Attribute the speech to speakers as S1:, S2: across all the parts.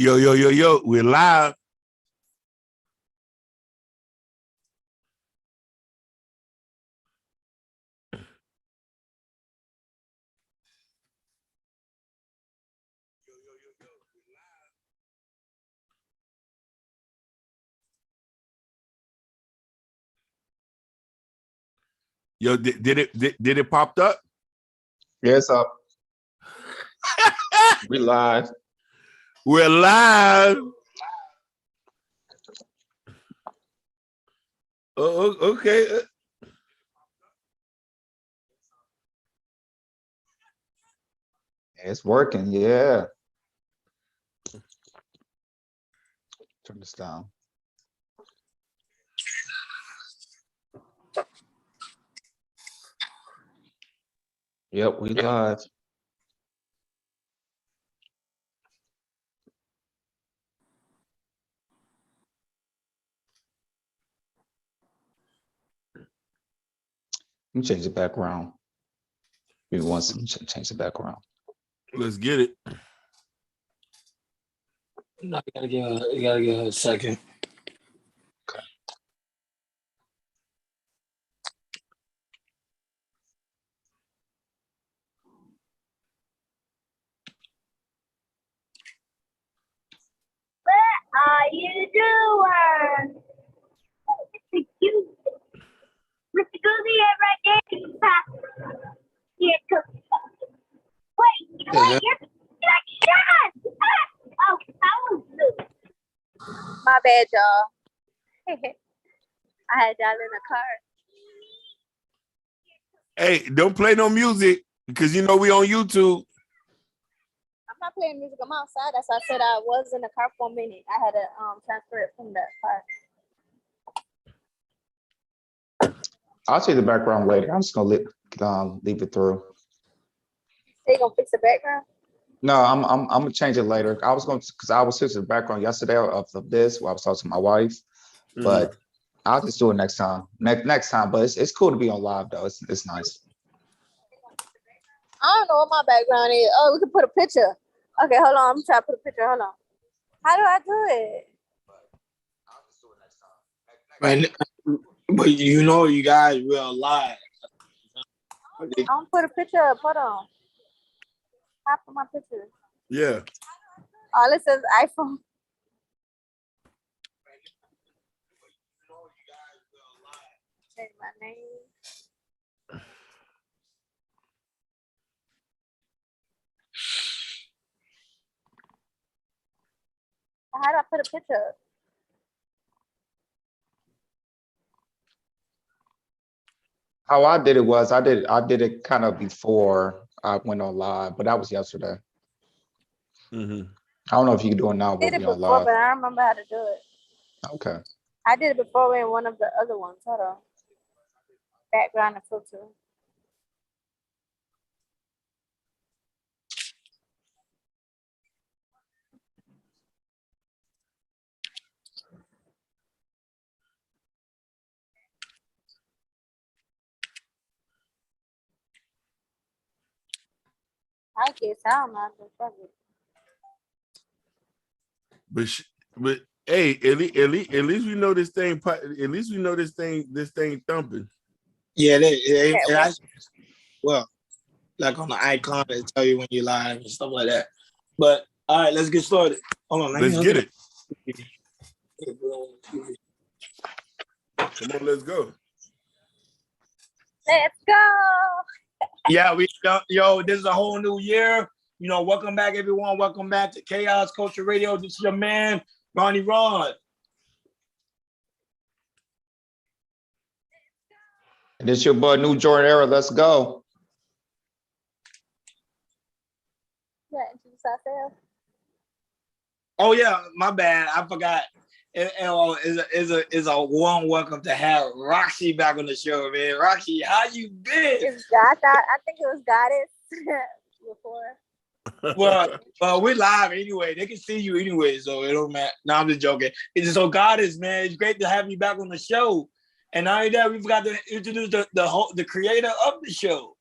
S1: Yo, yo, yo, yo, we're live. Yo, did it popped up?
S2: Yeah, it's up. We live.
S1: We're live. Oh, okay.
S2: It's working, yeah. Turn this down. Yep, we live. Let me change the background. Give me one second, change the background.
S1: Let's get it.
S3: No, you gotta give her a second.
S2: Okay.
S4: What are you doing? Mr. Goosey. Mr. Goosey is right there. Yeah, wait, you're like, shut up! Oh, that was blue. My bad, y'all. I had y'all in the car.
S1: Hey, don't play no music because you know we on YouTube.
S4: I'm not playing music. I'm outside. That's why I said I was in the car for a minute. I had to transfer it from the car.
S2: I'll change the background later. I'm just gonna leave it through.
S4: So you gonna fix the background?
S2: No, I'm gonna change it later. I was going to, because I was switching the background yesterday of this while I was talking to my wife, but I'll just do it next time. Next time, but it's cool to be on live though. It's nice.
S4: I don't know what my background is. Oh, we can put a picture. Okay, hold on. I'm trying to put a picture. Hold on. How do I do it?
S3: Man, but you know, you guys will live.
S4: I don't put a picture up. Hold on. Half of my picture.
S1: Yeah.
S4: All it says iPhone. Change my name. How do I put a picture up?
S2: How I did it was I did it kind of before I went on live, but that was yesterday. I don't know if you can do it now.
S4: I did
S2: We'll
S4: it
S2: be on
S4: before,
S2: live.
S4: but I don't remember how to do it.
S2: Okay.
S4: I did it before in one of the other ones. Hold on. Background and filter. I guess I don't know. Fuck it.
S1: But hey, at least we know this thing. At least we know this thing thumping.
S3: Yeah, well, like on the icon, it tell you when you're live and stuff like that. But all right, let's get started. Hold on,
S1: Let's get it. Come on, let's go.
S4: Let's go.
S3: Yeah, this is a whole new year. You know, welcome back, everyone. Welcome back to Chaos Culture Radio. This is your man, Ronnie Ron.
S2: And this your boy, New Jordan Era. Let's go.
S4: Yeah, introduce ourselves.
S3: Oh yeah, my bad. I forgot. Is a warm welcome to have Roxy back on the show, man. Roxy, how you been?
S4: It's God. I think it was Goddess before.
S3: Well, we're live anyway. They can see you anyway, so it don't matter. No, I'm just joking. It's just so Goddess, man. It's great to have you back on the show. And not only that, we forgot to introduce the creator of the show.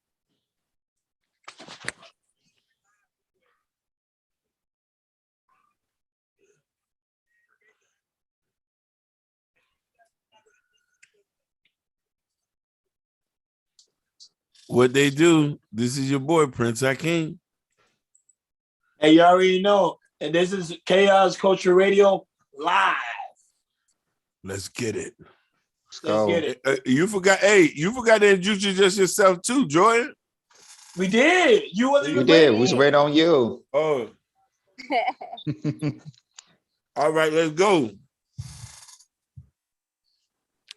S1: What they do, this is your boy, Prince Hakeem.
S3: Hey, you already know. And this is Chaos Culture Radio live.
S1: Let's get it.
S2: Let's
S3: Let's
S2: go.
S3: get it.
S1: You forgot to introduce just yourself too, Jordan.
S3: We did. You wasn't
S2: We
S3: even
S2: did.
S3: ready.
S2: We was waiting on you.
S1: Oh, all right, let's go.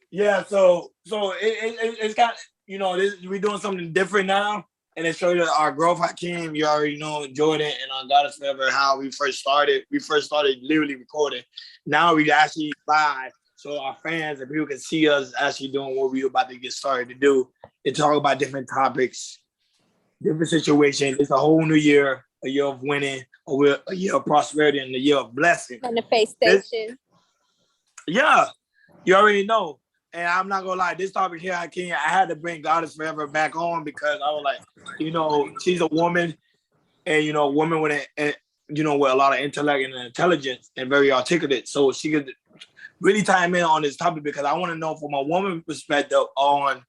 S3: Yeah, so it's got, you know, we're doing something different now, and it shows you our growth. Hakeem, you already know Jordan and on God is Forever how we first started. We first started literally recording. Now we actually live, so our fans and people can see us actually doing what we're about to get started to do. And talk about different topics, different situations. It's a whole new year, a year of winning, a year of prosperity, and a year of blessing.
S4: Manifestation.
S3: Yeah, you already know. And I'm not gonna lie, this topic here, I had to bring God is Forever back on because I was like, you know, she's a woman, and you know, woman with with a lot of intellect and intelligence and very articulate. So she could really time in on this topic because I want to know from a woman perspective on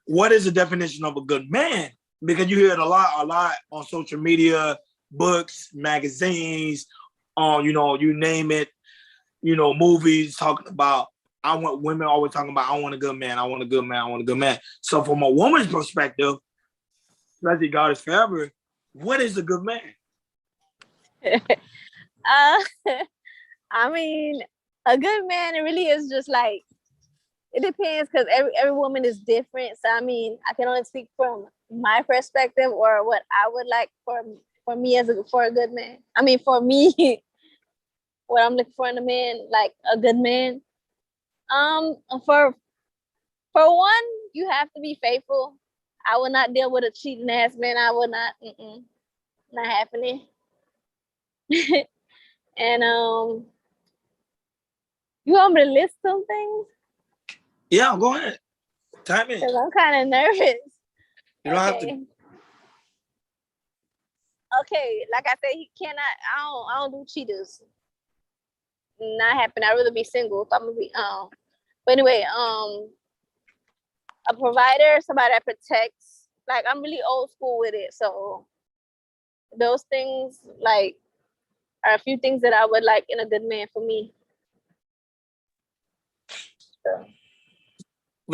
S3: what is the definition of a good man. Because you hear it a lot on social media, books, magazines, you know, you name it, you know, movies talking about. I want women always talking about, I want a good man, I want a good man, I want a good man. So from a woman's perspective, especially God is Forever, what is a good man?
S4: I mean, a good man, it really is just like, it depends because every woman is different. So I mean, I can only speak from my perspective or what I would like for me for a good man. I mean, for me, what I'm looking for in a man, like a good man. For one, you have to be faithful. I will not deal with a cheating ass man. I will not. Not happening. And you want me to list some things?
S3: Yeah, go ahead. Time in.
S4: Because I'm kind of nervous.
S3: You don't have to.
S4: Okay, like I said, he cannot. I don't do cheaters. Not happen. I'd rather be single if I'm gonna be. But anyway, a provider, somebody that protects. Like I'm really old school with it, so those things like are a few things that I would like in a good man for me.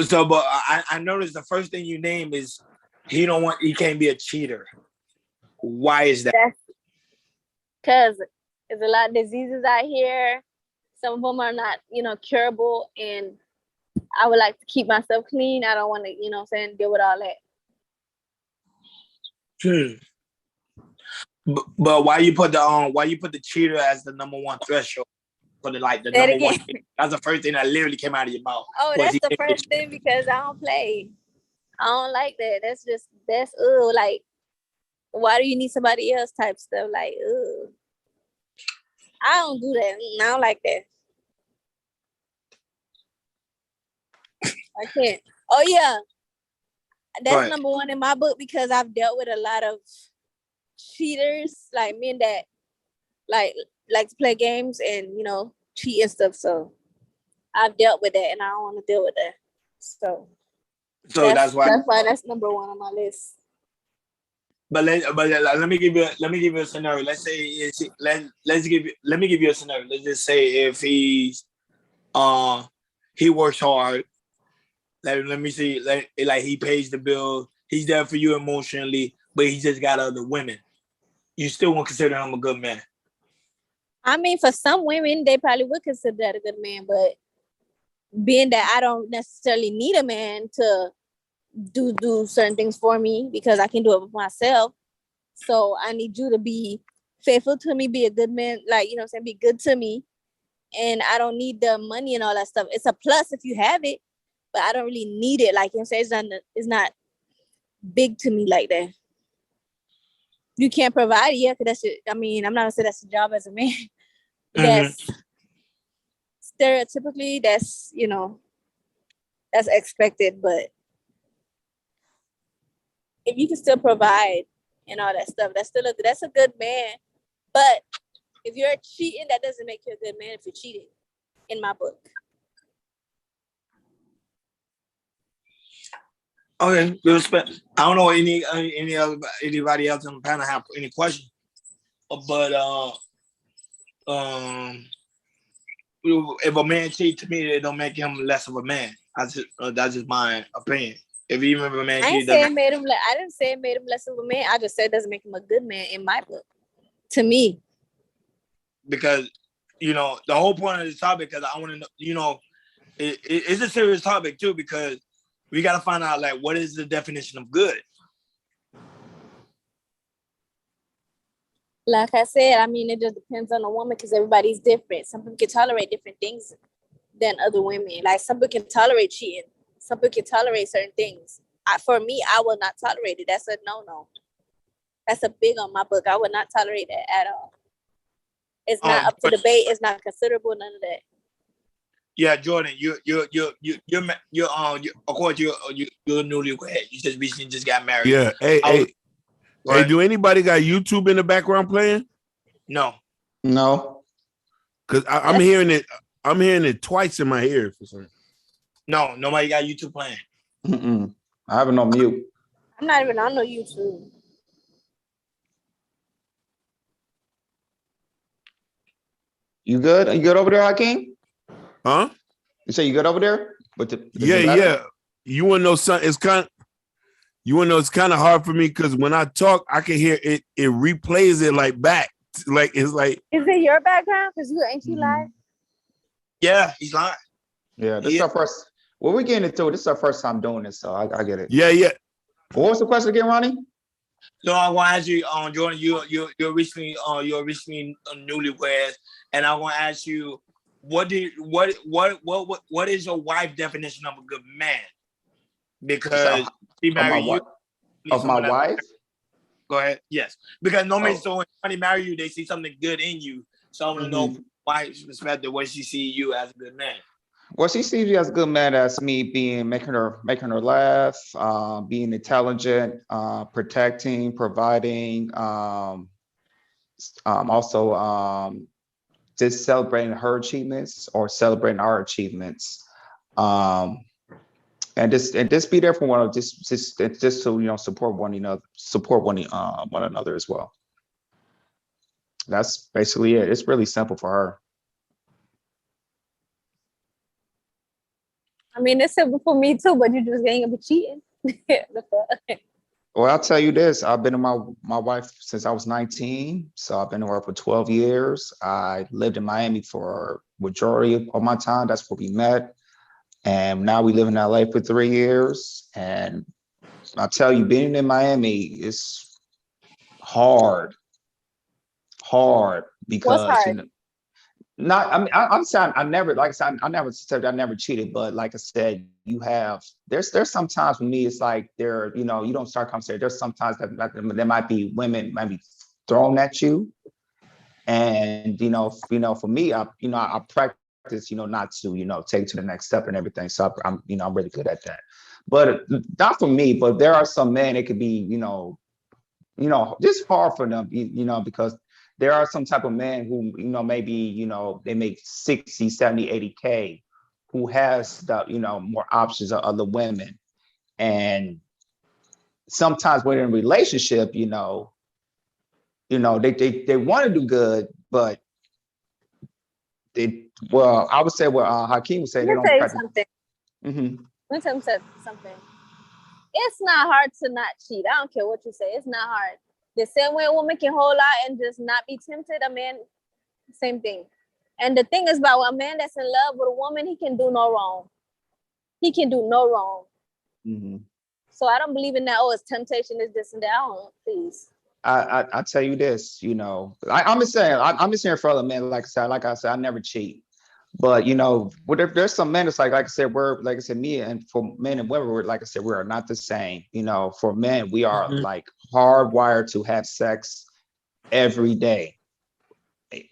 S3: So, but I noticed the first thing you name is he can't be a cheater. Why is that?
S4: That's because there's a lot of diseases out here. Some of them are not, curable, and I would like to keep myself clean. I don't want to, deal with all that.
S3: But why you put the cheater as the number one threshold for the number one? That's the first thing that literally came out of your mouth.
S4: Oh, that's the first thing because I don't play. I don't like that. That's like, why do you need somebody else type stuff? Like, I don't do that. I don't like that. I can't. Oh yeah, that's number one in my book because I've dealt with a lot of cheaters, like men that like to play games and cheat and stuff. So I've dealt with that, and I don't want to deal with that. So that's why that's number one on my list.
S3: But let me give you a scenario. Let's say let me give you a scenario. Let's just say if he's he works hard. Let me see. Like he pays the bill. He's there for you emotionally, but he just got other women. You still won't consider him a good man.
S4: I mean, for some women, they probably would consider that a good man, but being that I don't necessarily need a man to do certain things for me because I can do it with myself. So I need you to be faithful to me, be a good man, like, be good to me. And I don't need the money and all that stuff. It's a plus if you have it, but I don't really need it. Like, it's not big to me like that. You can't provide it, yeah, because I'm not gonna say that's the job as a man. That's stereotypically, that's expected, but if you can still provide and all that stuff, that's a good man. But if you're cheating, that doesn't make you a good man if you're cheating, in my book.
S3: Okay, good respect. I don't know anybody else on the panel have any questions, but if a man cheat, to me, it don't make him less of a man. That's just my opinion. If even if a man
S4: I
S3: cheat,
S4: didn't say it made him. I didn't say it made him less of a man. I just said it doesn't make him a good man in my book. To me,
S3: because you know the whole point of this topic, because I want to know, you know, it's a serious topic too, because we got to find out like what is the definition of good.
S4: like I said, I mean, it just depends on the woman because everybody's different. Some people can tolerate different things than other women. Like some people can tolerate cheating. Some people can tolerate certain things. For me, I will not tolerate it. That's a no. That's a big on my book. I would not tolerate that at all. It's not up to debate. It's not considerable. None of that.
S3: Yeah, Jordan, you're of course you're newlywed. You just recently just got married.
S1: Yeah. Hey, do anybody got YouTube in the background playing?
S3: No.
S1: Because I'm hearing it. I'm hearing it twice in my ear for some.
S3: No, nobody got YouTube playing.
S2: I have it on mute.
S4: I'm not even on no YouTube.
S2: You good? Are you good over there, Hakeem?
S1: Huh?
S2: You say you good over there?
S1: Yeah. You want to know something? It's kind of hard for me because when I talk, I can hear it. It replays it like back. Like it's like.
S4: Is it your background? Because ain't you live?
S3: Yeah, he's lying.
S2: Yeah, this is our first. Well, we're getting into it. This is our first time doing this, so I get it.
S1: Yeah.
S2: What was the question again, Ronnie?
S3: So I want to ask you, Jordan, you're recently newlywed, and I want to ask you, what is your wife definition of a good man? Because she married you.
S2: Of my wife?
S3: Go ahead. Yes, because normally, so when somebody marry you, they see something good in you. So I want to know wife's perspective, what she see you as a good man.
S2: Well, she sees you as a good man as me making her laugh, being intelligent, protecting, providing, also just celebrating her achievements or celebrating our achievements, and just be there for one another, just to support one another as well. That's basically it. It's really simple for her.
S4: I mean, it's simple for me too, but you just ain't gonna be cheating.
S2: Well, I'll tell you this. I've been with my wife since I was 19. So I've been with her for 12 years. I lived in Miami for majority of my time. That's where we met. And now we live in LA for 3 years. And I'll tell you, being in Miami is hard because
S4: what's hard?
S2: I'm saying I never, like I said, I never said I never cheated, but like I said, there's sometimes for me, it's like you don't start conversation. There's sometimes that there might be women might be thrown at you. And, for me, I practice, not to, take it to the next step and everything. So I'm really good at that, but not for me, but there are some men, it could be, just hard for them, because there are some type of men who, maybe, they make 60, 70, 80K, who has the, more options of other women. And sometimes when in a relationship, they want to do good, but I would say what Hakeem would say, they don't practice.
S4: Something. Let me tell you something. It's not hard to not cheat. I don't care what you say. It's not hard. The same way a woman can hold out and just not be tempted, a man, same thing. And the thing is about a man that's in love with a woman, he can do no wrong. He can do no wrong. So I don't believe in that. Oh, it's temptation, is this and that. I don't, please.
S2: I tell you this, I'm just saying for other men, like I said, I never cheat. But there's some men, it's like I said, me and for men and women, we're, like I said, we are not the same. For men, we are like hardwired to have sex every day.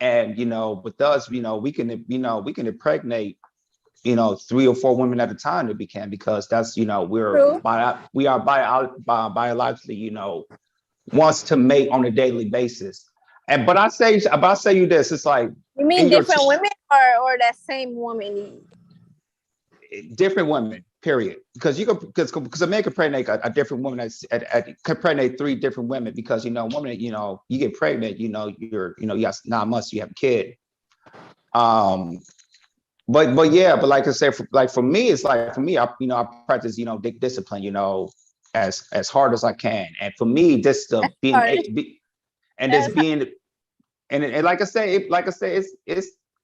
S2: And with us, we can impregnate 3 or 4 women at a time if we can, because that's we are biologically wants to mate on a daily basis. But I say you this, it's like,
S4: you mean different women or that same woman?
S2: Different women, period. Because because a man can pregnate a different woman can pregnate 3 different women because woman, you get pregnant, you got 9 months, you have a kid. But yeah, but like I said, for me, it's like I practice discipline, as hard as I can, and for me, just to and just being and like I say,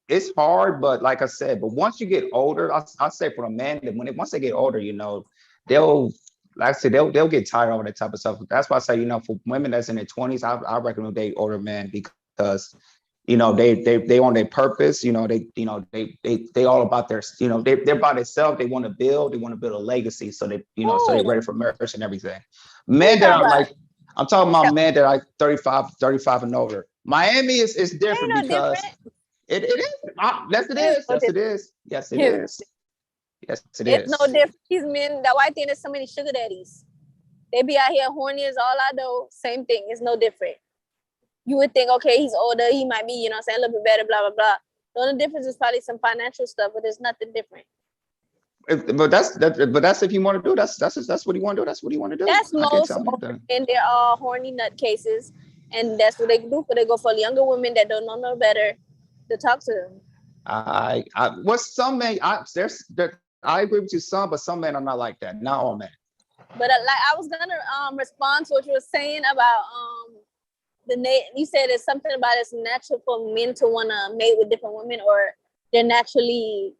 S2: it's hard, but like I said, but once you get older, I say for a man that once they get older, they'll like I said, they'll get tired of that type of stuff. That's why I say, for women that's in their 20s, I recommend they older men because they on their purpose, they all about their, they're by themselves, they want to build a legacy, so so they're ready for marriage and everything. Men that are like, I'm talking about men that are like 35 and older. Miami is different because it is. Yes, it is. Yes, it is. Yes, it is. Yes, it is.
S4: It's no different. These men, that why I think there's so many sugar daddies. They be out here horny as all I know. Same thing. It's no different. You would think, okay, he's older, he might be, saying a little bit better, blah, blah, blah. The only difference is probably some financial stuff, but there's nothing different.
S2: But that's if you want to do. That's what you want to do. That's what you want to do.
S4: That's most, and they're all horny nut cases, and that's what they do. But they go for younger women that don't know no better to talk to them.
S2: Some men, I agree with you some, but some men are not like that. Not all men.
S4: But like I was gonna respond to what you were saying about you said it's something about it's natural for men to want to mate with different women, or they're naturally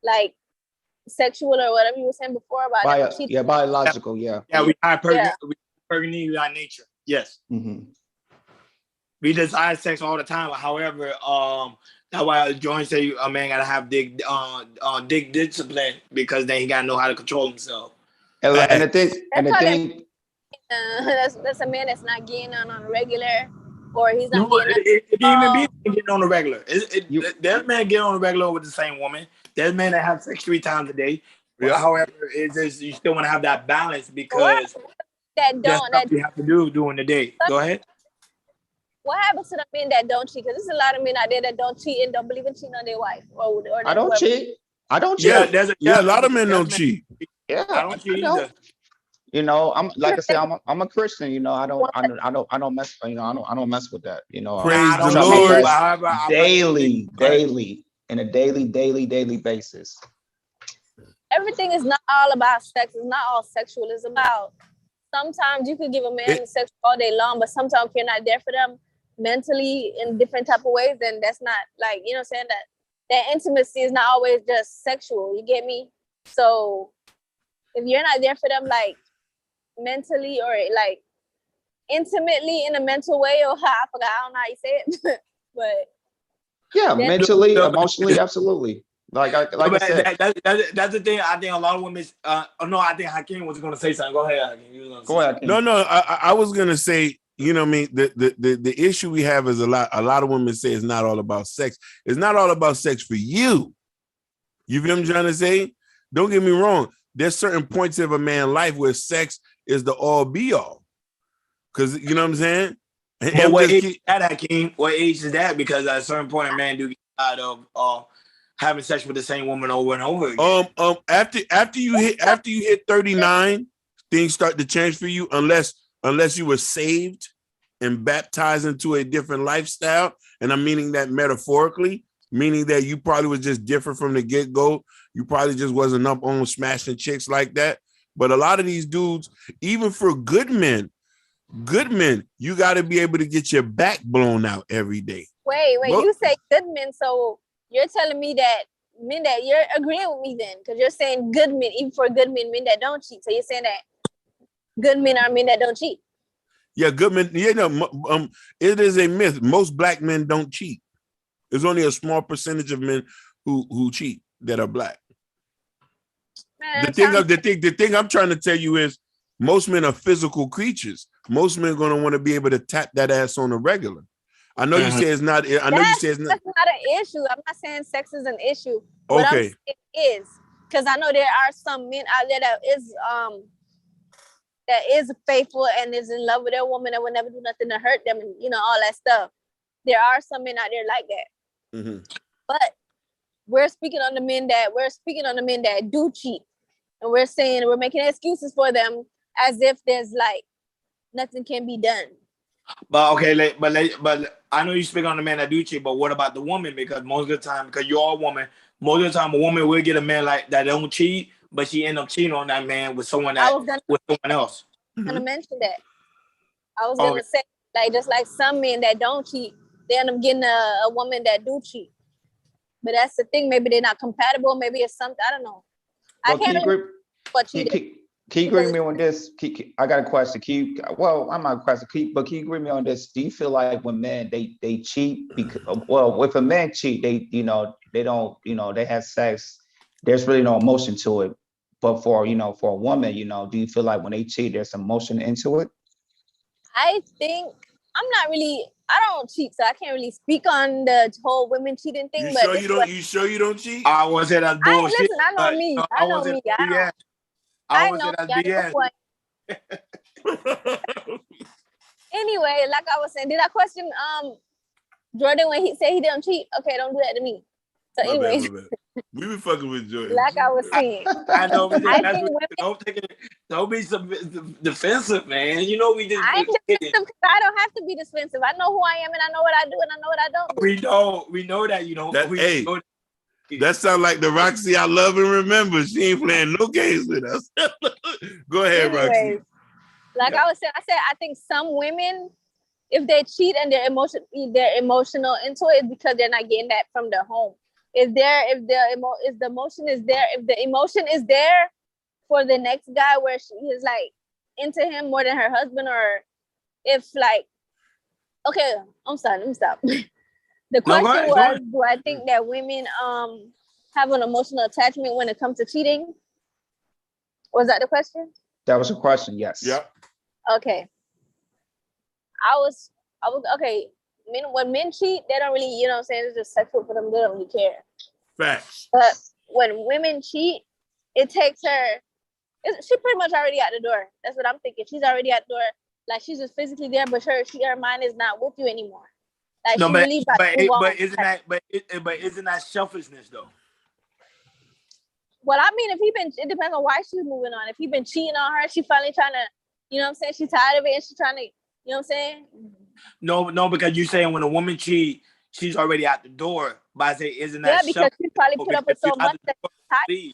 S4: like sexual or whatever you were saying before about
S2: biological, yeah.
S3: Yeah, we hypergamy by nature. Yes.
S2: Mm-hmm.
S3: We desire sex all the time. However, that's why Join say a man gotta have dick discipline, because then he gotta know how to control himself.
S2: And the thing.
S4: That's a man that's not getting on a regular, or he's not
S3: getting on a regular. There's men getting on a regular with the same woman. There's men that have sex 3 times a day. Yeah. However, you still want to have that balance, because you have to do during the day. Go ahead.
S4: What happens to the men that don't cheat? Because there's a lot of men out there that don't cheat and don't believe in cheating on their wife. Or
S2: I don't cheat. I don't cheat.
S1: A lot of men don't cheat.
S2: Yeah,
S3: I don't cheat either.
S2: I'm like I said, I'm a Christian. I don't mess. I don't mess with that.
S1: Praise the Lord.
S2: Daily, in a daily basis.
S4: Everything is not all about sex. It's not all sexual. It's about, sometimes you could give a man sex all day long, but sometimes if you're not there for them mentally in different type of ways, then that's not like, saying that intimacy is not always just sexual. You get me? So if you're not there for them, like mentally or like intimately in a mental way, or I forgot, I don't know how you say it, but
S2: yeah, mentally, emotionally, absolutely. Like I said,
S3: that's the thing. I think a lot of women. I think Hakeem was going to say something. Go ahead, Hakeem.
S2: Go ahead.
S1: No. I was going to say, what I mean, the issue we have is a lot of women say it's not all about sex. It's not all about sex for you. You feel what I'm trying to say? Don't get me wrong. There's certain points of a man's life where sex is the all be all. Because you know what I'm saying?
S3: But what age is that, Hakeem? What age is that? Because at a certain point, a man do get tired of having sex with the same woman over and over again.
S1: After you hit 39, things start to change for you, unless you were saved and baptized into a different lifestyle. And I'm meaning that metaphorically, meaning that you probably was just different from the get-go. You probably just wasn't up on smashing chicks like that. But a lot of these dudes, even for good men, you got to be able to get your back blown out every day.
S4: Wait, you say good men, so you're telling me that men that you're agreeing with me then, because you're saying good men, even for good men that don't cheat. So you're saying that good men are men that don't cheat.
S1: Yeah, good men. It is a myth. Most black men don't cheat. There's only a small percentage of men who cheat that are black. Man, the thing I'm trying to tell you is most men are physical creatures. Most men are going to want to be able to tap that ass on a regular. I know you say it's not. I know you say it's not.
S4: That's not an issue. I'm not saying sex is an issue. What I'm saying is, because I know there are some men out there that is faithful and is in love with their woman and will never do nothing to hurt them, and all that stuff. There are some men out there like that.
S1: Mm-hmm.
S4: But we're speaking on the men that do cheat. and we're saying we're making excuses for them as if there's like nothing can be done.
S3: But okay, but I know you speak on the man that do cheat, but what about the woman? Because most of the time, because you're a woman, most of the time a woman will get a man like that don't cheat, but she end up cheating on that man with someone with someone else.
S4: Gonna mention that. I was gonna say, like, just like some men that don't cheat, they end up getting a woman that do cheat. But that's the thing. Maybe they're not compatible. Maybe it's something. I don't know.
S2: Well,
S4: I can't really what cheating.
S2: Can you agree with me on this? I got a question. I'm not a question. Can you agree with me on this? Do you feel like when men they cheat because if a man cheat, they don't they have sex, there's really no emotion to it. But for a woman, do you feel like when they cheat, there's some emotion into it?
S4: I think I don't cheat, so I can't really speak on the whole women cheating thing.
S1: You
S4: but
S1: sure you don't cheat?
S3: I was say that's bullshit.
S4: Listen, I know me. I know me. I know Anyway, like I was saying, did I question Jordan when he said he didn't cheat? Okay, don't do that to me. So anyway,
S1: we be fucking with Jordan.
S4: Like I was saying,
S3: I know. Don't be defensive, man. You know we just.
S4: I'm defensive because I don't have to be defensive. I know who I am and I know what I do and I know what I don't do.
S3: We know that you don't.
S1: That sounds like the Roxy I love and remember. She ain't playing no games with us. Go ahead, Roxy.
S4: Like I was saying, I think some women, if they cheat and they're emotional into it, because they're not getting that from their home. If the emotion is there for the next guy where she is like into him more than her husband, or if like, okay, I'm sorry, let me stop. The question was, do I think that women have an emotional attachment when it comes to cheating? Was that the question?
S2: That was a question, yes.
S1: Yep.
S4: Okay. I was okay. When men cheat, they don't really, it's just sexual for them. They don't really care.
S1: Facts.
S4: But when women cheat, it takes her. She pretty much already at the door. That's what I'm thinking. She's already at the door. Like she's just physically there, but her mind is not with you anymore. Like
S3: no,
S4: but
S3: isn't that selfishness though?
S4: Well, I mean, it depends on why she's moving on. If he's been cheating on her, she finally trying to, she's tired of it and she's trying to, you know what I'm saying?
S3: No, because you're saying when a woman cheats, she's already out the door. But I say, isn't that
S4: because she probably put up with so much that she's tired.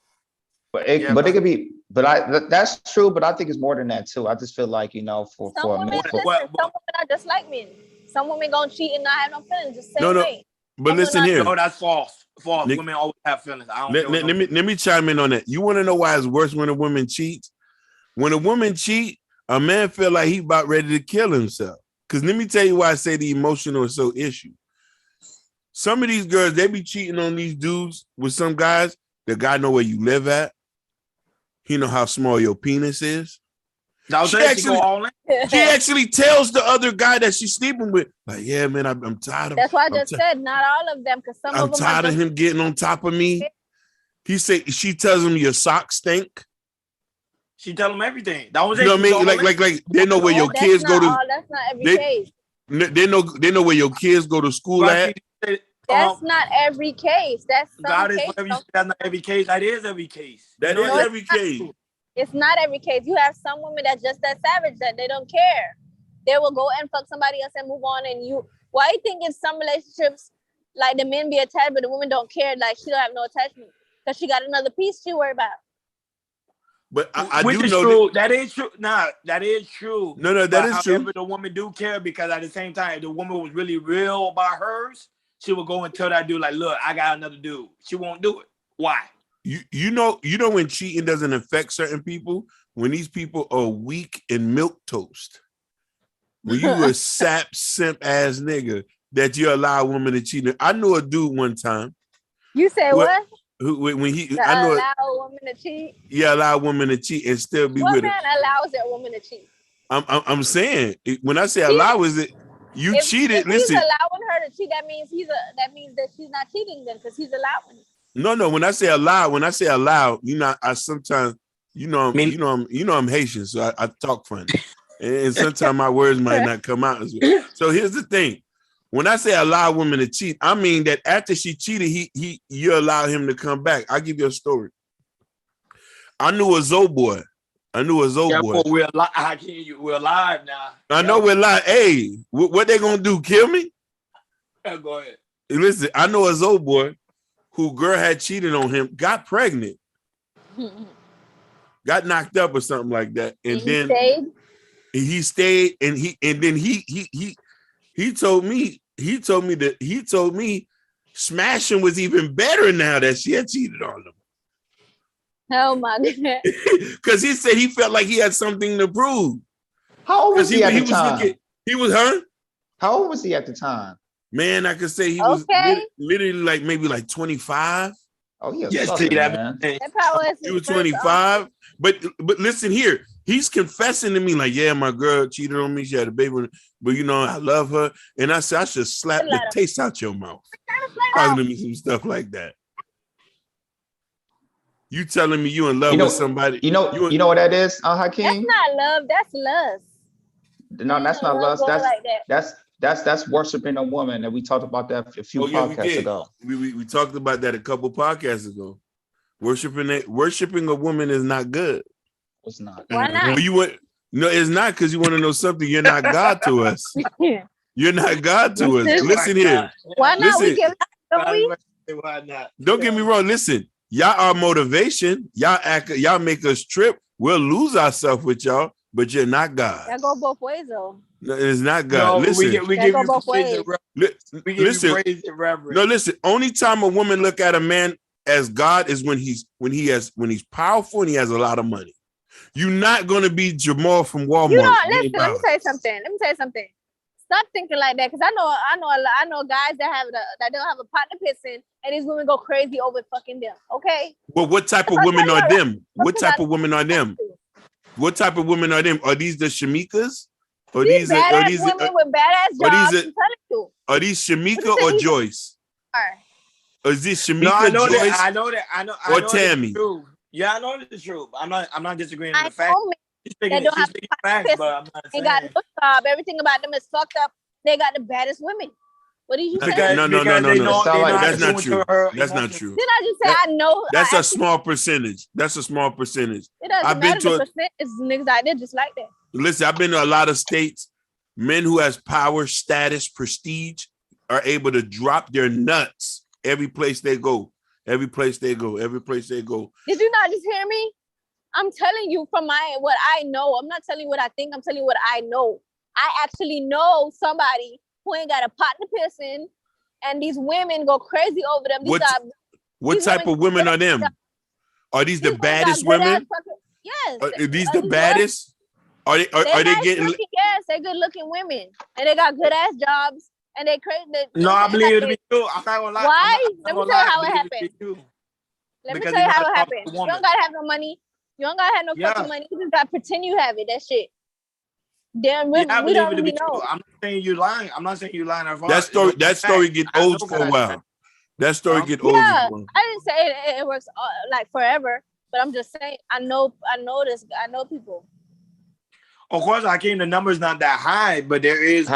S2: But it could be, that's true. But I think it's more than that too. I just feel like for
S4: some women are just like men. Some women gonna cheat and not have no feelings. Just same way.
S1: But listen here.
S3: No, that's false. Nick, women always have feelings.
S1: Let me chime in on that. You want to know why it's worse when a woman cheats? When a woman cheats, a man feel like he about ready to kill himself. Because let me tell you why I say the emotional is so issue. Some of these girls, they be cheating on these dudes with some guys. The guy know where you live at. He know how small your penis is. She actually tells the other guy that she's sleeping with, like, yeah, man, I'm tired of.
S4: That's why I just said not all of them, because
S1: I'm tired of him getting on top of me. She tells him your socks stink.
S3: She tell him everything. That was
S1: you know what I mean? Like they know where your kids go to.
S4: That's not every case.
S1: They know where your kids go to school at.
S4: That's not every case. That's
S3: God is that's not every case. That is every case.
S1: That is every case.
S4: It's not every case. You have some women that's just that savage that they don't care. They will go and fuck somebody else and move on. And why you think in some relationships, like the men be attached, but the women don't care? Like she don't have no attachment because she got another piece she worry about.
S1: But I
S3: Which
S1: do
S3: is
S1: know
S3: true. That is true. Nah, that is true.
S1: No, that is true.
S3: The woman do care because at the same time, if the woman was really real about hers, she would go and tell that dude, like, look, I got another dude. She won't do it. Why?
S1: You know when cheating doesn't affect certain people, when these people are weak and milk toast. When you a sap simp ass nigga that you allow a woman to cheat. I knew a dude one time.
S4: You say what?
S1: When he
S4: allow a woman to cheat?
S1: Yeah, allow a woman to cheat and still be with her.
S4: What man allows a woman to cheat?
S1: I'm saying when I say allow, is it you cheated?
S4: If he's allowing her to cheat, that means that she's not cheating then because he's allowing it.
S1: No. When I say allow, I sometimes I'm Haitian, so I talk funny, and sometimes my words might not come out as well. So here's the thing: when I say allow women to cheat, I mean that after she cheated, you allow him to come back. I'll give you a story. I knew a Zoe boy. I knew a Zoe
S3: Yeah,
S1: boy.
S3: but we're alive. We're alive now.
S1: I know we're like, hey, what they gonna do? Kill me?
S3: Yeah, go ahead.
S1: Listen, I know a Zoe boy who girl had cheated on him, got pregnant, got knocked up or something like that, and then he stayed, and then he told me smashing was even better now that she had cheated on him.
S4: Oh my god.
S1: Because he said he felt like he had something to prove.
S2: How old was he at the time?
S1: He was her.
S2: How old was he at the time?
S1: Man, I could say he was literally like maybe like 25.
S2: Oh, yeah.
S3: Yes,
S2: Sucker,
S3: see that,
S2: man.
S1: He was 25. But listen here, he's confessing to me like, yeah, my girl cheated on me. She had a baby, but you know, I love her. And I said, I should slap the taste out your mouth. Talking to me some stuff like that. You telling me you in love with somebody?
S2: You know what that is, Hakeem?
S4: That's not love. That's lust.
S2: No, that's not lust. That's worshiping a woman, and we talked about that a few podcasts ago.
S1: We talked about that a couple podcasts ago. Worshiping a woman is not good.
S2: It's not.
S4: Why not?
S1: No, it's not, because you want to know something. You're not God to us. You're not God to us. Listen here.
S4: Why not?
S1: Listen.
S3: Why not?
S1: Don't get me wrong. Listen, y'all are motivation. Y'all make us trip. We'll lose ourselves with y'all, but you're not God.
S4: That go both ways though.
S1: No, it's not God.
S3: No,
S1: listen,
S3: we give
S4: go
S3: you
S4: both
S3: praise
S4: ways.
S1: listen.
S3: praise and reverence.
S1: No, listen. Only time a woman look at a man as God is when he's powerful and he has a lot of money. You're not gonna be Jamal from Walmart.
S4: You know, listen. Let me tell you something. Stop thinking like that, because I know guys that don't have a partner pissing, and these women go crazy over fucking them. Okay.
S1: But what type of women are them? What type of women are them? What type of women are them? Are these the Shamikas? Or
S4: these badass women with badass jobs?
S1: Are these Shamika or Joyce? Or is this Shamika,
S3: No, I know
S1: Joyce?
S3: that. I know that. I know.
S1: Or Tammy?
S3: Yeah, I know the truth. I'm not disagreeing with the
S4: I
S3: fact.
S4: know
S3: She's speaking facts, but I'm not
S4: they
S3: saying.
S4: got no job. Everything about them is fucked up. They got the baddest women. What did you say?
S3: Because
S1: No. That's not true. That's not true.
S4: Did I just say I know?
S1: That's a small percentage. It doesn't matter. The percent
S4: is niggas out there just like that.
S1: Listen, I've been to a lot of states. Men who has power, status, prestige are able to drop their nuts every place they go. Every place they go.
S4: Did you not just hear me? I'm telling you from what I know. I'm not telling you what I think. I'm telling you what I know. I actually know somebody who ain't got a partner pissing, and these women go crazy over them.
S1: What type of women are them? Are these the baddest women?
S4: Yes.
S1: Are these the baddest? Are they getting?
S4: Yes, they're good looking women, and they got good ass jobs, and they crazy.
S3: No, I believe it to be true. I'm not gonna lie.
S4: Why? Let me tell you how it happened. Let me tell you how it happened. You don't gotta have no money. You don't gotta have no fucking money. You just gotta pretend you have it. That shit. Damn, we don't really know.
S3: I'm not saying you lying. I'm not saying you lying.
S1: That story get old for a while. That story get old.
S4: Yeah, I didn't say it works like forever, but I'm just saying I know people.
S3: Of course, Hakeem, the number's not that high, but there is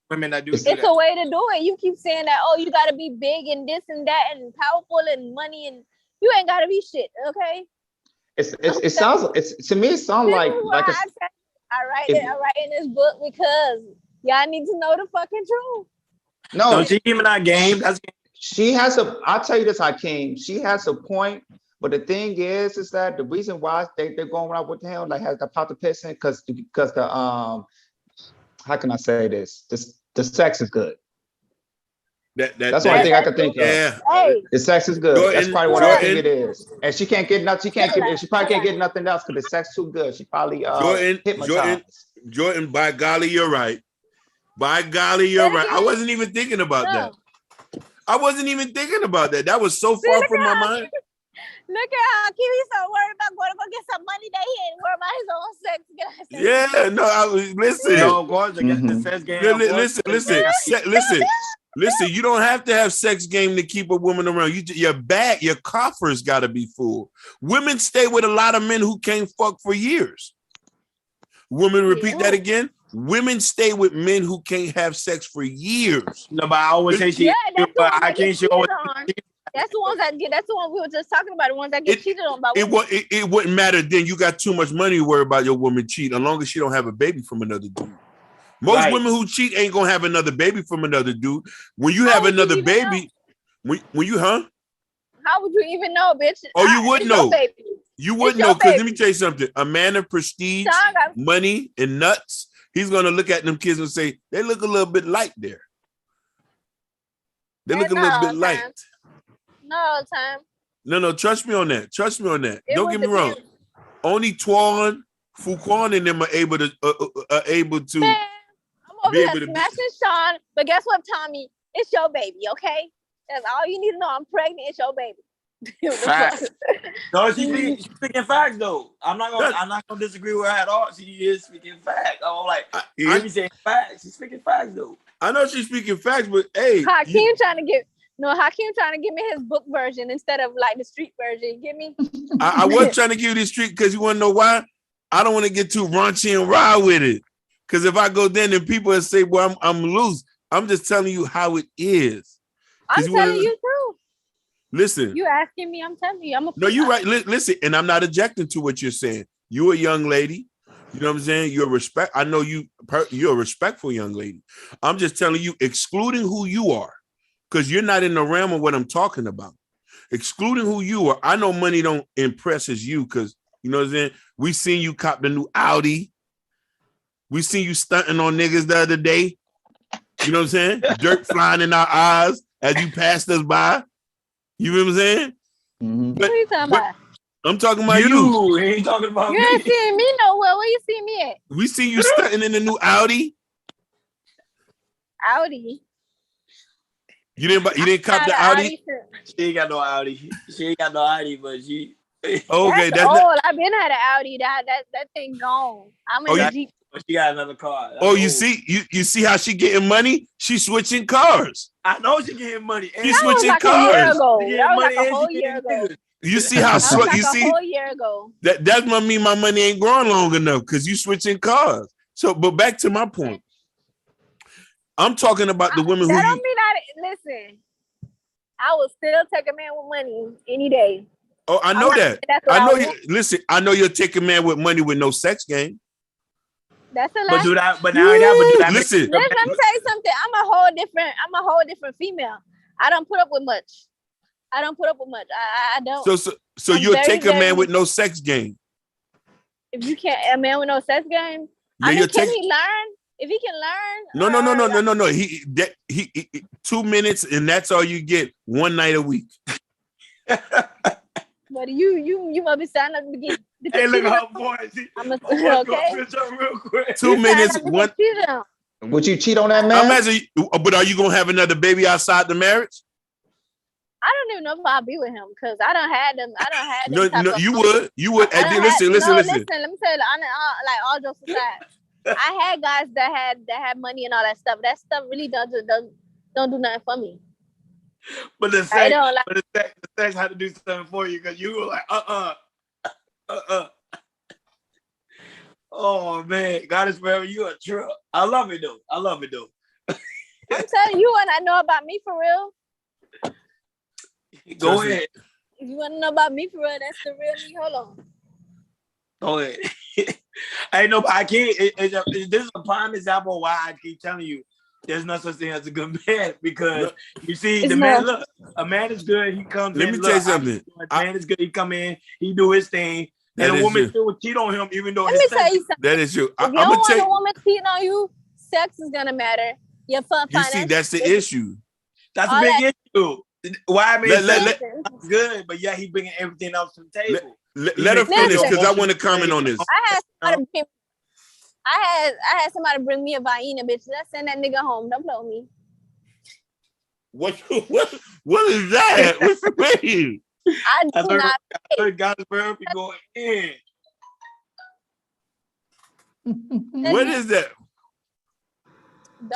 S3: women that do.
S4: It's a way to do it. You keep saying that, you got to be big and this and that and powerful and money, and you ain't got to be shit. Okay.
S2: It sounds like
S4: I write in this book because y'all need to know the fucking truth.
S2: No,
S3: don't you give me that game?
S2: I'll tell you this, Hakeem. She has a point, but the thing is that the reason why they're going around with him, like has the pot to piss in, because the how can I say this? The sex is good. That's one thing I can think of.
S1: Yeah.
S4: Hey.
S2: The sex is good. That's probably what I think it is. And she can't get nothing. She probably can't get nothing else because the sex too good. She probably
S1: Jordan, by golly, you're right. By golly, you're right. I wasn't even thinking about that. That was so far from my mind.
S4: Look at how Kiwi's so worried about going to go get some money that he ain't worried about his own sex.
S1: Yeah, no, listen.
S3: No, of course, the sex game.
S1: Listen, you don't have to have sex game to keep a woman around. Your coffers got to be full. Women stay with a lot of men who can't fuck for years. Women, repeat that again. Women stay with men who can't have sex for years.
S3: No, but I always say she. But I can't. She always.
S4: That's the ones that get. That's the one we were just talking about. The ones that get cheated on by women.
S1: It wouldn't matter then. You got too much money to worry about your woman cheating, as long as she don't have a baby from another dude. Most women who cheat ain't gonna have another baby from another dude. When you have another baby, when you
S4: How would you even know, bitch?
S1: Oh, you would know. You would know, because let me tell you something. A man of prestige, money, and nuts, he's gonna look at them kids and say, they look a little bit light there. They look a little bit light.
S4: Not all the time.
S1: No, trust me on that. Trust me on that. Don't get me wrong. Only Twan, Fuquan, and them are able to
S4: Man, I'm over here smashing Sean, but guess what, Tommy? It's your baby, okay? That's all you need to know. I'm pregnant. It's your baby.
S3: Facts. No, she's speaking facts though. I'm not gonna disagree with her at all. She is speaking facts. I'm like, you hear me saying facts? She's speaking facts though.
S1: I know she's speaking facts, but hey,
S4: Hakeem trying to give me his book version instead of like the street version. Get me?
S1: I was trying to give you the street because you want to know why? I don't want to get too raunchy and raw with it. Because if I go then people will say, "Well, I'm loose." I'm just telling you how it is.
S4: I'm telling you too.
S1: Listen.
S4: You asking me? I'm telling you.
S1: No, you're right. Listen, and I'm not objecting to what you're saying. You're a young lady. You know what I'm saying? You're I know you're a respectful young lady. I'm just telling you, excluding who you are, because you're not in the realm of what I'm talking about. Excluding who you are, I know money don't impress as you, because you know what I'm saying? We seen you cop the new Audi. We seen you stunting on niggas the other day. You know what I'm saying? Dirt flying in our eyes as you passed us by. You know what I'm saying?
S2: Mm-hmm.
S4: What are you talking about?
S1: I'm talking about you.
S3: You ain't talking about me.
S4: You ain't seeing me nowhere. Where you see me at?
S1: We see you stunting in the new Audi.
S4: Audi.
S1: You didn't cop the Audi?
S3: She ain't got no Audi. She ain't got no Audi, but she.
S1: Okay,
S4: that's old. I've been had an Audi. That thing gone. I'm in the Jeep.
S3: But she got another car. That's
S1: old. You see how she getting money? She switching cars.
S3: I know she getting money.
S1: She switching cars.
S4: That was like a whole year ago.
S1: You see how
S4: you see a whole year ago.
S1: That might mean my money ain't growing long enough because you switching cars. So, but back to my point. I'm talking about the women who.
S4: That don't mean listen. I will still take a man with money any day.
S1: Oh, I know that. I know you. Listen, I know you'll take a man with money with no sex game.
S4: That's a lie.
S3: But do that. But now I got to do that.
S1: Listen,
S4: let me tell you something. I'm a whole different female. I don't put up with much. I don't.
S1: So you'll take a man with no sex game.
S4: If you can't, a man with no sex game.
S1: Yeah,
S4: can he learn? If he can learn.
S1: No. He 2 minutes and that's all you get 1 night a week.
S4: But you must be signing up to get.
S3: Hey, look how boy.
S4: Okay.
S3: Real quick.
S1: 2 minutes. One.
S2: Would you cheat on that man?
S1: I'm asking you, but are you gonna have another baby outside the marriage?
S4: I don't even know if I'll be with him because I don't have them.
S1: No, you would. Listen.
S4: Listen, let me tell you, like all jokes aside, I had guys that had money and all that stuff. That stuff really don't do nothing for me.
S3: But the sex had to do something for you because you were like, Oh man, God is forever. You a trip. I love it though. I'm
S4: telling you what I know about me for real.
S3: Go ahead.
S4: If you want to know about me for real, that's the real me. Hold on.
S3: Go ahead. I know, but I can't. This is a prime example why I keep telling you there's no such thing as a good man because you see the man. Look, a man is good. He comes.
S1: Let me tell you something.
S3: A man is good. He come in. He do his thing. And a woman still would cheat on him, even though.
S4: Let me tell you something.
S1: That is true.
S4: If you don't want a woman cheating on you, sex is gonna matter. Your fun.
S1: You see, that's the issue.
S3: That's a big issue. Why I mean, that's good, but yeah, he bringing everything else to the table.
S1: Let her finish because I want to comment on this.
S4: I had somebody bring me a Vienna, bitch. Let's send that nigga home. Don't play with me.
S1: What is that? What's the name?
S4: I do not.
S3: I heard God is forever going in.
S1: What is that?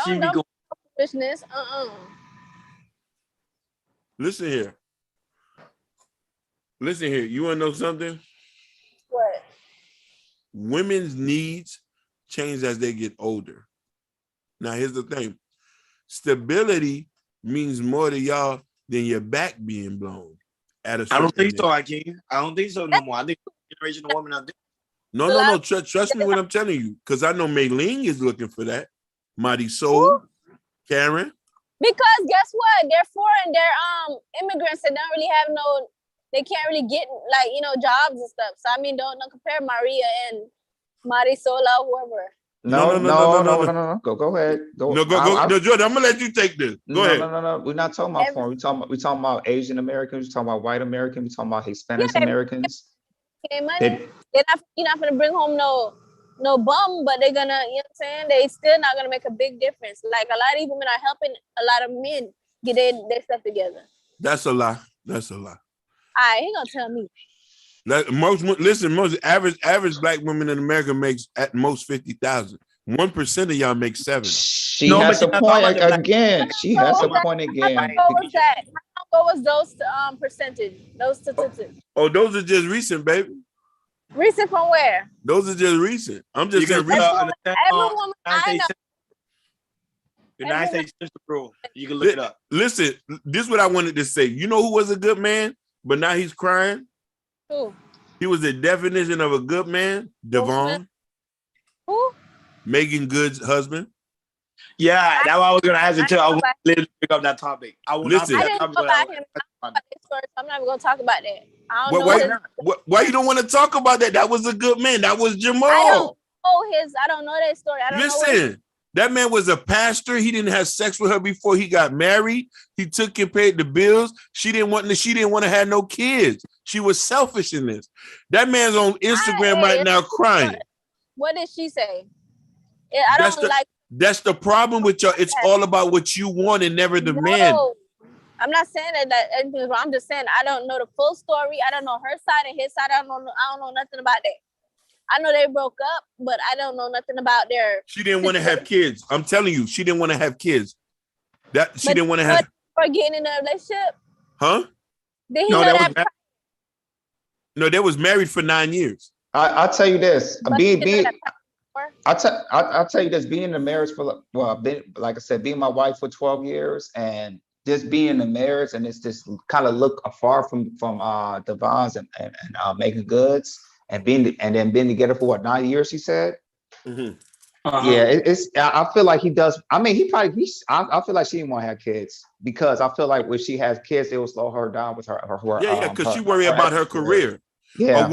S4: Don't business.
S1: Listen here. You want to know something?
S4: What?
S1: Women's needs change as they get older. Now, here's the thing. Stability means more to y'all than your back being blown. At a
S3: I don't think
S1: certain
S3: so,
S1: age.
S3: Hakeem. I don't think so no more. I think generation of women are different.
S1: No. Trust me when I'm telling you, because I know Maylene is looking for that. Mighty Soul, Karen.
S4: Because guess what? They're foreign. They're immigrants that don't really have no. They can't really get like jobs and stuff. So I mean, don't compare Maria and Marisola, whoever.
S2: No. Go ahead. Go.
S1: No, no, Jordan, I'm gonna let you take this. Go ahead.
S2: No. We're not talking about foreign. We talking about Asian Americans. We talking about white Americans. We talking about Hispanic Americans.
S4: Okay, money. You're not gonna bring home no bum, but they're gonna, you know what I'm saying? They still not gonna make a big difference. Like a lot of these women are helping a lot of men get their stuff together.
S1: That's a lie. That's a lie.
S4: I ain't gonna tell me.
S1: Like most average black women in America makes at most 50,000. 1% of y'all make 7.
S2: She has a point again. She has a point again.
S4: How long was those percentage? Those statistics?
S1: Oh, those are just recent, baby.
S4: Recent from where?
S1: Those are just recent. I'm just saying recent.
S4: Every woman I know.
S3: United States Census rule. You can look it up.
S1: Listen, this is what I wanted to say. You know who was a good man, but now he's crying?
S4: Who?
S1: He was the definition of a good man, Devon.
S4: Who?
S1: Megan Good's husband.
S3: Yeah, that's what I was gonna ask you too. I want to pick up that topic. I will
S1: Listen,
S3: not
S4: I didn't know about him. I'm not even gonna talk about that. I don't know
S1: why you don't want to talk about that? That was a good man. That was Jamal.
S4: I don't know that story. I don't know.
S1: That man was a pastor. He didn't have sex with her before he got married. He took and paid the bills. She didn't want to have no kids. She was selfish in this. That man's on Instagram right now crying.
S4: What did she say?
S1: That's the problem with y'all. It's all about what you want and never the man.
S4: I'm not saying that anything is wrong. I'm just saying I don't know the full story. I don't know her side and his side. I don't know nothing about that. I know they broke up, but I don't know nothing about their.
S1: She didn't want to have kids. I'm telling you, she didn't want to have kids. Didn't want to have.
S4: For getting in a relationship.
S1: Huh?
S4: Did he know that?
S1: No, they was married for 9 years.
S2: I'll tell you this. I'll tell you this. Being in a marriage for like I said, being my wife for 12 years and just being in a marriage and it's just kind of look afar from Devon's and Megan Goods. And then being together for 9 years, he said.
S1: Mm-hmm.
S2: Yeah, I feel like he does. I mean, I feel like she didn't want to have kids because I feel like when she has kids, it will slow her down with her.
S1: Because she worry about her career.
S2: Yeah,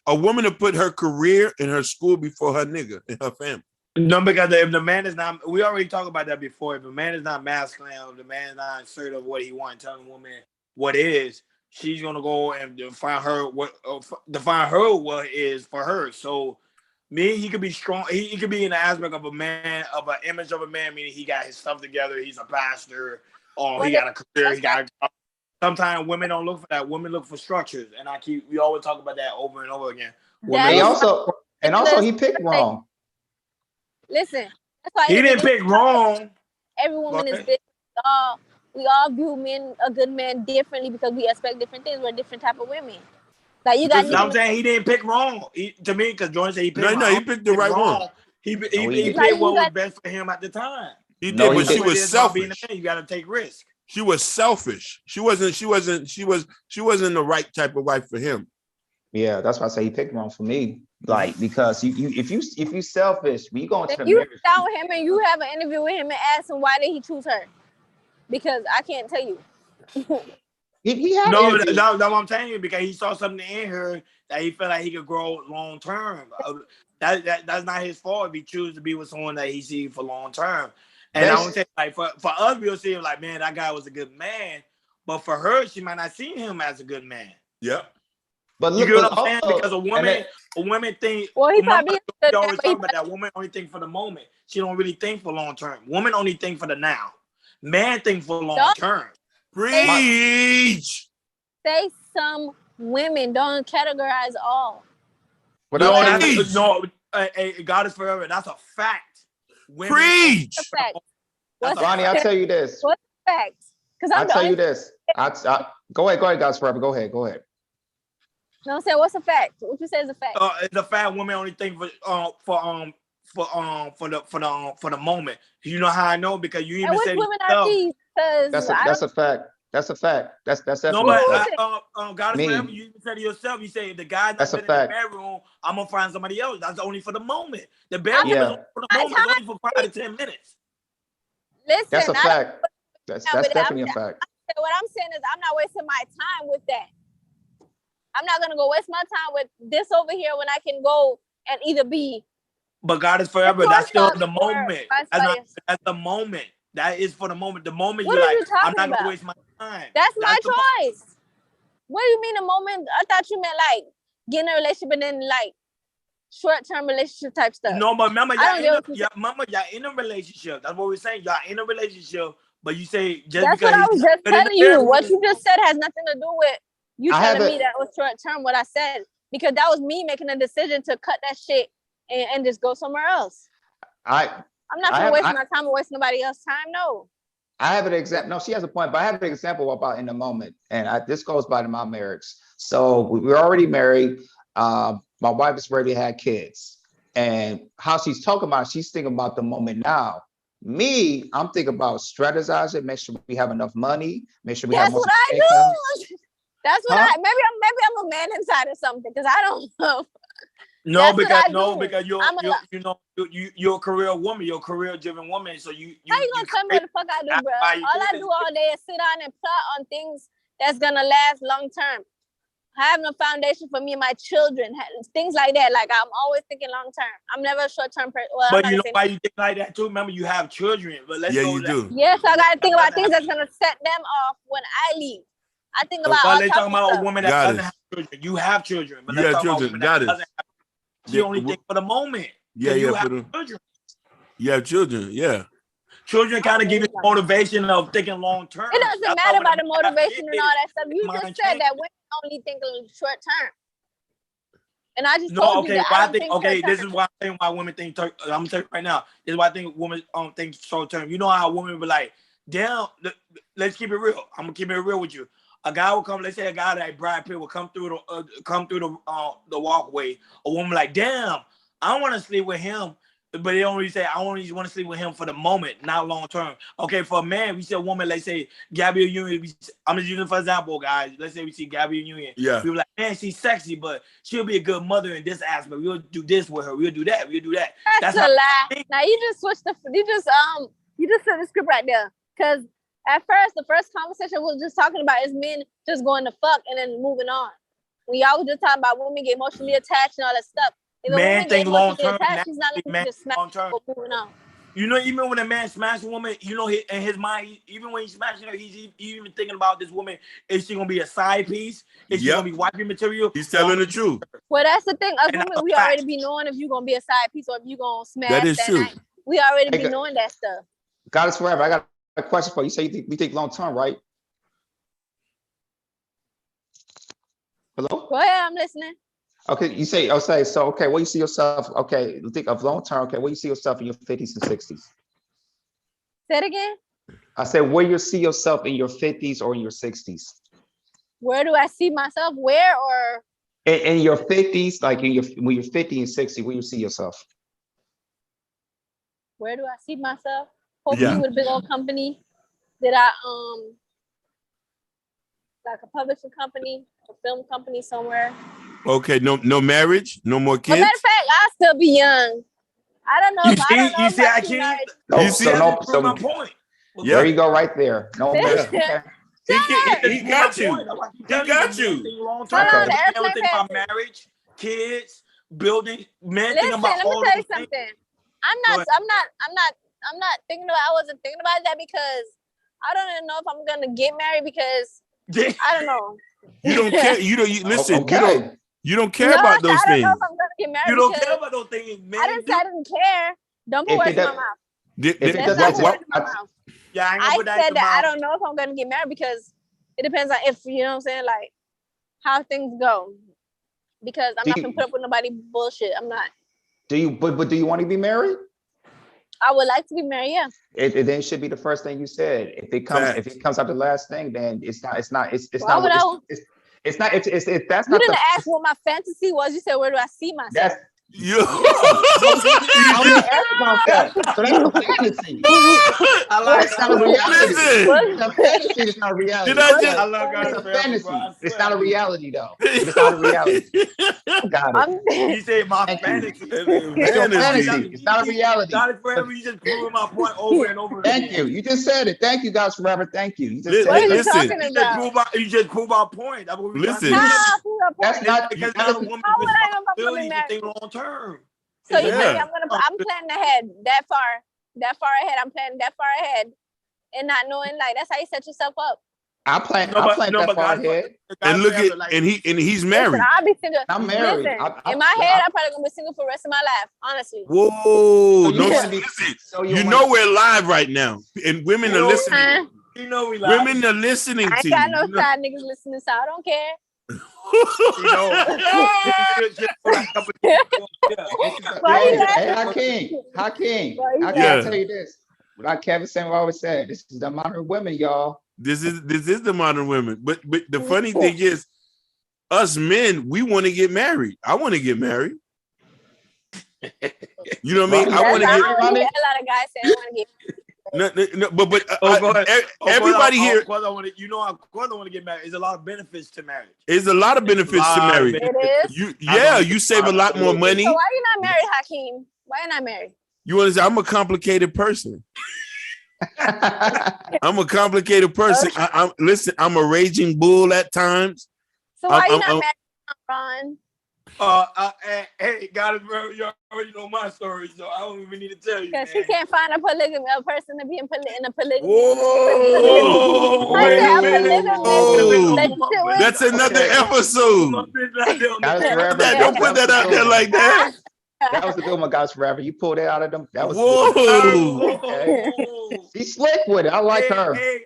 S1: a woman to put her career and her school before her nigga and her family.
S3: No, because if the man is not, we already talked about that before. If the man is not masculine, if the man is not assertive of what he wants, telling the woman what is. She's gonna go and define what is for her. So, he could be strong. He could be in the aspect of a man, of an image of a man, meaning he got his stuff together. He's a pastor, or he got a career. He got. Sometimes women don't look for that. Women look for structures, and we always talk about that over and over again.
S2: He also he picked wrong.
S4: Listen, that's why
S3: he didn't pick wrong.
S4: Every woman is big. We all view a good man differently because we expect different things. We're different type of women. Like you got.
S3: I'm saying he didn't pick wrong. To me, because Jordan said he picked wrong.
S1: No, he picked the right one.
S3: He picked what was best for him at the time.
S1: He did, but she was selfish.
S3: You got to take risks.
S1: She was selfish. She wasn't the right type of wife for him.
S2: Yeah, that's why I say he picked wrong for me. Like because if you selfish, we going to the
S4: you
S2: marriage.
S4: sit down with him and you have an interview with him and ask him why did he choose her? Because I can't tell you.
S2: He had
S3: that's what I'm telling you because he saw something in her that he felt like he could grow long term. That's not his fault if he chooses to be with someone that he sees for long term. And I want to say, like for us, we'll see him like, man, that guy was a good man. But for her, she might not see him as a good man.
S1: Yep.
S2: But
S3: you get what I'm saying? Because a woman think.
S4: Well, he probably
S3: always talk about that. Woman only think for the moment. She don't really think for long term. Woman only think for the now. Man think for long term.
S1: Preach.
S4: Say some women, don't categorize all.
S2: But
S3: God is forever. That's a fact. Women
S1: Preach.
S2: Ronnie, I'll tell you this.
S4: What's the fact? Because
S2: I'll tell you this. Go ahead, God's forever. Go ahead.
S4: No, I'm saying what's a fact? What you say is a fact?
S3: It's a fact. Women only think for the moment. You know how I know because you even said
S4: women are these?
S2: That's a fact. That's a fact. That's
S3: No,
S2: definitely
S3: but
S2: a fact.
S3: God is
S2: Me.
S3: forever. You even said to yourself, you say if the guy's not
S2: That's a
S3: been in the
S2: fact.
S3: bedroom, I'm gonna find somebody else. That's only for the moment. The bedroom is
S2: Yeah,
S3: only for the moment. It's only for 5 to 10 minutes.
S2: that's
S4: Listen,
S2: a fact. That's
S4: but
S2: definitely a fact.
S4: what I'm saying is I'm not wasting my time with that. I'm not gonna go waste my time with this over here when I can go and either be
S3: But God is forever.
S4: Of
S3: That's still
S4: course
S3: the
S4: not, or
S3: moment.
S4: vice
S3: That's not.
S4: versa.
S3: That's the moment. That is for the moment. The moment
S4: What
S3: you're
S4: are
S3: like,
S4: you
S3: I'm
S4: talking
S3: not gonna
S4: about?
S3: waste my time.
S4: That's my
S3: the moment.
S4: choice. What do you mean the moment? I thought you meant like getting a relationship and then like short-term relationship type stuff.
S3: No, but remember,
S4: I don't get
S3: y'all in a relationship. That's what we're saying. Y'all in a relationship, but you say just
S4: That's
S3: because
S4: what I
S3: he's
S4: was
S3: not
S4: just
S3: good in the
S4: telling you. What
S3: bedroom-
S4: you just said has nothing to do with you
S2: I
S4: telling me
S2: haven't-
S4: that was short-term. What I said, because that was me making a decision to cut that shit and just go somewhere else. I'm not
S2: I
S4: gonna
S2: have-
S4: waste
S2: I-
S4: my time or waste nobody else's time. No.
S2: I have an example. No, she has a point, but I have an example about in the moment, and this goes by to my marriage. So we're already married. My wife is ready to have kids, and how she's talking about, she's thinking about the moment now. Me, I'm thinking about strategizing, make sure we have enough money, make sure we have
S4: That's
S2: most
S4: what I
S2: income.
S4: do. That's what
S2: Huh?
S4: maybe I'm a man inside or something because I don't know.
S3: No,
S4: That's what
S3: because
S4: I do.
S3: because
S4: I'm a-
S3: you're a career woman. You're a career driven woman. So you
S4: How you gonna tell me what the fuck I do,
S3: That's
S4: bro?
S3: why you
S4: All
S3: do
S4: I
S3: this.
S4: do all day is sit down and plot on things that's gonna last long term. Having a foundation for me and my children, things like that. Like I'm always thinking long term. I'm never a short term person. Well,
S3: But
S4: I'm
S3: you
S4: not
S3: know
S4: gonna say
S3: why you think like that too? Remember, you have children. But let's
S1: Yeah,
S3: go.
S1: you do.
S4: yes. I gotta think about
S3: That
S4: things that's gonna set them off when I leave. I think about
S3: But
S4: all
S3: let's
S4: types
S3: talk
S4: of
S3: about a
S4: stuff.
S3: woman that
S1: Got
S3: doesn't
S1: it.
S3: have children. You have children, but
S1: You
S3: let's
S1: have
S3: talk about a
S1: children.
S3: woman
S1: Got
S3: that
S1: it.
S3: doesn't have. She
S1: Yeah,
S3: only think for the moment.
S1: Yeah,
S3: You
S1: yeah.
S3: have
S1: For the,
S3: children.
S1: you have children. Yeah.
S3: Children kind of give you the motivation of thinking long term.
S4: It doesn't matter about the motivation and all that stuff. You
S3: Mind
S4: just said
S3: change.
S4: that women only think short term. And I just
S3: No,
S4: told
S3: okay.
S4: you that
S3: Why
S4: I
S3: I
S4: don't
S3: think
S4: think
S3: okay.
S4: short
S3: This
S4: term.
S3: is why I think why women think. I'm gonna tell you right now. This is why I think women think short term. You know how women be like, damn. Let's keep it real. I'm gonna keep it real with you. A guy will come. Let's say a guy like Brad Pitt will come through the walkway. A woman like, damn. I want to sleep with him. But they only say I only want to sleep with him for the moment, not long term. Okay, for a man, we see a woman, let's say Gabrielle Union. I'm just using for example, guys. Let's say we see Gabrielle Union.
S1: Yeah.
S3: We were like, man, she's sexy, but she'll be a good mother in this aspect. We'll do this with her. We'll do that. We'll do that.
S4: That's
S3: how
S4: a lie. Now you just switched you just said the script right there. Cause at first the first conversation was just talking about is men just going to fuck and then moving on. We always just talking about women get emotionally attached and all that stuff. If a
S3: Man
S4: woman get
S3: think long
S4: emotionally
S3: term.
S4: attached, she's not gonna just smack
S3: Long term.
S4: people moving on.
S3: You know, even when a man smashes a woman, you know, in his mind, even when he's smashing her, he's even thinking about this woman. Is she gonna be a side piece? Is she
S1: Yep.
S3: gonna be wiping material?
S1: He's telling the truth.
S4: Well, that's the thing. Us
S3: And
S4: women, we already be knowing if you gonna be a side piece or if you gonna smash
S1: That is true.
S4: night. We already
S2: Hey,
S4: be knowing that stuff.
S2: God is forever. I got a question for you. You say we think long term, right? Hello?
S4: Go ahead, I'm listening.
S2: Okay, you say, so okay, where you see yourself? Okay, you think of long term. Okay, where you see yourself in your 50s and 60s?
S4: Say it again.
S2: I said, where you see yourself in your 50s or in your 60s?
S4: Where do I see myself? Where or
S2: In your 50s, like when you're 50 and 60, where you see yourself?
S4: where do I see myself? Hopefully
S1: Yeah.
S4: with a big old company that I like a publishing company, a film company somewhere.
S1: Okay. No marriage. No more
S4: As a
S1: kids.
S4: matter of fact, I'll still be young. I don't know
S3: You
S4: if I don't know
S3: you
S4: if
S3: see,
S4: I
S3: I
S4: see
S3: can't.
S4: marriage.
S2: No,
S1: You see
S2: so
S1: that?
S2: no,
S3: Prove my
S2: so
S3: point.
S1: Yeah.
S2: there you go, right there. No
S4: Yeah.
S2: marriage. Okay.
S1: He got you. He got you.
S3: Long
S4: Hold
S3: term.
S4: on,
S2: Okay.
S4: the
S3: Man will
S4: airplane
S3: think about
S4: passing.
S3: marriage, kids, building. Man
S4: Listen,
S3: think about
S4: let me
S3: all
S4: tell
S3: those
S4: you
S3: things.
S4: something.
S3: Go ahead.
S4: I'm not thinking about. I wasn't thinking about that because I don't even know if I'm gonna get married because I don't know.
S1: You don't care. You listen.
S2: Okay.
S1: You don't care
S4: No,
S1: about those
S4: I don't know
S1: things.
S4: if I'm gonna get married
S3: You don't
S4: because
S3: care about those things, man.
S4: I didn't say I didn't care. Don't put
S2: If
S4: words
S2: it
S4: in my
S2: does-
S4: mouth.
S2: If it
S4: Let's
S2: doesn't-
S4: not
S2: it's
S4: put
S2: a-
S4: words in my mouth.
S3: Yeah, I ain't gonna
S4: I
S3: put that in
S4: said
S3: your
S4: that I
S3: mouth.
S4: don't know if I'm gonna get married because it depends on if you know what I'm saying, like how things go. Because I'm
S2: Do
S4: not
S2: you-
S4: gonna put up with nobody bullshit. I'm not.
S2: Do you? But do you want to be married?
S4: I would like to be married, yeah.
S2: It then should be the first thing you said. If it comes out the last thing, then it's not. It's
S4: Why
S2: not.
S4: would
S2: It's
S4: I?
S2: not. It's that's
S4: You
S2: not
S4: didn't
S2: the.
S4: ask what my fantasy was. You said, where do I see myself?
S2: That's
S1: You.
S2: I was asked about that. So that's a fantasy.
S3: I like
S2: It's not a reality.
S1: Listen.
S2: It's a fantasy. It's not a reality.
S1: Did I just-
S3: I love God
S2: It's a
S3: forever,
S2: fantasy.
S3: bro. I
S2: It's
S3: swear.
S2: not a reality, though. It's not a reality. Got it.
S4: I'm
S3: He said my
S2: Thank you.
S3: fantasy.
S2: It's a fantasy. It's not a reality.
S3: God is forever. You just proving my point over and over
S2: Thank
S3: again.
S2: you. You just said it. Thank you, guys, forever. Thank you. You just
S1: Listen,
S4: what are
S2: said
S4: you
S2: it.
S1: listen.
S4: talking
S3: You just
S4: about?
S3: prove our point. That's what we
S1: Listen.
S4: Nah,
S3: That's
S4: prove a
S2: That's
S4: point.
S2: not.
S3: because
S2: that
S3: now a
S2: doesn't-
S3: woman's
S4: How would I know if I'm
S3: responsibility
S4: gonna
S3: to
S4: be
S3: think long term.
S4: So you
S1: Yeah.
S4: think I'm planning ahead that far ahead. I'm planning that far ahead and not knowing like that's how you set yourself up.
S2: I plan.
S3: No,
S2: I
S3: plan
S2: plan that far
S3: God,
S2: ahead.
S1: And look at and he's married.
S4: Listen, I'll be single.
S2: I'm married.
S4: Listen, in my head, I'm probably gonna be single for the rest of my life, honestly.
S1: Whoa,
S2: you
S1: no,
S2: wanna be-
S1: listen.
S2: So
S1: You
S2: wanna-
S1: know we're live right now, and women are listening.
S4: Huh?
S3: You know we like.
S1: Women are listening
S4: I
S1: to
S4: ain't got
S1: you.
S4: no
S1: You know?
S4: side niggas listening, so I don't care.
S3: You know.
S4: Why you
S2: Hey,
S4: laughing?
S2: Hakeem.
S4: Why you
S2: Hakeem,
S1: Yeah.
S2: I'll tell you this. Like Kevin Samuel always said, this is the modern women, y'all.
S1: This is the modern women. But the funny thing is, us men, we want to get married. I want to get married. You know what I mean? I
S2: Right.
S1: want to
S4: I
S1: get.
S4: don't hear a lot of guys saying I want to get.
S1: No, but
S3: Go ahead.
S1: everybody here.
S3: Of course I want to. You know, of course I want to get married. There's a lot of benefits to marriage.
S1: There's a lot of benefits to marriage.
S4: It is.
S1: You save a lot more money.
S4: So why you not married, Hakeem? Why you not married?
S1: You understand? I'm a complicated person. I'm a complicated person. Listen. I'm a raging bull at times.
S4: So why you
S1: I'm-
S4: not
S1: I'm-
S4: married, Ron?
S3: Hey, God is very. You already know my story, so I don't even need to tell you.
S4: Because
S3: man.
S4: she can't find a person to be in a polygamy.
S1: Whoa,
S4: I said I'm
S3: wait,
S4: polygamous.
S3: whoa.
S1: that's another episode.
S2: Guys forever.
S1: Don't put that out there like that.
S2: That was a good one, guys forever. You pulled it out of them. That was
S1: Whoa.
S2: Okay. She's slick with it. I like her.
S3: Hey,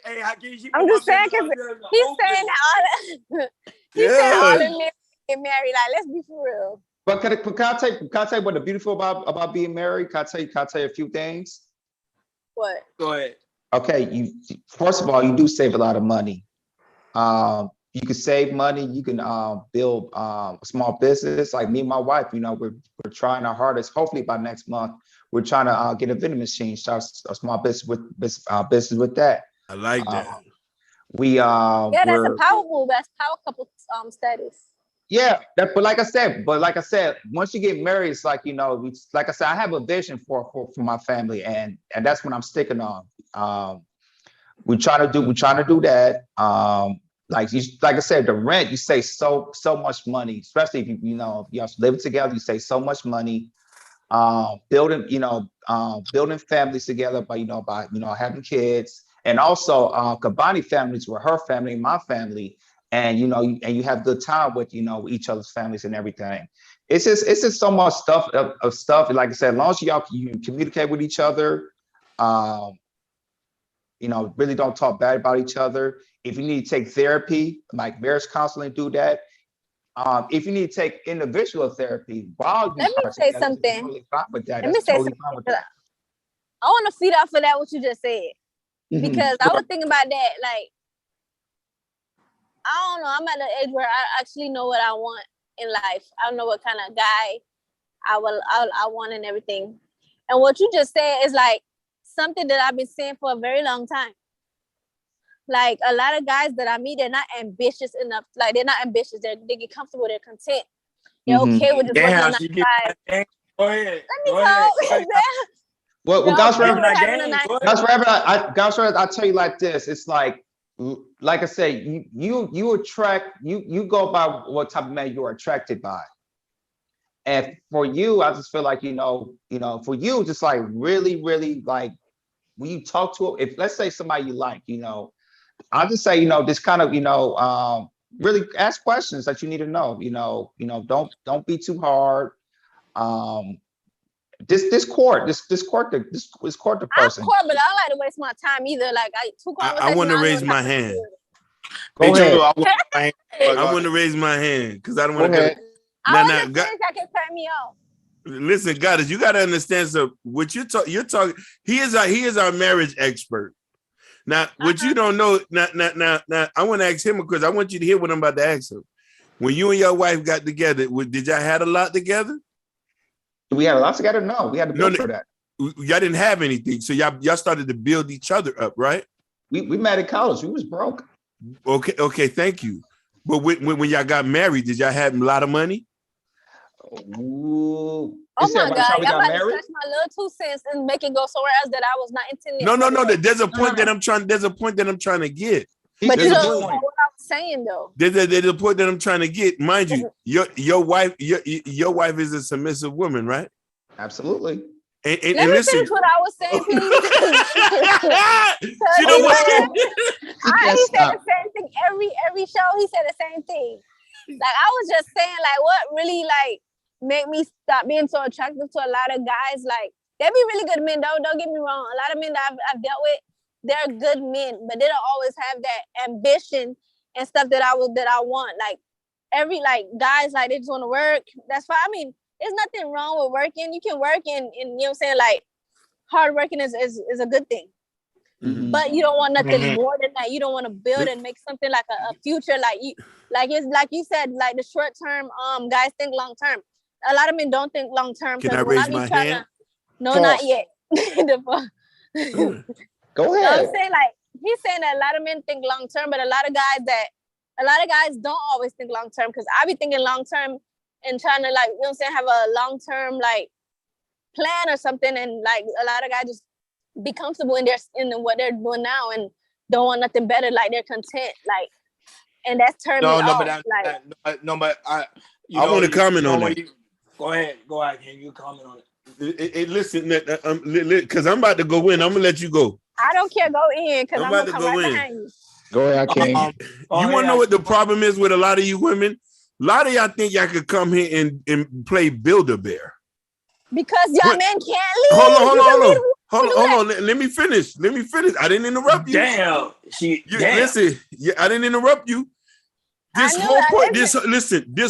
S3: Hakeem,
S4: I'm just saying because he's saying all that. He said all the men get married. Like, let's be for real.
S2: But can I tell you what the beautiful about being married? Can I tell you a few things?
S4: What?
S3: Go ahead.
S2: Okay, you first of all, you do save a lot of money. You can save money. You can build a small business. Like me and my wife, you know, we're trying our hardest. Hopefully by next month, we're trying to get a vending machine, start a small business with that.
S1: I like that.
S4: Yeah, that's
S2: we're-
S4: a power move. That's power couple status.
S2: Yeah, but like I said, once you get married, it's like, you know, like I said, I have a vision for my family, and that's what I'm sticking on. We're trying to do that. Like I said, the rent, you save so much money, especially if you have living together, you save so much money. Building families together by having kids, and also combining families with her family and my family. And you have good time with each other's families and everything. It's just so much stuff. Like I said, as long as you communicate with each other, really don't talk bad about each other. If you need to take therapy, like marriage counseling, do that. If you need to take individual therapy,
S4: Let me say something.
S2: Totally fine with that.
S4: Let me
S2: That's
S4: say
S2: totally
S4: something.
S2: fine with that.
S4: I want to feed off of that what you just said
S2: Mhm.
S4: because I was thinking about that. Like, I don't know. I'm at an age where I actually know what I want in life. I know what kind of guy I want and everything. And what you just said is like something that I've been saying for a very long time. Like a lot of guys that I meet, they're not ambitious enough. Like they're not ambitious. They get comfortable. They're content. They're
S2: Mhm.
S4: okay with just working
S3: Damn,
S4: on
S3: she
S4: 9
S3: get
S4: to 5.
S3: Go ahead.
S4: Let me talk.
S2: Well, guys,
S4: They're
S2: forever,
S4: okay with having a 9 to 5.
S2: guys, forever. I tell you like this. It's like I say, you attract, you go by what type of man you're attracted by. And for you, I just feel like, for you, just like really, really like when you talk to, if let's say somebody you like, I'll just say, this kind of, really ask questions that you need to know, don't be too hard. This court the person.
S4: I'm court, but I don't like to waste my time either. Like
S1: I want to raise my hand.
S2: Go ahead.
S1: I want to raise my hand because I don't want to.
S4: I
S1: Nah,
S4: understand that can cut me off.
S1: Listen, Goddess, you got to understand. So what you're talking. He is our marriage expert. Now, what you don't know. Now, I want to ask him because I want you to hear what I'm about to ask him. When you and your wife got together, did y'all had a lot together?
S2: We had a lot together. No, we had to build for that.
S1: Y'all didn't have anything, so y'all started to build each other up, right?
S2: We met in college. We was broke.
S1: Okay, thank you. But when y'all got married, did y'all have a lot of money?
S2: Ooh.
S4: Oh my God,
S2: we
S4: y'all
S2: got
S4: about to
S2: married?
S4: touch my little 2 cents and make it go somewhere else that I was not intending.
S1: No. There's a point that I'm trying. There's a point that I'm trying to get.
S4: But
S1: There's
S4: you
S1: a
S4: don't know
S1: point.
S4: what I was saying though.
S1: There's a point that I'm trying to get. Mind you, your wife is a submissive woman, right?
S2: Absolutely.
S4: Let me
S1: listen.
S4: finish what I was saying, please.
S1: You know what?
S4: He said the same thing every show. He said the same thing. Like I was just saying, like what really like made me stop being so attractive to a lot of guys. Like they be really good men. Don't get me wrong. A lot of men that I've dealt with, they're good men, but they don't always have that ambition and stuff that I want. Like every like guys, like they just want to work. That's fine. I mean, there's nothing wrong with working. You can work and you know what I'm saying. Like hard working is a good thing.
S1: Mm-hmm.
S4: But you don't want nothing more than that. You don't want to build and make something like a future. It's like you said, like the short term. Guys think long term. A lot of men don't think long term.
S1: Can I raise my hand?
S4: No,
S2: False.
S4: not yet.
S2: Go
S4: You know
S2: ahead.
S4: what I'm saying? Like he's saying that a lot of men think long term, but a lot of guys don't always think long term. Because I be thinking long term and trying to like, you know what I'm saying, have a long term like plan or something, and like a lot of guys just be comfortable in what they're doing now and don't want nothing better. Like they're content, like, and that's turning me off.
S1: I want to comment on that.
S3: Go ahead. Can you comment on it?
S1: Listen, because I'm about to go in. I'm gonna let you go.
S4: I don't care. Go in because I'm
S1: about
S4: gonna
S1: to
S4: come
S1: go
S4: right
S1: in.
S4: behind you.
S2: Go ahead, King.
S1: You want to know what the problem is with a lot of you women? A lot of y'all think y'all could come here and play Build-A-Bear.
S4: Because y'all men can't leave.
S1: Hold on. Let me finish. I didn't interrupt you.
S3: Damn.
S1: Listen, I didn't interrupt you. This whole point. This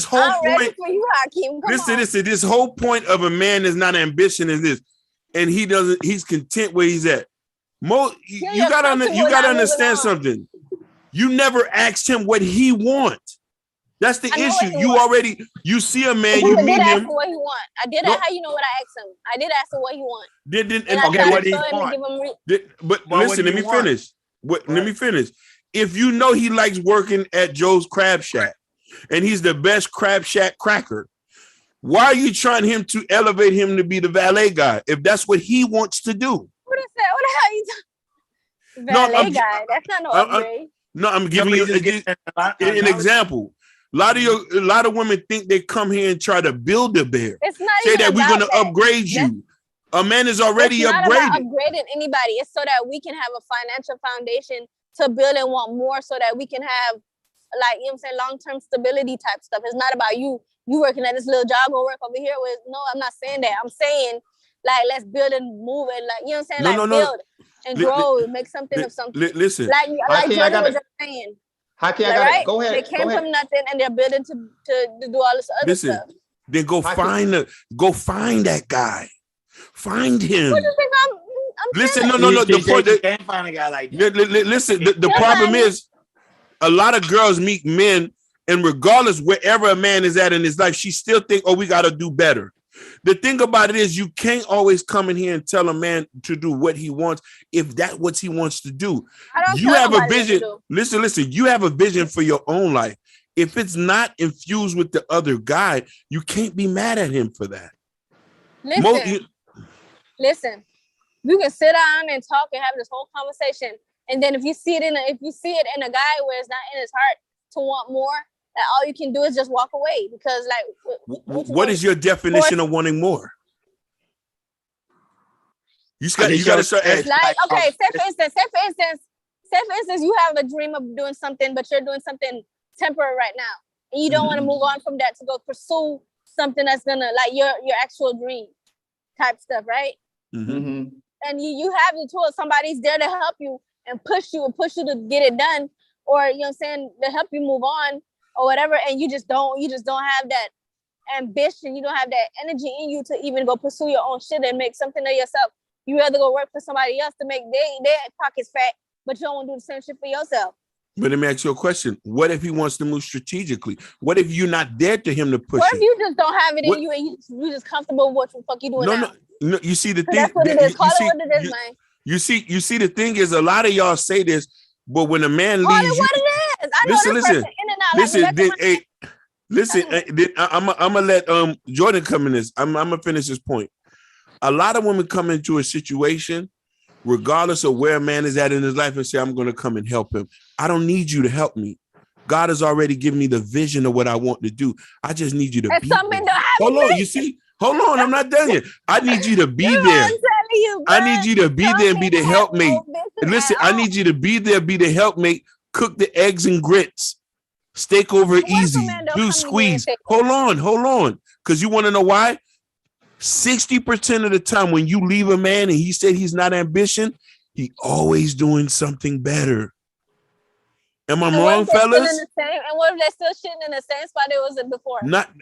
S1: whole
S4: I'm ready
S1: point.
S4: for you, Hakeem. Come on.
S1: Listen. This whole point of a man is not ambition. Is this, and he doesn't. He's content where he's at. You gotta understand something. You never asked him what he wants. That's the issue. You see a man, you meet him.
S4: What he want. I did that. How you know what I asked him? I did ask him what he want.
S3: What do you want?
S1: But listen, let me finish. Let me finish. If you know he likes working at Joe's Crab Shack and he's the best Crab Shack cracker, why are you trying to elevate him to be the valet guy if that's what he wants to do?
S4: What is that? What the hell you talking? Valet guy. That's not no upgrade.
S1: I'm giving you an example. A lot of women think they come here and try to build a bear.
S4: It's not
S1: say
S4: even
S1: that we're going to upgrade you. A man is already
S4: upgraded. It's not about upgrading anybody. It's so that we can have a financial foundation to build and want more, so that we can have, like, you know what I'm saying, long-term stability type stuff. It's not about you working at this little job or work over here with. No, I'm not saying that. I'm saying, like, let's build and move it. Like, you know what I'm saying? Build and grow, make something of something.
S1: Listen.
S4: Like Jordan was just saying.
S2: Go ahead.
S4: They came from nothing and they're building to do all this other stuff.
S1: Then go find that guy. Find him.
S4: What do you think I'm
S1: listen, no. The point
S3: that can't find a guy like that.
S1: Listen, the problem is a lot of girls meet men, and regardless wherever a man is at in his life, she still think, we got to do better. The thing about it is you can't always come in here and tell a man to do what he wants if that's what he wants to do. You have a vision. Listen, you have a vision for your own life. If it's not infused with the other guy, you can't be mad at him for that.
S4: Listen. You can sit down and talk and have this whole conversation, and then if you see it in a guy where it's not in his heart to want more, that all you can do is just walk away, because like
S1: what is your definition of wanting more? You got to start asking.
S4: Like, okay, say for instance, you have a dream of doing something, but you're doing something temporary right now, and you don't want to move on from that to go pursue something that's gonna, like, your actual dream type stuff, right?
S1: Mm-hmm.
S4: And you have the tools. Somebody's there to help you and push you to get it done, or, you know what I'm saying, to help you move on or whatever. And you just don't have that ambition. You don't have that energy in you to even go pursue your own shit and make something of yourself. You rather go work for somebody else to make their pockets fat, but you don't want to do the same shit for yourself.
S1: But let me ask you a question. What if he wants to move strategically? What if you're not there to him to push
S4: What if
S1: it?
S4: you just don't have it
S1: What-
S4: in you and you just comfortable with what the fuck you doing
S1: No,
S4: now?
S1: no. You see the
S4: 'Cause
S1: thing.
S4: that's what it is. Call it what it is, man.
S1: You see the thing is a lot of y'all say this, but when a man
S4: Call it
S1: leaves,
S4: what it is. I know
S1: listen,
S4: this
S1: listen,
S4: person in and out.
S1: listen.
S4: Like the back of my
S1: Listen. I'm gonna let Jordan come in this. I'm gonna finish this point. A lot of women come into a situation, regardless of where a man is at in his life, and say, "I'm gonna come and help him." I don't need you to help me. God has already given me the vision of what I want to do. I just need you to
S4: And
S1: be
S4: some men
S1: there.
S4: don't have
S1: Hold
S4: it.
S1: on, you see? Hold on, I'm not done yet. I need you to be
S4: You know
S1: there.
S4: what I'm telling you,
S1: I
S4: bruh.
S1: need you to be
S4: Some
S1: there and be the
S4: men have
S1: helpmate.
S4: no vision
S1: And listen,
S4: at
S1: I
S4: all.
S1: need you to be there, be the helpmate, cook the eggs and grits, steak over
S4: What if a
S1: easy,
S4: man don't
S1: do
S4: come to you and
S1: squeeze.
S4: say,
S1: Hold on. Because you want to know why? 60% of the time when you leave a man and he said he's not ambition, he always doing something better. Am I
S4: and what
S1: wrong,
S4: if they're still in
S1: fellas?
S4: the same? And what if they're still shitting in the same spot they was in before?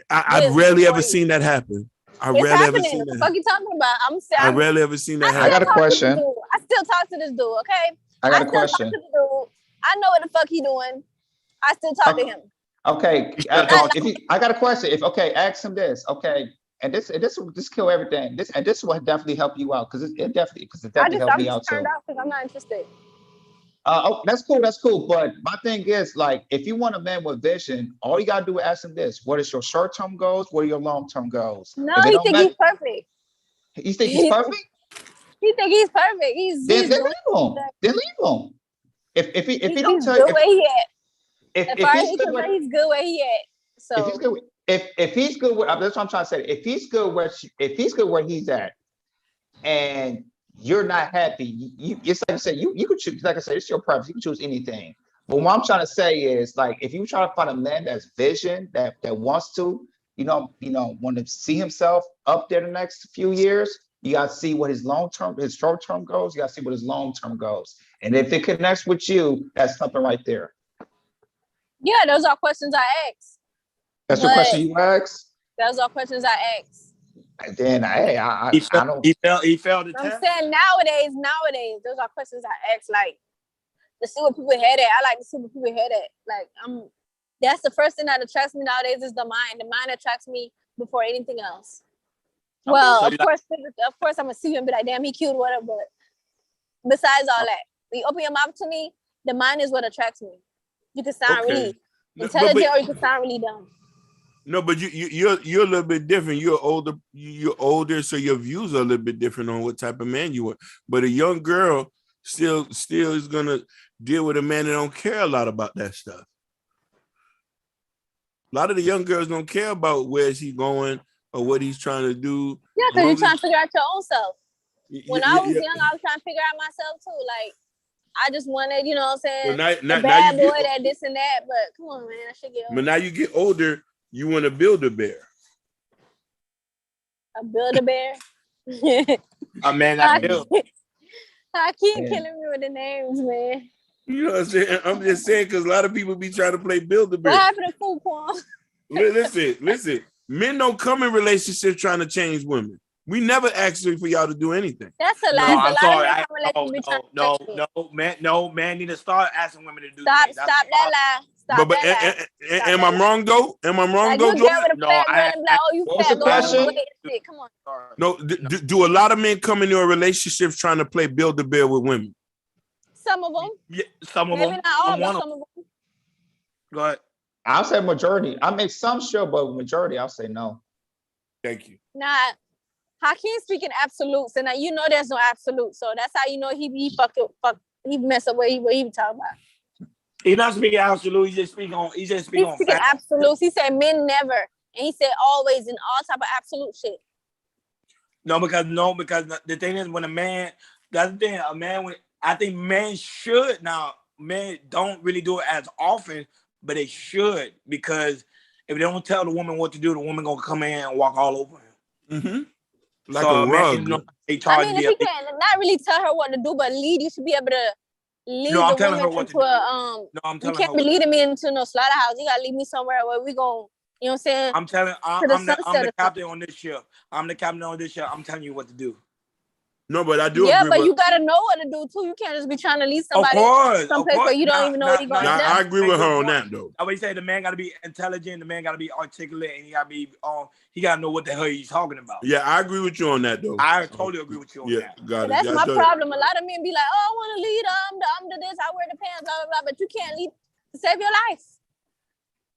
S1: I've
S4: Yes,
S1: rarely ever
S4: before you.
S1: seen that happen. I
S4: It's
S1: rarely ever
S4: happening.
S1: seen
S4: What the
S1: that
S4: fuck
S1: happen.
S4: you talking about?
S1: I rarely ever seen that
S2: I
S1: happen.
S2: got a question.
S4: I still talk to this dude, okay?
S2: I got a
S4: still
S2: question.
S4: talk to the dude. I know what the fuck he doing. I still talk to him.
S2: Okay,
S3: talk
S2: if you, I got a question. If okay, ask him this. Okay, and this will just kill everything. This will definitely help you out because it definitely
S4: I'm
S2: helped me out
S4: just
S2: too.
S4: turned off because I'm not interested.
S2: Oh, that's cool. That's cool. But my thing is, like, if you want a man with vision, all you gotta do is ask him this: what is your short-term goals? What are your long-term goals?
S4: No,
S2: If they
S4: he
S2: don't
S4: think
S2: match,
S4: he's perfect.
S2: you think he's perfect?
S4: He think he's perfect. He's
S2: Then
S4: good.
S2: leave him. Then leave him. If he don't
S4: He's
S2: tell
S4: good
S2: you,
S4: where he at. As
S2: if
S4: far as
S2: he's
S4: he's
S2: good with,
S4: concerned, he's good where he at.
S2: if he's
S4: So
S2: good, if he's good with, that's what I'm trying to say. If he's good where he's at, and you're not happy, you it's like I said, you could choose. Like I said, it's your preference. You can choose anything. But what I'm trying to say is, like, if you try to find a man that's vision, that wants to, want to see himself up there the next few years, you got to see what his short-term goals. You got to see what his long-term goals. And if it connects with you, that's something right there.
S4: yeah, those are questions I ask.
S2: That's the
S4: But-
S2: question you ask.
S4: Those are questions I ask.
S2: And then, hey, I don't.
S3: He failed the
S4: I'm
S3: test.
S4: saying nowadays, those are questions I ask, like, to see what people head at. I like to see what people head at. Like, that's the first thing that attracts me nowadays is the mind. The mind attracts me before anything else. Well,
S3: so
S4: of course, I'm gonna see him and be like, damn, he cute, whatever. But besides all that, when you open your mouth to me, the mind is what attracts me. You can sound
S1: Okay.
S4: really
S1: No,
S4: intelligent, or you can sound really dumb.
S1: No, but you're a little bit different. You're older, so your views are a little bit different on what type of man you are. But a young girl still is gonna deal with a man that don't care a lot about that stuff. A lot of the young girls don't care about where is he going or what he's trying to do.
S4: Yeah, because you're trying to figure out your own self. When I was
S1: Yeah.
S4: young, I was trying to figure out myself too. Like, I just wanted, you know what I'm saying,
S1: Well, now
S4: a bad
S1: you
S4: boy,
S1: get,
S4: that this and that. But come on, man, I should get
S1: but now you get older, you want to build a bear.
S4: a Build-A-Bear.
S3: A man that built.
S4: I keep
S2: Yeah.
S4: killing me with the names, man.
S1: You know what I'm saying? I'm just saying because a lot of people be trying to play build a
S4: What
S1: bear.
S4: happened to food porn?
S1: Listen. Men don't come in relationships trying to change women. We never ask for y'all to do anything.
S4: That's a
S3: No,
S4: lie.
S3: I'm
S4: It's a
S3: sorry.
S4: lot of men come be trying to change me.
S3: Man need to start asking women to do
S4: Stop
S3: things. That's
S4: that lie. Stop
S1: But
S4: that lie.
S1: am I wrong though? Am I wrong
S4: Like,
S1: though,
S4: you get
S1: Jordan?
S4: with a
S3: No,
S4: fat girl and be like, oh, you
S2: What was
S4: fat,
S2: the
S4: go lose
S2: question?
S4: weight and shit. Come on.
S1: No. Do a lot of men come into a relationship trying to play build a bear with women?
S4: Some of them.
S3: Yeah, some of
S4: Maybe
S3: them.
S4: not all,
S3: I'm
S4: but
S3: one of
S4: some of them.
S3: Go ahead.
S2: I'll say majority. I make some sure, but majority, I'll say no.
S1: Thank you.
S4: Nah. Hakeem speaking absolutes, and you know there's no absolute. So that's how you know he mess up what he talking about.
S3: He's not speaking absolute. He's just speaking on
S4: He's speaking
S3: fact.
S4: absolutes. He said men never, and he said always, and all type of absolute shit.
S3: No, because the thing is, when a man, that's the thing. I think men should now. Men don't really do it as often, but they should, because if they don't tell the woman what to do, the woman gonna come in and walk all over him.
S1: Mm-hmm. Like
S3: So
S1: a rug.
S3: they charge
S4: I mean,
S3: to
S4: if
S3: be
S4: he can not really tell her what to do, but lead, you should be able to lead
S3: No, I'm
S4: the
S3: telling her
S4: woman
S3: what to
S4: into
S3: do.
S4: a
S3: No, I'm
S4: You
S3: telling
S4: can't
S3: her
S4: be
S3: what-
S4: leading me into no slaughterhouse. You gotta lead me somewhere where we gon', you know what I'm saying?
S3: I'm
S4: To the
S3: the
S4: sunset or
S3: captain on this ship. I'm the captain on this ship. I'm telling you what to do.
S1: No, but I do
S4: Yeah,
S1: agree
S4: but
S1: with.
S4: you gotta know what to do too. You can't just be trying to lead
S3: Of
S4: somebody
S3: course.
S4: someplace where you don't even know what you're going
S1: Nah,
S4: to
S1: I
S4: do.
S1: agree with her on that though.
S3: I would say the man got to be intelligent. The man got to be articulate, and he got to be he got to know what the hell he's talking about.
S1: Yeah, I agree with you on that though.
S3: I totally agree with you on
S1: Yeah,
S3: that.
S1: got it.
S4: That's
S1: Yeah,
S4: my
S1: I thought-
S4: problem. A lot of men be like, "Oh, I want to lead. I'm the this. I wear the pants. Blah blah blah." But you can't lead to save your life.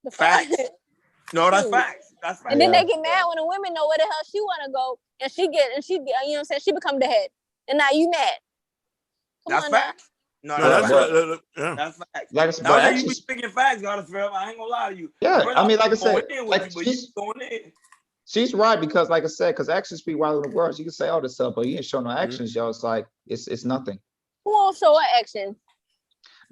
S4: The fuck?
S3: Facts. No, that's facts. That's facts.
S4: And then they get mad when the women know where the hell she want to go, and she get, you know what I'm saying? She become the head, and now you mad. Come
S3: That's
S4: on now.
S3: facts. No,
S1: No,
S3: that's
S1: that's
S3: facts.
S1: yeah.
S3: That's facts.
S2: Like I said,
S3: Now
S2: but
S3: that you
S2: actually,
S3: be speaking facts, God is forever. I ain't gonna lie to you.
S2: yeah,
S3: First
S2: I mean,
S3: off,
S2: like I said,
S3: going in with
S2: like
S3: you, but you
S2: she's
S3: going in.
S2: she's right because, like I said, because actions speak louder than words. You can say all this stuff, but you ain't show no actions, yo. It's like it's nothing.
S4: Who won't show what action?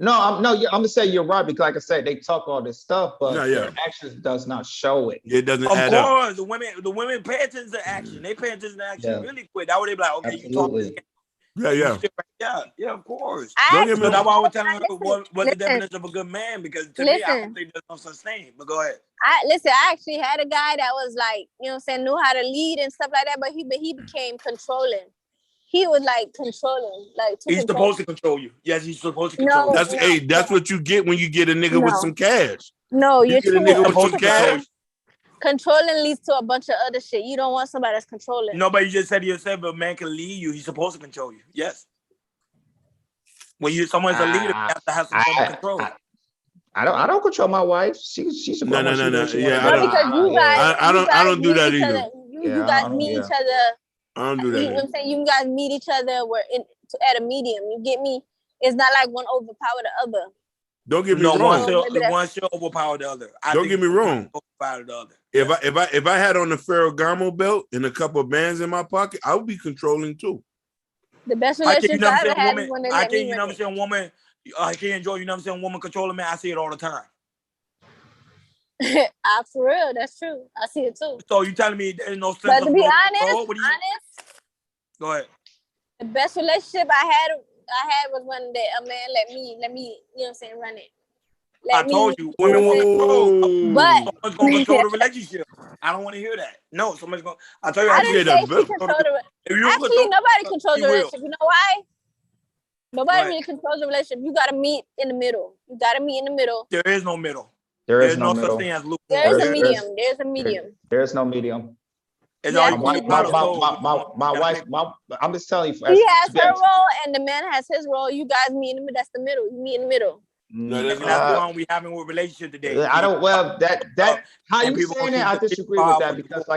S2: No, I'm gonna say you're right because, like I said, they talk all this stuff, but
S1: No, yeah.
S2: their actions does not show it.
S1: It doesn't
S3: Of
S1: add up.
S3: course, the women pay attention to action. They pay attention to action
S2: Yeah.
S3: really quick. That way they be like, okay, you talk this
S2: Absolutely.
S3: game.
S1: Yeah, yeah.
S3: Yeah, of course.
S1: Don't get me
S3: So that's
S1: wrong.
S3: why I was telling her
S4: Listen,
S3: what the
S4: listen.
S3: definition of a good man, because to me, I
S4: Listen.
S3: don't think there's no such thing. But go ahead.
S4: I actually had a guy that was like, you know what I'm saying, knew how to lead and stuff like that, but he became controlling. He was like controlling, like too
S3: He's
S4: controlling.
S3: supposed to control you. Yes, he's supposed to
S4: No.
S3: control
S1: That's
S3: you.
S1: that's what you get when you get a nigga with
S4: No.
S1: some cash.
S4: No,
S1: You
S4: you're
S1: get a
S4: too
S1: nigga with
S3: Supposed
S1: some
S3: to control
S1: cash.
S3: you.
S4: controlling leads to a bunch of other shit. You don't want somebody that's controlling.
S3: No, but you just said to yourself, a man can lead you. He's supposed to control you. Yes. When someone's a leader, you have to have some form of control.
S2: I don't control my wife. She's
S1: No, no, no, no. Yeah,
S4: No, because you guys,
S1: I don't do that
S4: meet each
S1: either.
S4: other. You
S2: Yeah, I
S4: guys
S2: don't-
S4: meet
S2: yeah.
S4: each other.
S1: I don't do
S4: You know
S1: that.
S4: what I'm saying? You guys meet each other. At a medium. You get me? It's not like one overpower the other.
S1: Don't get me
S3: No,
S1: wrong.
S3: one should overpower the other.
S1: Don't get me wrong.
S3: Overpower the other.
S1: If I had on the Ferragamo belt and a couple of bands in my pocket, I would be controlling too.
S4: The best
S3: I can't,
S4: relationships I ever had is when they let me
S3: you know what I'm
S4: run
S3: saying, woman. I can't enjoy, you know what I'm saying, woman controlling man. I see it all the time.
S4: it. For real, that's true. I see it too.
S3: So you telling me there's no sense
S4: But
S3: of
S4: to be
S3: no
S4: honest,
S3: control? What do you? Go ahead.
S4: the best relationship I had was when a man let me, you know what I'm saying, run it.
S3: I told you, women want control.
S4: But
S3: Someone's gonna control the relationship. I don't want to hear that. No, somebody's gonna. I tell you,
S4: I
S1: get
S4: didn't
S1: that
S4: say
S1: bill.
S4: she controlled the
S3: if you
S4: Actually,
S3: control-
S4: nobody controls
S3: she
S4: the
S3: will.
S4: relationship. You know why? Nobody
S3: Right.
S4: really controls the relationship. You gotta meet in the middle. You gotta meet in the middle.
S3: There is no middle.
S2: There
S3: There's
S2: is no
S3: such
S2: middle.
S3: thing as lukewarm.
S4: There's a
S2: There's-
S4: medium. There's a medium.
S2: There's no medium.
S3: It's
S4: Yeah,
S3: all
S2: My
S3: you
S2: wife,
S3: want to
S2: my wife, I'm just telling you.
S4: She has her role and the man has his role. You guys meet in the middle. That's the middle. You meet in the middle.
S1: No, that's
S3: And that's the one we having with relationship today.
S2: I don't. Well, that how
S3: And
S2: you
S3: people
S2: saying
S3: don't
S2: it? I
S3: keep the
S2: disagree with that
S3: power.
S2: because,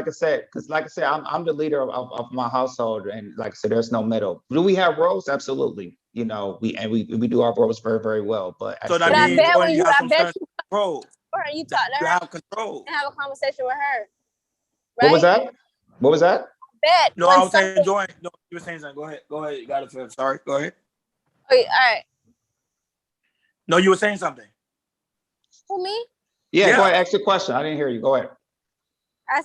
S2: like I said, I'm the leader of my household, and like I said, there's no middle. Do we have roles? Absolutely. You know, we do our roles very, very well. But
S3: So that
S4: But I
S3: means
S4: bet when
S3: you
S4: you,
S3: have
S4: I
S3: some
S4: bet
S3: certain
S4: you,
S3: control.
S4: her, you talk to
S3: You
S4: her
S3: have control.
S4: and have a conversation with her. Right?
S2: what was that? What was that?
S4: Bet.
S3: No,
S4: when
S3: I was saying
S4: something-
S3: enjoying. No, you were saying something. Go ahead. Go ahead. You got it. Fred. Sorry. Go ahead.
S4: Okay, all right.
S3: No, you were saying something.
S4: Who, me?
S2: Yeah,
S3: Yeah.
S2: go ahead. Ask your question. I didn't hear you. Go ahead.
S4: I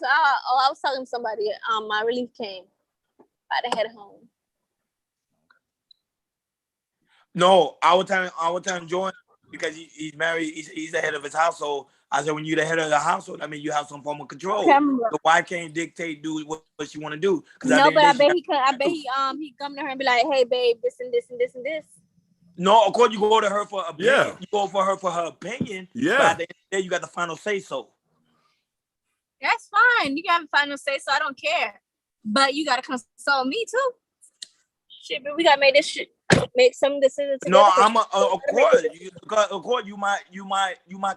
S4: was talking to somebody. My relief came. About to head home.
S3: No, I was telling Jordan because he's married. He's the head of his household. I said, when you're the head of the household, I mean, you have some form of control.
S4: Camera.
S3: The wife can't dictate, do what she want to do.
S4: No, but I bet he could. I bet he come to her and be like, "Hey, babe, this and this and this and this."
S3: No, of course you go to her for opinion.
S1: Yeah.
S3: You go for her for her opinion.
S1: Yeah.
S3: But at the end of the day, you got the final say so.
S4: That's fine. You got a final say, so I don't care. But you gotta consult me too. Shit, but we gotta make this shit. Make some decisions.
S3: No,
S4: together.
S3: of course you might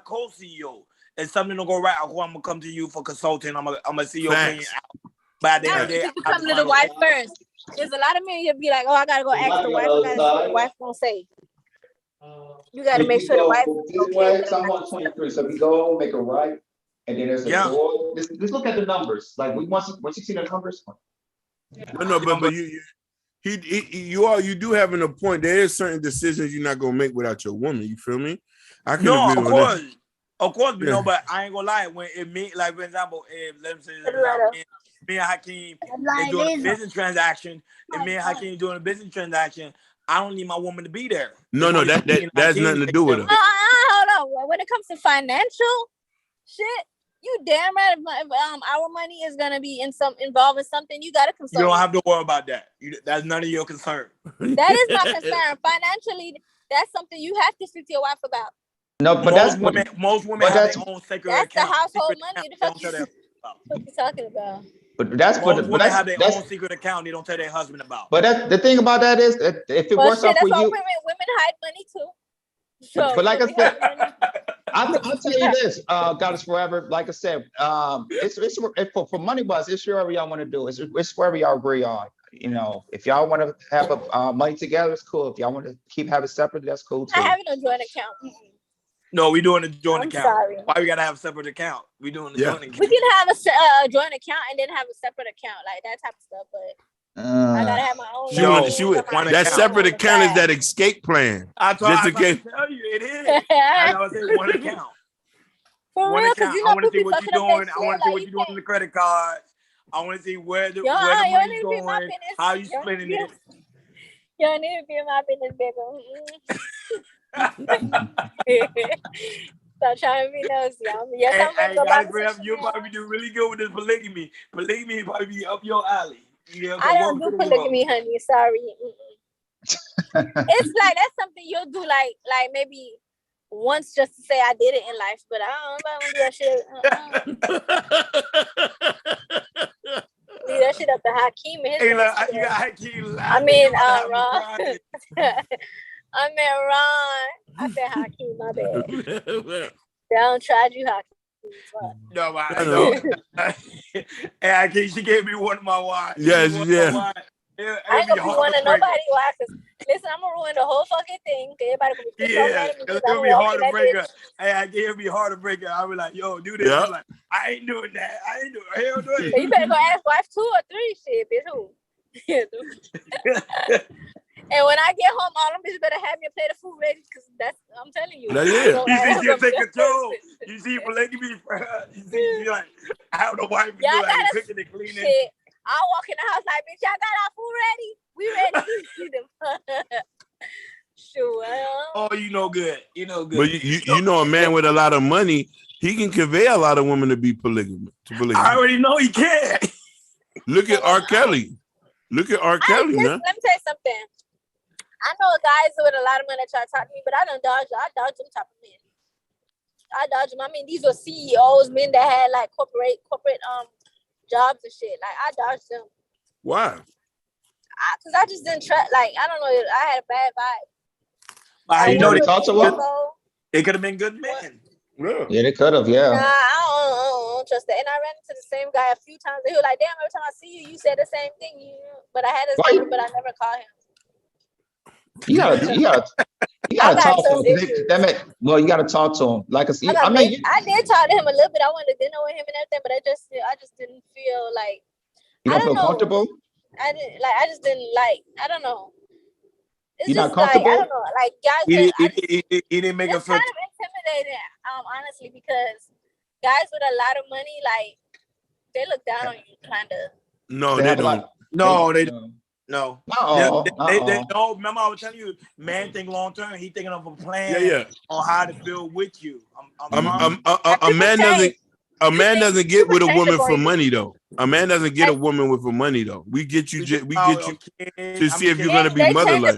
S3: co-CEO. If something don't go right, of course I'm gonna come to you for consulting. I'm gonna see your opinion
S1: Facts.
S3: out. But at the end
S4: Now
S3: of the
S4: you
S3: day,
S4: just
S3: I
S4: come to the
S3: final
S4: wife
S3: say.
S4: first. There's a lot of men you'll be like, "Oh, I gotta go ask the wife. I gotta see what the wife gonna say." You gotta make sure the wife is okay.
S2: I'm on 23. So we go make a right, and then there's a
S3: Yeah.
S2: door. Just look at the numbers. Like once you see the numbers.
S1: No, but you do having a point. There is certain decisions you're not gonna make without your woman. You feel me? I can
S3: No,
S1: agree
S3: of
S1: on
S3: course.
S1: that.
S3: Of course, we
S1: Yeah.
S3: know, but I ain't gonna lie. When it me, like for example, if let me say, me and Hakeem is doing a business transaction, and me and Hakeem doing a business transaction, I don't need my woman to be there.
S1: No,
S3: It's only me and
S1: that has
S3: Hakeem
S1: nothing to
S3: take
S1: do with
S3: care
S1: it.
S3: of
S4: Hold on. When it comes to financial shit, You damn right. If our money is gonna be involving something, you gotta consult.
S3: You don't have to worry about that. That's none of your concern.
S4: That is my concern. Financially, that's something you have to speak to your wife about.
S2: No, but
S3: most women have their own sacred account.
S4: That's the household money.
S3: What
S4: you talking about?
S2: But that's what
S3: women have their own secret account. They don't tell their husband about.
S2: But that's the thing about that is that if it works out for you,
S4: women hide money too. So,
S2: but like I said, I'll tell you this, Goddess Forever. Like I said, it's for money wise, it's whatever y'all want to do. It's wherever y'all agree on. You know, if y'all want to have money together, it's cool. If y'all want to keep having separate, that's cool too.
S4: I have a joint account.
S3: No, we doing a joint account.
S4: Sorry.
S3: Why we gotta have a separate account? We doing the joint account.
S4: We can have a joint account and then have a separate account, like that type of stuff. But I gotta have my own.
S1: That separate account is that escape plan.
S3: I tell you, it is. I always say one account.
S4: For
S3: one
S4: real,
S3: account. I want to see what you're doing. I want to see what you're doing on the credit card. I want to see where the money's going. How you splitting it?
S4: Y'all need to be in my business, baby. Stop trying to be nosy. I'm gonna go back.
S3: You probably do really good with this polygamy. Polygamy probably be up your alley.
S4: I don't do polygamy, honey. Sorry. It's like that's something you'll do, like maybe once just to say I did it in life, but I don't do that shit. Leave that shit up to Hakeem.
S3: You got Hakeem.
S4: I mean, Ron. I meant Ron. I said Hakeem, my bad. Don't try you, Hakeem.
S3: No, I know. Hey, Hakeem, she gave me one of my wives.
S1: Yes, yeah.
S4: I ain't gonna be one of nobody wives. Listen, I'm gonna ruin the whole fucking thing. Everybody gonna be so mad at me.
S3: It's gonna be hard to break her. Hey, I gave me hard to break her. I was like, yo, do this. I'm like, I ain't doing that. I ain't doing it. Hell no.
S4: So you better go ask wife 2 or 3 shit, bitch. Who? And when I get home, all them bitches better have me a plate of food ready, because I'm telling you.
S1: That's
S3: You take control. You see polygamy for her. You see, like, I don't know why you do like cooking and cleaning.
S4: Shit. I'll walk in the house like, bitch, y'all got our food ready? We ready. Sure.
S3: Oh, you know good. You know good.
S1: But you know a man with a lot of money, he can convey a lot of women to be polygamous.
S3: I already know he can.
S1: Look at R. Kelly. Look at R. Kelly, man.
S4: Let me tell you something. I know guys with a lot of money that try to talk to me, but I don't dodge. I dodge them type of men. I dodge them. I mean, these were CEOs, men that had like corporate jobs and shit. Like I dodged them.
S1: Why?
S4: Because I just didn't trust. Like I don't know. I had a bad vibe.
S3: But you know they
S2: talked to them.
S3: They could have been good men.
S2: Yeah, they could have. Yeah.
S4: Nah, I don't trust that. And I ran into the same guy a few times. He was like, "Damn, every time I see you, you said the same thing." But I had his number, but I never called him.
S2: You gotta talk to him. Well, you gotta talk to him. Like I mean,
S4: I did talk to him a little bit. I wanted to dinner with him and everything, but I just didn't feel like.
S2: You don't feel comfortable?
S4: I didn't like. I just didn't like. I don't know. It's
S2: You're
S4: just
S2: not comfortable?
S4: like, I don't know. Like guys,
S3: he didn't make
S4: it's kind of intimidating. Honestly, because guys with a lot of money, like they look down on you, kind of.
S1: No, they don't.
S3: No, they don't. No.
S2: They
S3: don't. Remember, I was telling you, man think long term. He thinking of a plan on how to build with you.
S1: A man doesn't get with a woman for money though. A man doesn't get a woman with for money though. We get you to see if you're gonna be motherless.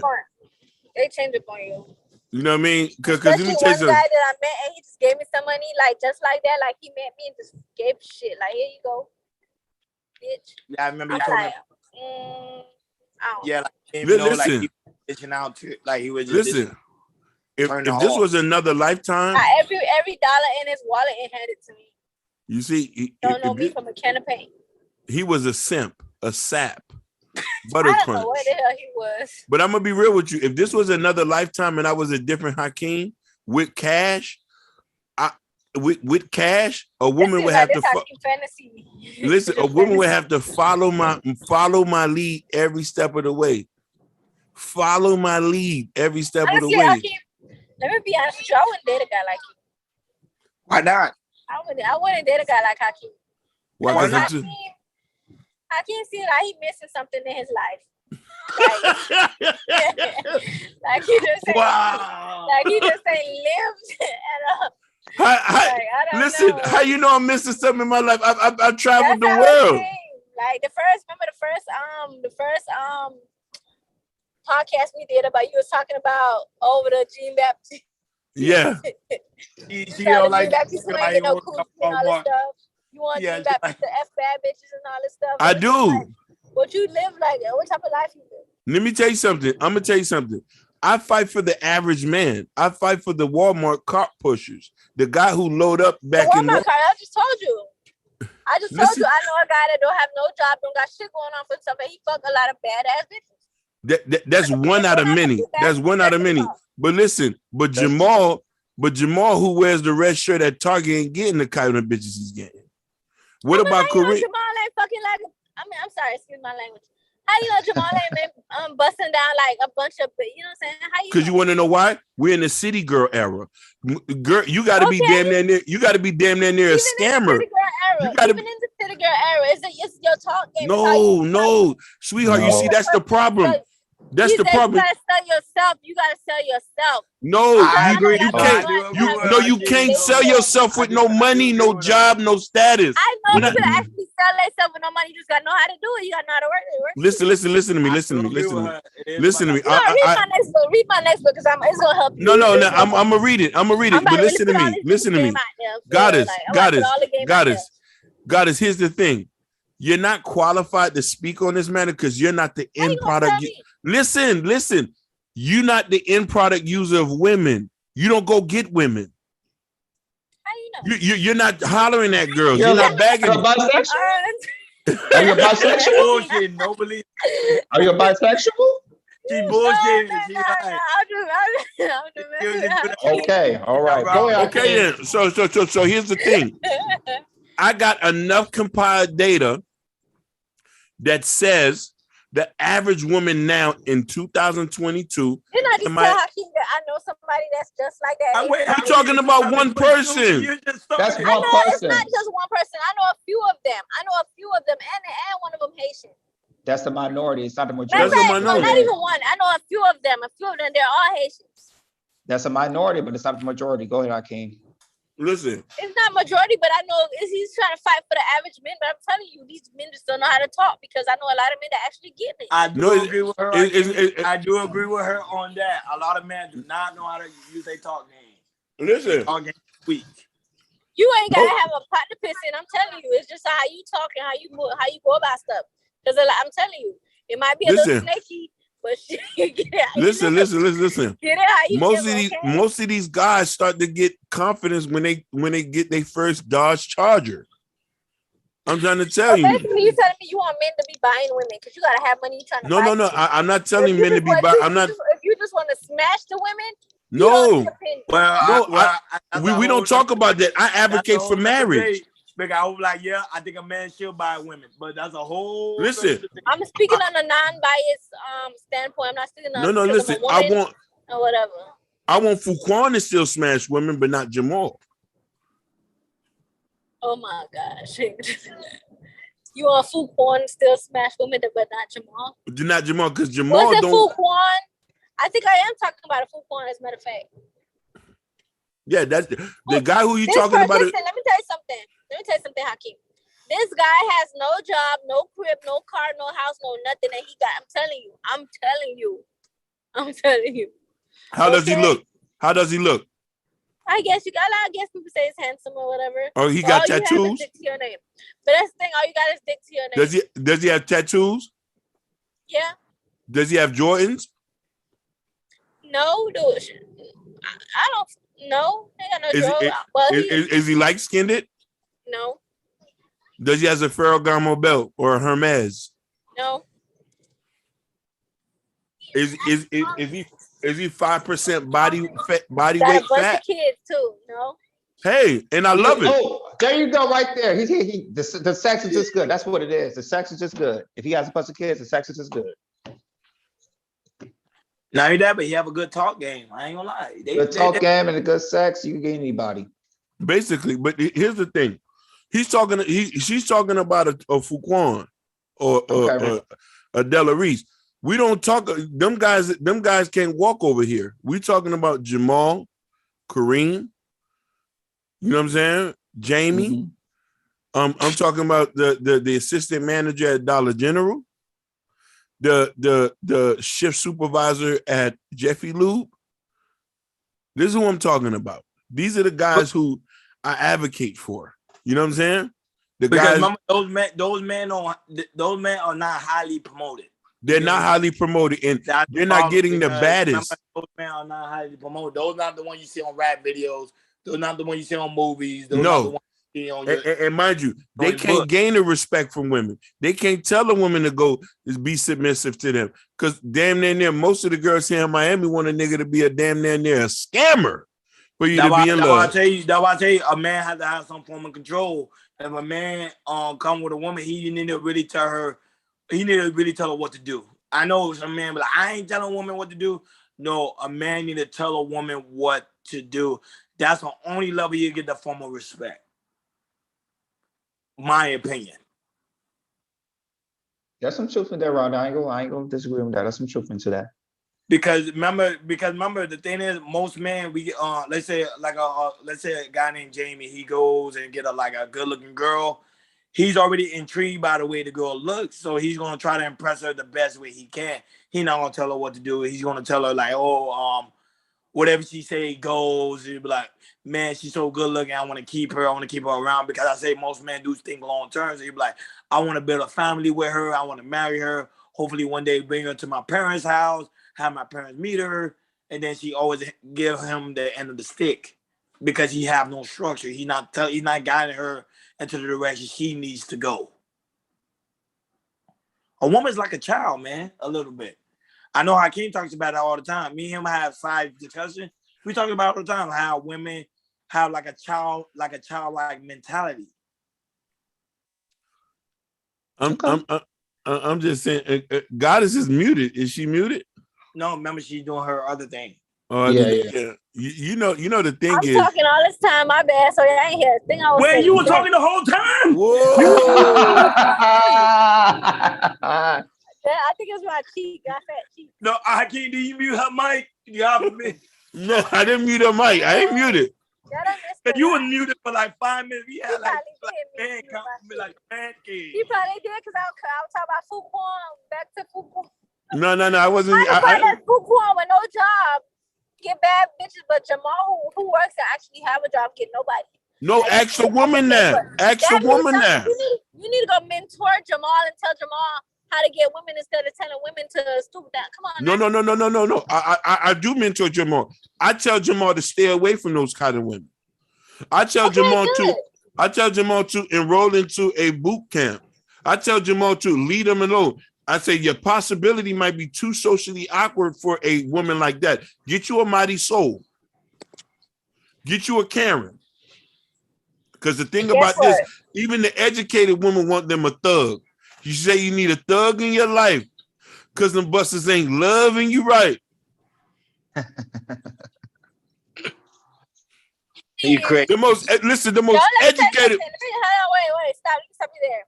S4: They change it for you.
S1: You know what I mean? Because
S4: let me tell you, one guy that I met and he just gave me some money, like just like that. Like he met me and just gave shit. Like here you go, bitch.
S3: Yeah, I remember you told me.
S4: Yeah,
S3: like,
S1: listen.
S3: Like he was dishing out to, like he was just
S1: listen. If this was another lifetime,
S4: every dollar in his wallet and handed to me.
S1: You see,
S4: don't know me from a can of paint.
S1: He was a simp, a sap,
S4: butter crunch. I don't know what the hell he was.
S1: But I'm gonna be real with you. If this was another lifetime and I was a different Hakeem with cash, with cash, a woman would have to
S4: fantasy.
S1: Listen. A woman would have to follow my lead every step of the way. Follow my lead every step of the way.
S4: Hakeem, let me be honest with you. I wouldn't date a guy like you.
S3: Why not?
S4: I wouldn't date a guy like Hakeem.
S1: Why?
S4: Hakeem seems like he's missing something in his life. Like he just ain't lived at all.
S1: Listen,
S4: no.
S1: how you know I'm missing something in my life? I've traveled
S4: That's
S1: the
S4: how it
S1: world.
S4: came. Like the first podcast we did about, you was talking about over the Jean Baptiste.
S1: Yeah.
S3: She
S4: You
S3: don't
S4: told
S3: like
S4: Jean Baptiste you ain't get no coochie and all this stuff. You want
S3: Yeah,
S4: Jean
S3: she
S4: Baptiste
S3: like-
S4: to F bad bitches and all this stuff.
S1: I
S4: It's just like,
S1: do.
S4: what you live like? What type of life you live?
S1: Let me tell you something. I'm gonna tell you something. I fight for the average man. I fight for the Walmart cart pushers. The guy who load up back
S4: The
S1: in.
S4: Walmart card, I just told you. I told
S1: Listen.
S4: you, I know a guy that don't have no job, don't got shit going on for himself, and he fuck a lot of badass bitches.
S1: That's one out of many. That's one out of many. But listen, Jamal, who wears the red shirt at Target ain't getting the kind of bitches he's getting. What about
S4: Jamal
S1: Kareem?
S4: ain't fucking like, I'm sorry, excuse my language. How you know Jamal ain't been busting down like a bunch of, you know what I'm saying? How you
S1: Because you want to know why? We're in the city girl era. Girl, you got to be damn near. You got to be damn near a
S4: Even
S1: scammer.
S4: in the city girl era,
S1: You gotta
S4: even in the city girl era, it's your talk game.
S1: No, sweetheart. You
S2: No.
S1: see, that's the problem. That's the problem.
S4: You gotta sell yourself. You gotta sell yourself.
S1: No,
S3: I agree.
S1: you
S3: I
S1: can't.
S3: do agree
S1: You
S3: with
S1: no,
S3: her.
S1: you
S3: I
S1: can't
S3: do
S1: sell
S3: agree.
S1: yourself with no money, no job, no status.
S4: I know
S1: When I-
S4: people that actually sell themselves with no money. You just gotta know how to do it. You gotta know how to work it.
S1: Listen to me.
S3: I
S1: Listen to
S3: do
S1: me.
S3: agree
S1: Listen to
S3: with
S1: me.
S3: her. It is
S1: Listen to me.
S3: about-
S4: Read my next book because it's gonna help you.
S1: No.
S4: It's
S1: I'm
S4: gonna-
S1: gonna read it. I'm gonna read
S4: I'm
S1: it.
S4: about
S1: But
S4: to really
S1: listen
S4: put
S1: to
S4: all
S1: me.
S4: this
S1: Listen to
S4: game
S1: me.
S4: out there, for
S1: Goddess,
S4: real. Like, I'm about to put all the game out there.
S1: Goddess. Here's the thing. You're not qualified to speak on this matter because you're not the
S4: How you
S1: end
S4: gonna
S1: product.
S4: tell me?
S1: Listen. You're not the end product user of women. You don't go get women.
S4: How you know?
S1: You're not hollering at girls.
S2: You're
S1: You're
S2: like-
S1: not bagging.
S2: You're bisexual?
S4: Uh,
S2: Are you bisexual?
S3: Bullshit. No belief.
S2: Are you bisexual?
S3: She bullshit. She
S4: No,
S3: like.
S4: I'm just
S2: Okay, all right. Go ahead.
S1: Okay, then. So here's the thing. I got enough compiled data that says the average woman now in 2022.
S4: Then I just
S1: Am
S4: tell
S1: I-
S4: Hakeem that I know somebody that's just like that.
S1: I'm talking about one person.
S2: That's
S4: I
S2: one
S4: know it's
S2: person.
S4: not just one person. I know a few of them, and one of them Haitian.
S2: That's the minority. It's not the
S4: Matter
S1: That's
S4: of
S1: a
S2: majority.
S4: fact, no, not
S1: minority.
S4: even one. I know a few of them. They're all Haitians.
S2: That's a minority, but it's not the majority. Go ahead, Hakeem.
S1: Listen,
S4: It's not majority, but I know he's trying to fight for the average men. But I'm telling you, these men just don't know how to talk because I know a lot of men that actually get it.
S3: I do
S1: No, it-
S3: agree with her. I do agree with her on that. A lot of men do not know how to use their talk game.
S1: listen.
S3: Talk game is weak.
S4: You ain't gotta
S1: Nope.
S4: have a pot to piss in. I'm telling you, it's just how you talk and how you move, how you go about stuff. Because I'm telling you, it might be a little
S1: Listen.
S4: snaky, but shit, get it how you
S1: Listen.
S4: live. Get it how you
S1: Most
S4: live,
S1: of these,
S4: okay?
S1: most of these guys start to get confidence when they get their first Dodge Charger. I'm trying to tell
S4: So
S1: you.
S4: basically, you telling me you want men to be buying women because you gotta have money. You trying to buy
S1: No.
S4: people.
S1: I'm not telling
S4: If you
S1: men to
S4: just
S1: be.
S4: want-
S1: I'm not.
S4: If you just want to smash the women, you don't
S1: No.
S4: need opinion.
S3: Well,
S1: No, we don't talk about that. I advocate for marriage.
S3: Because I was like, yeah, I think a man should buy women, but that's a whole.
S1: Listen.
S4: I'm speaking on a non-biased standpoint. I'm not speaking on
S1: No.
S4: because
S1: Listen.
S4: I'm a woman
S1: I want
S4: or whatever.
S1: Fuquan to still smash women, but not Jamal.
S4: Oh my gosh. You want Fuquan still smash women, but not Jamal?
S1: Not Jamal, because Jamal
S4: Was it
S1: don't.
S4: Fuquan? I think I am talking about a Fuquan, as a matter of fact.
S1: Yeah, that's the guy who you
S4: This
S1: talking
S4: person,
S1: about.
S4: listen, let me tell you something, Hakeem. This guy has no job, no crib, no car, no house, no nothing that he got. I'm telling you.
S1: How does he
S4: Okay.
S1: look? How does he look?
S4: I guess people say he's handsome or whatever.
S1: Oh, he
S4: But
S1: got
S4: all you have is
S1: tattoos.
S4: dick to your name. But that's the thing, all you got is dick to your name.
S1: Does he have tattoos?
S4: Yeah.
S1: Does he have Jordans?
S4: No, dude. I don't know. I got no
S1: Is-
S4: drugs.
S1: is-
S4: Well,
S1: Is he light skinned?
S4: no.
S1: Does he has a Ferragamo belt or a Hermes?
S4: No.
S1: Is he 5% body
S4: Got
S1: weight
S4: a bunch
S1: fat?
S4: of kids too. No.
S1: Hey, and I love it.
S2: Oh, there you go, right there. The sex is just good. That's what it is. The sex is just good. If he has a bunch of kids, the sex is just good.
S3: Not only that, but he have a good talk game. I ain't gonna lie.
S2: Good talk game and a good sex, you can get anybody.
S1: Basically, but here's the thing. She's talking about a Fuquan or
S2: Okay.
S1: a Della Reese. We don't talk. Them guys can't walk over here. We talking about Jamal, Kareem. You know what I'm saying? Jamie.
S2: Mhm.
S1: I'm talking about the assistant manager at Dollar General, the shift supervisor at Jeffy Lube. This is who I'm talking about. These are the guys who I advocate for. You know what I'm saying? The
S3: Because
S1: guys,
S3: remember, those men are not highly promoted.
S1: they're not highly promoted, and
S3: That's
S1: they're not
S3: problem,
S1: getting the
S3: because
S1: baddest.
S3: remember, those men are not highly promoted. Those not the ones you see on rap videos. Those not the ones you see on movies. Those not the
S1: No.
S3: ones you see on
S1: And,
S3: your.
S1: and mind you, they
S3: your
S1: can't
S3: book.
S1: gain the respect from women. They can't tell a woman to go be submissive to them. Because damn near most of the girls here in Miami want a nigga to be a damn near a scammer for you to be in
S3: That's why I
S1: love.
S3: tell you. That's why I tell you, a man has to have some form of control. If a man come with a woman, he need to really tell her. He need to really tell her what to do. I know some men, but I ain't telling a woman what to do. No, a man need to tell a woman what to do. That's the only level you get the form of respect. My opinion.
S2: There's some truth in that, Ron. I ain't gonna disagree with that. There's some truth into that.
S3: Because remember, the thing is, most men, we let's say a guy named Jamie, he goes and get a good looking girl. He's already intrigued by the way the girl looks, so he's gonna try to impress her the best way he can. He's not gonna tell her what to do. He's gonna tell her like, whatever she say goes. He'll be like, man, she's so good looking. I want to keep her. I want to keep her around, because I say most men do think long term. So he'll be like, I want to build a family with her. I want to marry her. Hopefully one day bring her to my parents' house, have my parents meet her, and then she always give him the end of the stick, because he have no structure. He's not guiding her into the direction she needs to go. A woman's like a child, man, a little bit. I know Hakeem talks about it all the time. Me and him have side discussion. We talk about it all the time how women have like a childlike mentality.
S1: I'm just saying, Goddess is muted. Is she muted?
S3: No, remember she's doing her other thing.
S1: Oh,
S2: Yeah.
S1: You know the thing
S4: I'm
S1: is.
S4: talking all this time. My bad. So I ain't hear a thing I was
S3: Wait,
S4: saying.
S3: you were talking the whole time?
S1: Whoa!
S4: Yeah, I think it was my cheek. I fat cheek.
S3: No, Hakeem, did you mute her mic?
S1: No, I didn't mute her mic. I ain't muted.
S4: Yeah, I missed it.
S3: You were muted for like 5 minutes. We had like
S4: probably did
S3: like pancakes.
S4: He probably did, because I was talking about Fuquan. Back to Fuquan.
S1: No, I wasn't.
S4: I that Fuquan with no job get bad bitches, but Jamal who works to actually have a job get nobody.
S1: No,
S4: Like,
S1: ask the woman now. Ask the woman now.
S4: You need to go mentor Jamal and tell Jamal how to get women instead of telling women to stoop down. Come on.
S1: No. I do mentor Jamal. I tell Jamal to stay away from those kind of women. I tell Jamal to enroll into a boot camp. I tell Jamal to leave them alone. I say your possibility might be too socially awkward for a woman like that. Get you a Mighty Soul. Get you a Karen. Because the thing about this, even the educated women want them a thug. You say you need a thug in your life because them busters ain't loving you right.
S3: You crazy.
S1: The most educated.
S4: Wait, stop you there.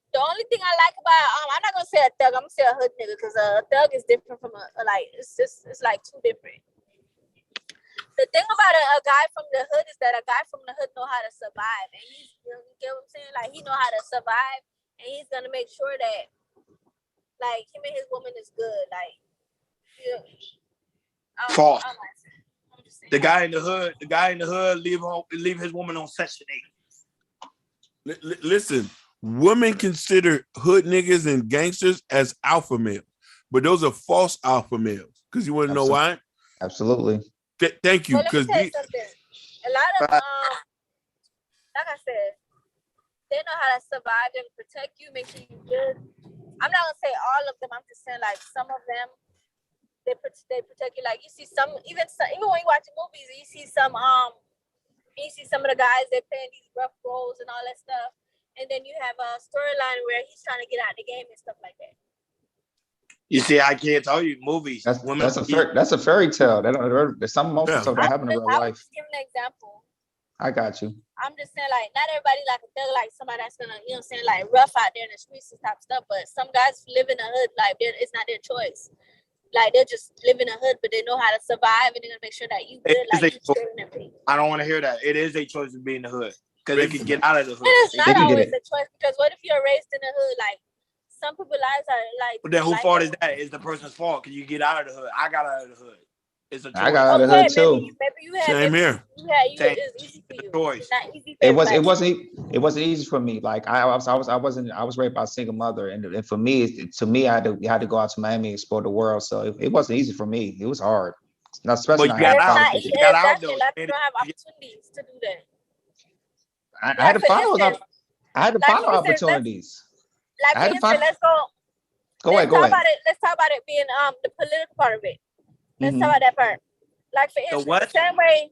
S4: The only thing I like about I'm not gonna say a thug, I'm gonna say a hood nigga, because a thug is different from it's like two different. The thing about a guy from the hood is that a guy from the hood know how to survive, and he's, you get what I'm saying? Like, he know how to survive, and he's gonna make sure that like him and his woman is good. Like,
S3: False. The guy in the hood leave his woman on Section 8.
S1: Listen, women consider hood niggas and gangsters as alpha males, but those are false alpha males. Because you want to know why?
S2: Absolutely.
S1: Thank you. Because
S4: a lot of like I said, they know how to survive and protect you, make sure you're good. I'm not gonna say all of them. I'm just saying like some of them, they protect you. Like you see some, even when you watch movies, you see some of the guys, they're playing these rough roles and all that stuff, and then you have a storyline where he's trying to get out of the game and stuff like that.
S3: You see, I can't tell you movies.
S2: That's a fairy tale. There's some most of that happen in real life.
S4: I was just giving an example.
S2: I got you.
S4: I'm just saying, like, not everybody like a thug, like somebody that's gonna, you know what I'm saying, like rough out there in the streets and type stuff. But some guys live in the hood, like it's not their choice. Like they'll just live in the hood, but they know how to survive, and they're gonna make sure that you good. Like you.
S3: I don't want to hear that. It is a choice to be in the hood. because they can get out of the hood.
S4: And it's
S2: They
S4: not
S2: can get
S4: always
S2: it.
S4: a choice because what if you're raised in the hood? Like some people's lives are like.
S3: But then whose
S4: like
S3: fault is that? It's the person's fault. Can you get out of the hood? I got out of the hood. It's a choice.
S2: I got out of the
S4: Okay,
S2: hood too.
S4: maybe you had.
S1: Same
S4: maybe
S1: here.
S4: You had.
S3: Same.
S4: It's easy for
S3: It's a
S4: you.
S3: choice.
S4: It's not easy for
S2: It
S4: everybody.
S2: wasn't easy for me. Like I was raised by a single mother, and for me, I had to go out to Miami and explore the world. So it wasn't easy for me. It was hard, not especially
S3: But
S2: not
S3: you
S2: having
S3: got
S4: It's
S3: out.
S4: not
S2: college.
S4: easy.
S3: You got out
S4: Exactly.
S3: though.
S4: A lot of people don't have opportunities to do that.
S2: I had to
S4: Like for
S2: find those.
S4: instance,
S2: I had to
S4: like
S2: find
S4: for instance,
S2: opportunities.
S4: like
S2: I
S4: for
S2: had to
S4: instance,
S2: find.
S4: let's go.
S2: Go ahead.
S4: Let's talk about it being the political part of it. Let's
S2: Mhm.
S4: talk about that part. Like for
S3: The
S4: instance,
S3: what?
S4: the same way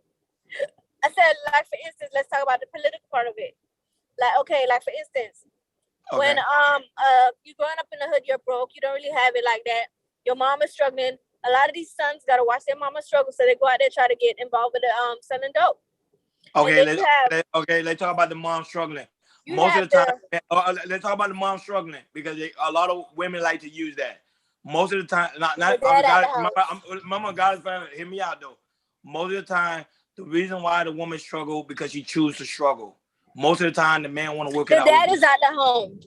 S4: I said, like for instance, let's talk about the political part of it. Like okay, like for instance,
S3: Okay.
S4: when you growing up in the hood, you're broke, you don't really have it like that. Your mom is struggling. A lot of these sons gotta watch their mama struggle, so they go out there try to get involved with the selling dope.
S3: Okay,
S4: And then
S3: let's talk about the mom struggling.
S4: you
S3: Most
S4: have
S3: of the time, let's talk about the mom struggling because a lot of women like to use that. Most of the time, not
S4: Your dad at the house.
S3: Mama, God is family. Hear me out though. Most of the time, the reason why the woman struggle because she chooses to struggle. Most of the time, the man want to work it
S4: The
S3: out.
S4: dad is at the home.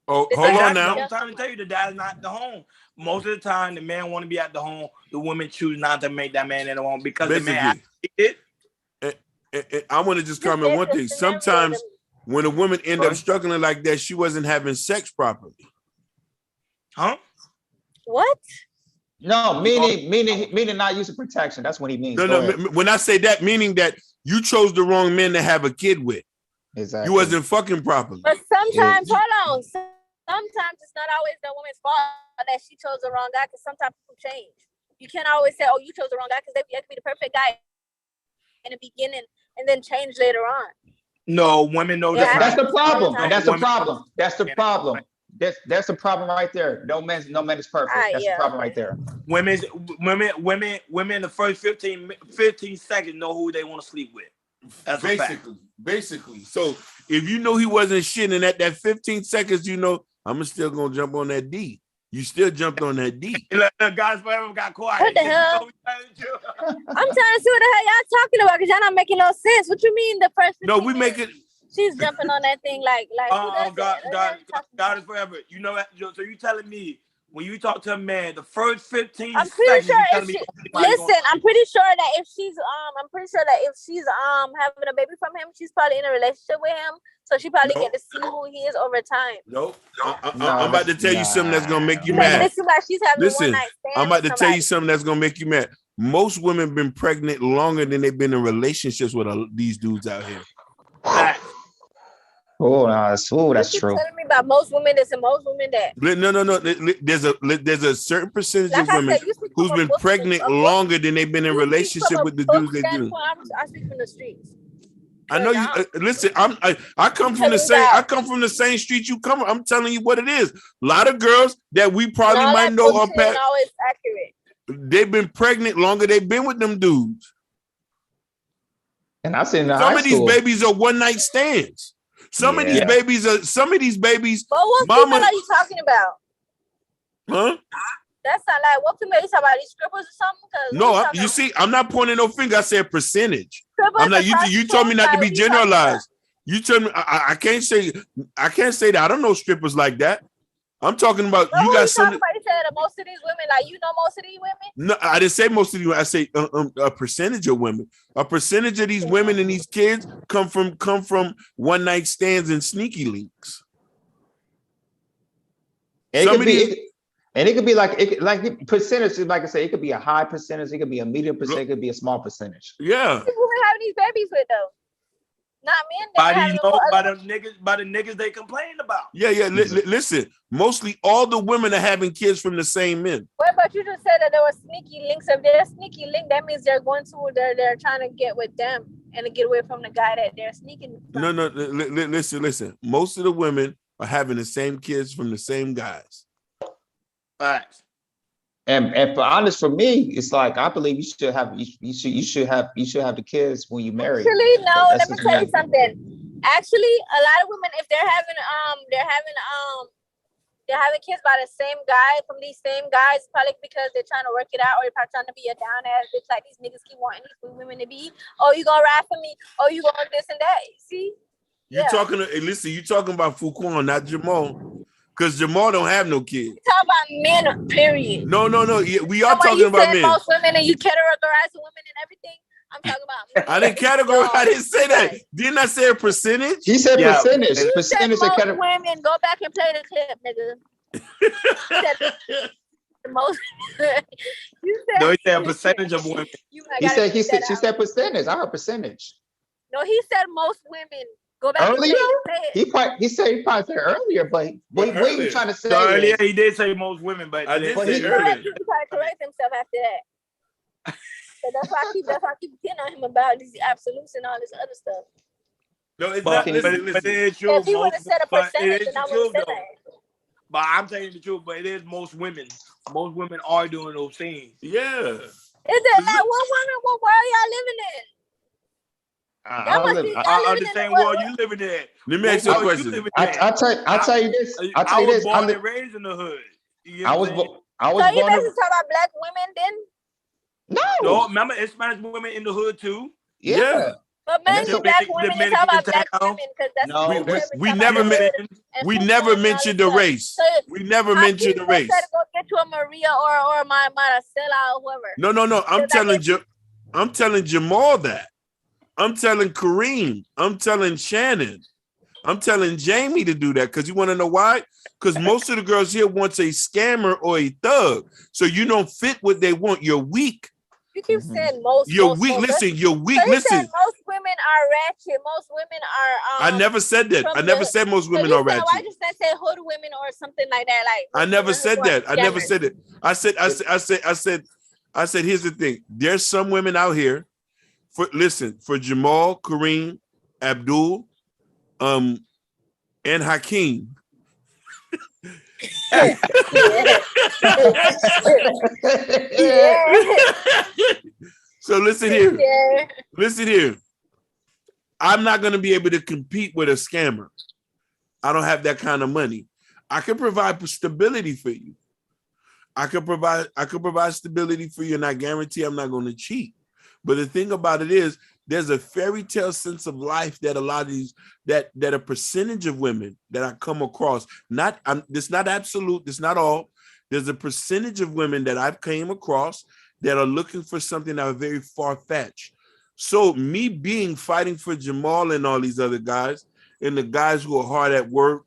S1: Oh,
S4: The
S1: hold
S4: dad-
S1: on now.
S3: I'm trying to tell you, the dad's not at the home. Most of the time, the man want to be at the home. The woman choose not to make that man at the home because the man
S1: Basically, I want to just comment one thing. Sometimes when a woman end up struggling like that, she wasn't having sex properly.
S3: Huh?
S4: What?
S2: No, meaning not using protection. That's what he means.
S1: No. When I say that, meaning that you chose the wrong man to have a kid with.
S2: Exactly.
S1: You wasn't fucking properly.
S4: But sometimes, hold on. Sometimes it's not always the woman's fault that she chose the wrong guy. Because sometimes people change. You can't always say, "Oh, you chose the wrong guy," because they could be the perfect guy in the beginning and then change later on.
S3: No, women know
S4: Yeah,
S2: That's the problem.
S4: time.
S2: That's the problem. That's the problem. That's the problem right there. No man is perfect. That's the problem right there.
S3: Women, the first 15 seconds know who they want to sleep with. That's
S1: basically. So if you know he wasn't shit, and at that 15 seconds, you know, I'm still gonna jump on that D. You still jumped on that D.
S3: The guys forever got quiet.
S4: What the hell? I'm trying to see what the hell y'all talking about because y'all not making no sense. What you mean the first?
S1: No, we make it.
S4: She's jumping on that thing like.
S3: God is forever. You know that. So you telling me when you talk to a man, the first 15
S4: I'm pretty
S3: seconds,
S4: sure
S3: you
S4: if
S3: telling
S4: she,
S3: me
S4: listen, I'm pretty sure that if she's having a baby from him, she's probably in a relationship with him. So she probably get to see who he is over time.
S1: Nope. I'm about to tell you something that's gonna make you
S4: Because
S1: mad.
S4: this is like she's having
S1: Listen,
S4: one night stand.
S1: I'm about to
S4: with
S1: tell you
S4: somebody.
S1: something that's gonna make you mad. Most women been pregnant longer than they've been in relationships with these dudes out here.
S2: Oh, that's
S4: You
S2: true.
S4: telling me about most women this and most women that.
S1: No. There's a certain percentage
S4: Like
S1: of
S4: I
S1: women
S4: said, you speak
S1: who's
S4: from
S1: been
S4: book-
S1: pregnant
S4: a book-
S1: longer than they've been in
S4: you speak
S1: relationship
S4: from
S1: with the
S4: a book
S1: dudes they do.
S4: standpoint, I speak from the streets.
S1: I know you. Listen, I come from the same. I come from the same street you come. I'm telling you what it is. A lot of girls that we probably
S4: All
S1: might
S4: that
S1: know
S4: bullshit ain't always accurate.
S1: they've been pregnant longer. They've been with them dudes.
S2: And I seen in
S1: Some
S2: high
S1: of these
S2: school.
S1: babies are one night stands. Some of these babies.
S4: But what female are you talking about?
S1: Huh?
S4: That's not like what female you talking about? These strippers or something?
S1: No, you see, I'm not pointing no finger. I said percentage. I'm like you told me not to be
S4: prostitutes,
S1: generalized. You told me I can't say that. I don't know strippers like that. I'm talking about
S4: But
S1: you got some.
S4: You said that most of these women, like you know, most of these women.
S1: No, I didn't say most of these. I say a percentage of women. A percentage of these women and these kids come from one night stands and sneaky links.
S2: And it could be like percentage. Like I say, it could be a high percentage. It could be a medium percentage. It could be a small percentage.
S1: Yeah.
S4: Who women having these babies with though? Not men.
S3: By the niggas they complain about.
S1: Yeah. Listen, mostly all the women are having kids from the same men.
S4: Wait, but you just said that there were sneaky links. If they're sneaky link, that means they're going to they're trying to get with them and to get away from the guy that they're sneaking from.
S1: No. Listen. Most of the women are having the same kids from the same guys.
S3: Facts.
S2: And for me, it's like I believe you should have the kids when you marry.
S4: Actually, no. Let me tell you something. Actually, a lot of women, if they're having They're having kids by the same guy from these same guys, probably because they're trying to work it out, or they're probably trying to be a down ass bitch like these niggas keep wanting these women to be. Oh, you gonna ride for me? Oh, you gonna this and that? See?
S1: You talking? Listen, you talking about Fuquan, not Jamal, because Jamal don't have no kids.
S4: You talk about men, period.
S1: No. Yeah, we are
S4: So when
S1: talking
S4: you
S1: about
S4: said
S1: men.
S4: most women and you categorize the women and everything, I'm talking about men.
S1: I didn't categorize. I didn't say that. Didn't I say a percentage?
S2: He said
S3: Yeah.
S2: percentage.
S4: You said
S2: Percentage
S4: most
S2: of category.
S4: women. Go back and play the clip, nigga. The most. You said.
S3: No, he said a percentage of women.
S4: You might
S2: He
S4: gotta
S2: said
S4: repeat that
S2: she
S4: out.
S2: said percentage. I heard percentage.
S4: No, he said most women. Go back
S2: Earlier?
S4: and play it.
S2: He probably said earlier, but what are
S1: earlier.
S2: you trying to say?
S3: So earlier
S2: is-
S3: he did say most women, but
S1: I did
S2: But
S1: say
S2: he-
S1: earlier.
S4: He tried to correct himself after that. So that's why I keep getting on him about these absolutes and all this other stuff.
S1: No, it's
S3: But,
S1: not.
S3: but,
S1: Listen,
S3: but
S1: listen.
S3: it is true.
S4: If he would have said a
S3: But it
S4: percentage,
S3: is
S4: then I
S3: the
S4: would have
S3: truth,
S4: said
S3: though.
S4: that.
S3: But I'm telling you the truth. But it is most women. Most women are doing those things.
S1: Yeah.
S4: Is it like what world y'all living in?
S2: I
S4: must
S2: live-
S4: be-
S2: I-
S3: I
S4: living in
S3: understand
S4: the
S3: what
S4: world.
S3: you living in.
S1: Let me ask you a
S3: What world
S1: question.
S3: living in?
S2: I'll tell you this. I'll tell
S3: I
S2: you
S3: was
S2: this.
S3: born and raised in the hood. You know
S2: I
S3: what
S2: was
S3: I'm saying?
S2: I
S4: So
S2: was
S4: you
S2: born.
S4: basically talk about black women then?
S3: No, remember it's Spanish women in the hood too.
S2: Yeah.
S4: But
S2: And
S4: mainly
S2: that's
S4: black
S3: the
S4: women, they talk about
S3: Dominican
S4: black
S3: town.
S4: women because that's
S2: No,
S4: what
S2: there's-
S1: we never We never mentioned the race.
S4: So
S1: We never mentioned the race.
S4: Said go get to a Maria or my Marcela or whoever.
S1: No. I'm
S4: So
S1: I'm telling Jamal that. I'm telling Kareem. I'm telling Shannon. I'm telling Jamie to do that because you want to know why? Because most of the girls here wants a scammer or a thug. So you don't fit what they want. You're weak.
S4: You keep saying most.
S1: You're
S4: most,
S1: weak.
S4: most.
S1: Listen, you're weak.
S4: So you said
S1: Listen.
S4: most women are ratchet. Most women are.
S1: I never said that.
S4: from
S1: I never
S4: the-
S1: said most
S4: So
S1: women
S4: you
S1: are
S4: said, why
S1: ratchet.
S4: just not say hood women or something like that? Like
S1: I never
S4: women
S1: said
S4: who are
S1: that. I never
S4: scammers.
S1: said it. I said, here's the thing. There's some women out here for Jamal, Kareem, Abdul, and Hakeem.
S4: Yeah.
S1: So listen here.
S4: Yeah.
S1: Listen here. I'm not going to be able to compete with a scammer. I don't have that kind of money. I can provide stability for you. I could provide stability for you, and I guarantee I'm not going to cheat. But the thing about it is, there's a fairy tale sense of life that a lot of these that a percentage of women that I come across, this not absolute, this not all. There's a percentage of women that I've came across that are looking for something that are very far-fetched. So me fighting for Jamal and all these other guys and the guys who are hard at work,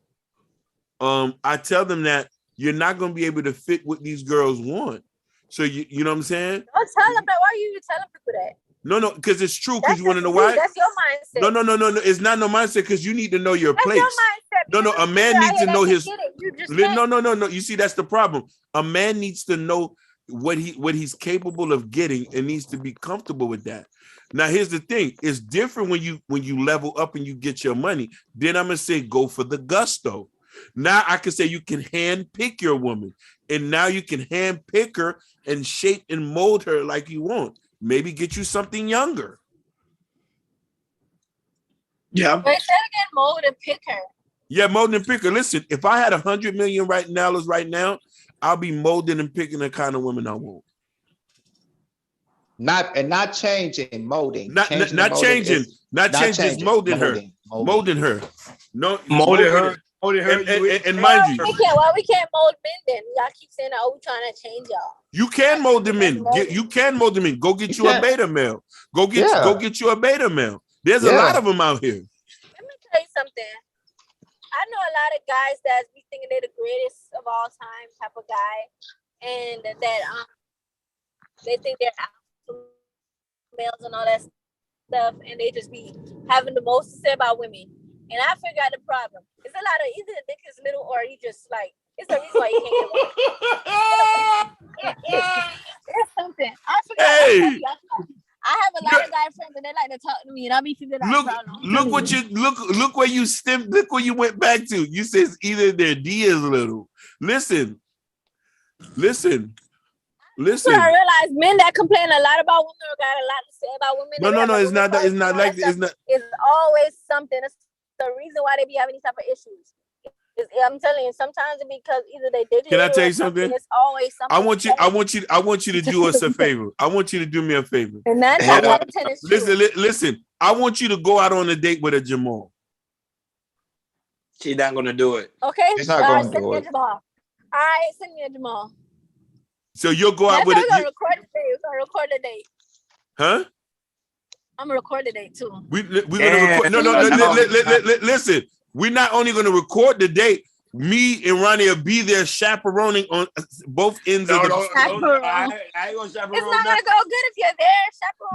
S1: I tell them that you're not going to be able to fit what these girls want. So you know what I'm saying?
S4: Don't tell them that. Why are you telling people that?
S1: No, because it's true. Because
S4: That's
S1: you want to know
S4: just you.
S1: why?
S4: That's your mindset.
S1: No. It's not no mindset because you need to know your
S4: That's
S1: place.
S4: your mindset.
S1: No, a man needs to know his.
S4: You just
S1: No. You see, that's the problem. A man needs to know what he's capable of getting and needs to be comfortable with that. Now, here's the thing: it's different when you level up and you get your money. Then I'm gonna say go for the gusto. Now I can say you can hand pick your woman, and now you can hand pick her and shape and mold her like you want. Maybe get you something younger.
S3: Yeah.
S4: Wait, say it again, mold and pick her.
S1: Yeah, molding and picker. Listen, if I had $100 million right now, I'll be molding and picking the kind of women I want.
S2: Not changing, molding.
S1: Not changing, just molding her. Molding her. No,
S3: Molded her.
S1: And mind you,
S4: Why we can't mold men then? Y'all keep saying, oh, we trying to change y'all.
S1: you can mold them in. You can mold them in. Go get you a beta male. Go get you a beta male. There's a lot of them out here.
S4: Let me tell you something. I know a lot of guys that be thinking they're the greatest of all time type of guy, and that they think they're alpha males and all that stuff, and they just be having the most to say about women. And I figured out the problem. It's a lot of either the dick is little or you just like it's the reason why you can't get one. It's something. I forgot. I have a lot of guy friends and they like to talk to me, and I'll be figuring out problems.
S1: Look where you stemmed. Look where you went back to. You said either their D is little. Listen.
S4: So I realize men that complain a lot about women or got a lot to say about women.
S1: No. It's not that. It's not like. It's not.
S4: It's always something. It's the reason why they be having these type of issues. I'm telling you, sometimes it because either they did it.
S1: Can I tell
S4: or
S1: you something?
S4: It's always something.
S1: I want you to do us a favor. I want you to do me a favor.
S4: And 9
S3: Yeah.
S4: times out of 10 is true.
S1: Listen. I want you to go out on a date with a Jamal.
S3: She's not gonna do it.
S4: Okay.
S2: He's not
S4: All
S2: gonna
S4: right, send
S2: do
S4: me a
S2: it.
S4: Jamal. All right, send me a Jamal.
S1: So you'll go out
S4: That's
S1: with
S4: how we're gonna
S1: it,
S4: record the date. We're gonna record the date.
S1: huh?
S4: I'm gonna record the date too.
S1: We're gonna
S3: Damn.
S1: record. No. Listen. We're not only gonna record the date. Me and Ronnie will be there chaperoning on both ends of the.
S4: Chaperone.
S3: I ain't gonna
S4: It's
S3: chaperone
S4: not
S3: that.
S4: gonna go good if you're there,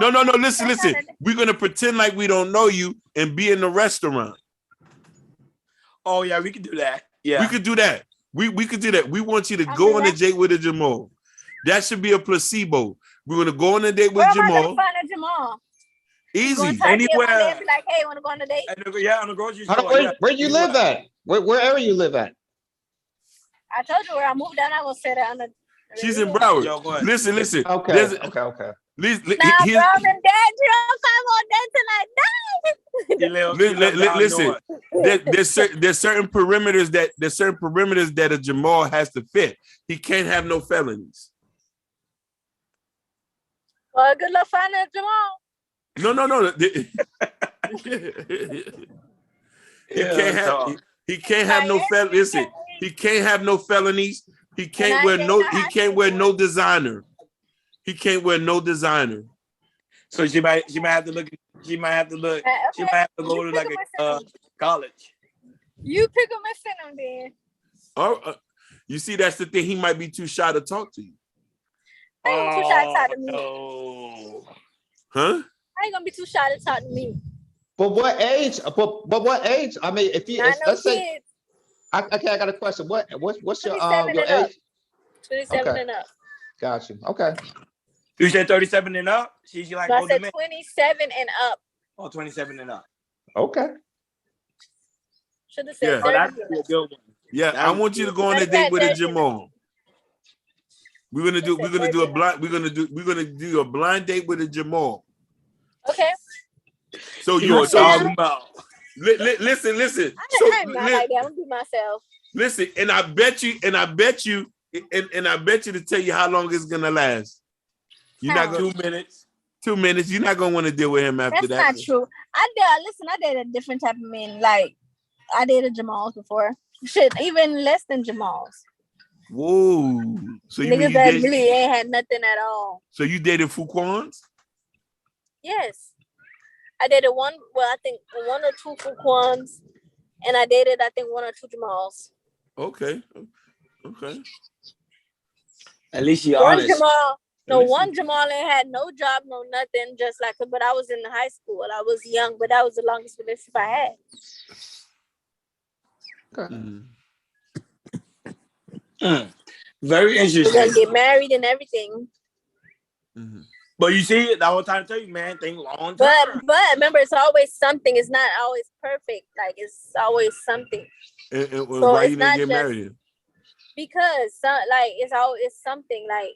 S4: chaperone.
S1: No. Listen. We're gonna pretend like we don't know you and be in the restaurant.
S3: Oh yeah, we can do that. Yeah.
S1: We could do that. We could do that. We want you to
S4: I
S1: go
S4: mean,
S1: on a date with a Jamal. That should be a placebo. We're gonna go on a date with
S4: Where am I
S1: Jamal.
S4: gonna find a Jamal?
S1: Easy.
S3: Anywhere.
S4: And be like, hey, wanna go on a date?
S3: Yeah, on the grocery
S2: How-
S3: store. Yeah.
S2: where you live at? Where area you live at?
S4: I told you where I moved down. I gonna say that on the.
S1: She's in Broward.
S3: Yo, go ahead.
S1: Listen.
S2: Okay.
S1: There's-
S2: Okay.
S1: Here's-
S4: Nah, bro, I'm in dad. You don't come on dancing like
S3: He live down
S1: listen.
S3: north.
S4: that.
S1: There's certain perimeters that a Jamal has to fit. He can't have no felonies.
S4: Well, good luck finding a Jamal.
S1: No.
S3: Yeah,
S1: He can't have no felonies. Listen, he can't have no felonies. He can't
S4: And I
S1: wear
S4: can't
S1: no.
S4: have
S1: He can't wear no designer. He can't wear no designer.
S3: So she might have to look. She might have to look. She might have to go to like a college.
S4: You pick him and send him then.
S1: Oh, you see, that's the thing. He might be too shy to talk to you,
S4: I ain't too shy to talk to me.
S3: No.
S1: huh?
S4: I ain't gonna be too shy to talk to me.
S2: But what age? But what age? I mean, if you
S4: Not no
S2: let's say
S4: kids.
S2: okay, I got a question. What's your
S4: 27
S2: your
S4: and up.
S2: age?
S4: 27
S2: Okay.
S4: and up.
S2: Got you. Okay.
S3: You said 37 and up. She's like
S4: So I
S3: older
S4: said
S3: man.
S4: 27 and up.
S3: Oh, 27 and up.
S2: Okay.
S4: Should have said
S1: Yeah.
S3: Oh,
S4: 30
S3: that's
S4: and
S3: a
S4: up.
S3: good one.
S1: Yeah,
S3: That
S1: I
S3: was
S1: want you to
S3: good.
S1: go on a
S4: That's
S1: date
S4: that
S1: with a
S4: dirty.
S1: Jamal. We're gonna do a blind. We're gonna do a blind date with a Jamal.
S4: Okay.
S1: So
S3: You
S1: you
S3: were
S1: so
S3: talking about.
S1: listen.
S4: I ain't mad like that. I'm gonna be myself.
S1: Listen, and I bet you to tell you how long it's gonna last. You're not
S4: How?
S1: gonna
S3: 2 minutes.
S1: 2 minutes. You're not gonna want to deal with him after
S4: That's
S1: that.
S4: not true. I dated a different type of men. Like I dated Jamals before. Shit, even less than Jamals.
S1: Whoa! So you mean
S4: Niggas
S1: you
S4: that
S1: dated,
S4: really ain't had nothing at all.
S1: so you dated Fuquans?
S4: Yes. I dated one or two Fuquans, and I dated, I think, 1 or 2 Jamals.
S1: Okay.
S3: At least she
S4: One
S3: honest.
S4: Jamal, no,
S1: Let me
S4: one
S1: see.
S4: Jamal ain't had no job, no nothing, just like, but I was in high school. I was young, but that was the longest relationship I had.
S2: Okay.
S1: Mhm.
S3: Very
S4: We're gonna
S3: interesting.
S4: get married and everything.
S1: Mhm.
S3: But you see, that was trying to tell you, man. Think long
S4: But
S3: term.
S4: remember, it's always something. It's not always perfect. Like it's always something.
S1: And
S4: So
S1: why
S4: it's
S1: you didn't
S4: not
S1: get
S4: just-
S1: married? Then?
S4: Because like it's always something. Like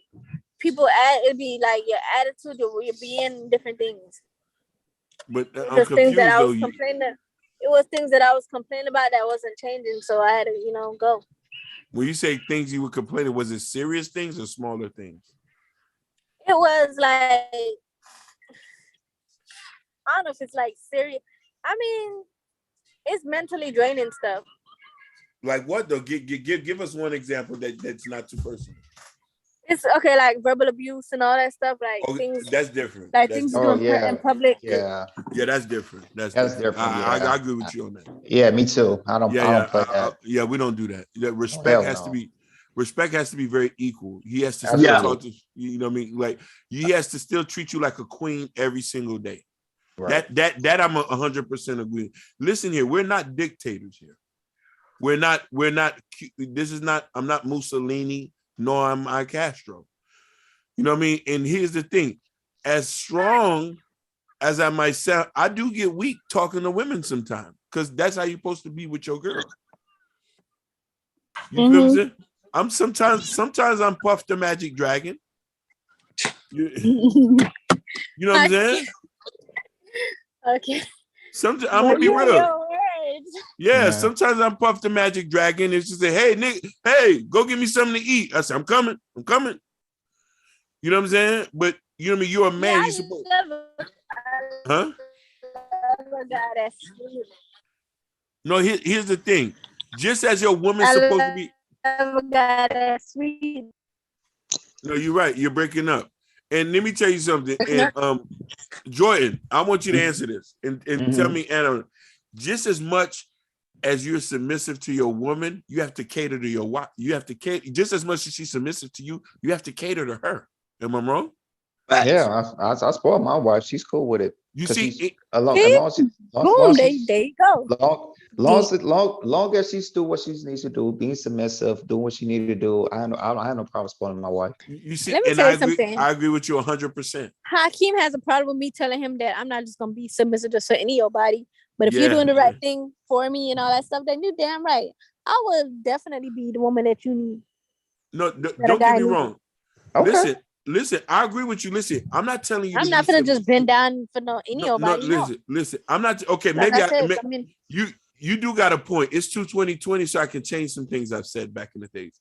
S4: people it'd be like your attitude, you're being different things.
S1: But
S4: It
S1: I'm
S4: was things
S1: confused
S4: that I
S1: though.
S4: was complaining. It was things that I was complaining about that wasn't changing. So I had to, go.
S1: When you say things you were complaining, was it serious things or smaller things?
S4: It was like I don't know if it's like serious. I mean, it's mentally draining stuff.
S1: Like what though? Give us one example that's not too personal.
S4: It's okay, like verbal abuse and all that stuff, like
S1: Oh,
S4: things,
S1: that's different.
S4: like
S1: That's
S4: things
S1: different.
S4: you do in public.
S2: Yeah.
S1: Yeah, that's different. That's
S2: different,
S1: I
S2: yeah.
S1: agree with you on that.
S2: Yeah, me too. I don't play that.
S1: Yeah, we don't do that. Respect
S2: hell
S1: has
S2: no.
S1: to be. Respect has to be very equal. He has to still
S2: Absolutely.
S1: talk to you know what I mean. Like he has to still treat you like a queen every single day.
S2: Right.
S1: That I'm 100% agree. Listen here, we're not dictators here. We're not. This is not. I'm not Mussolini, nor am I Castro. You know what I mean? And here's the thing: as strong as I might sound, I do get weak talking to women sometimes because that's how you're supposed to be with your girl. You feel what I'm saying? I'm sometimes I'm Puff the Magic Dragon. You know what I'm saying?
S4: Okay.
S1: Sometimes I'm gonna be real.
S4: Your words.
S1: Yeah,
S2: Yeah.
S1: sometimes I'm Puff the Magic Dragon, and she say, "Hey, Nick, hey, go get me something to eat." I say, "I'm coming, I'm coming." You know what I'm saying? But you know what I mean. You're a man.
S4: Yeah,
S1: You supposed,
S4: I love
S1: huh?
S4: a guy that's sweet.
S1: No. Here's the thing. Just as your woman's
S4: I
S1: supposed to be.
S4: love a guy that's sweet.
S1: No, you're right. You're breaking up. And let me tell you something. And Jordan, I want you to answer this and tell me, Anna, just as much as you're submissive to your woman, you have to cater to your wife. You have to cater just as much as she's submissive to you. You have to cater to her. Am I wrong?
S2: Yeah, I spoiled my wife. She's cool with it.
S1: You
S2: 'Cause
S1: see,
S2: she's as long as she,
S4: Boom, there you go.
S2: long as she's do what she needs to do, being submissive, do what she needed to do. I have no problem spoiling my wife.
S1: you see,
S4: Let me
S1: and
S4: tell
S1: I
S4: you
S1: agree.
S4: something.
S1: I agree with you 100%.
S4: Hakeem has a problem with me telling him that I'm not just gonna be submissive to certain of your body, but if you're
S1: Yeah.
S4: doing the right thing for me and all that stuff, then you're damn right. I will definitely be the woman that you need.
S1: No,
S4: That a
S1: don't
S4: guy
S1: get me
S4: needs.
S1: wrong.
S2: Okay.
S1: Listen. I agree with you. Listen, I'm not telling you.
S4: I'm
S1: to
S4: not
S1: be
S4: gonna just
S1: submissive.
S4: bend down for any
S1: No,
S4: of body. No.
S1: listen. I'm not okay.
S4: Like
S1: Maybe
S4: I said,
S1: I
S4: mean,
S1: you do got a point. It's 2020, so I can change some things I've said back in the days.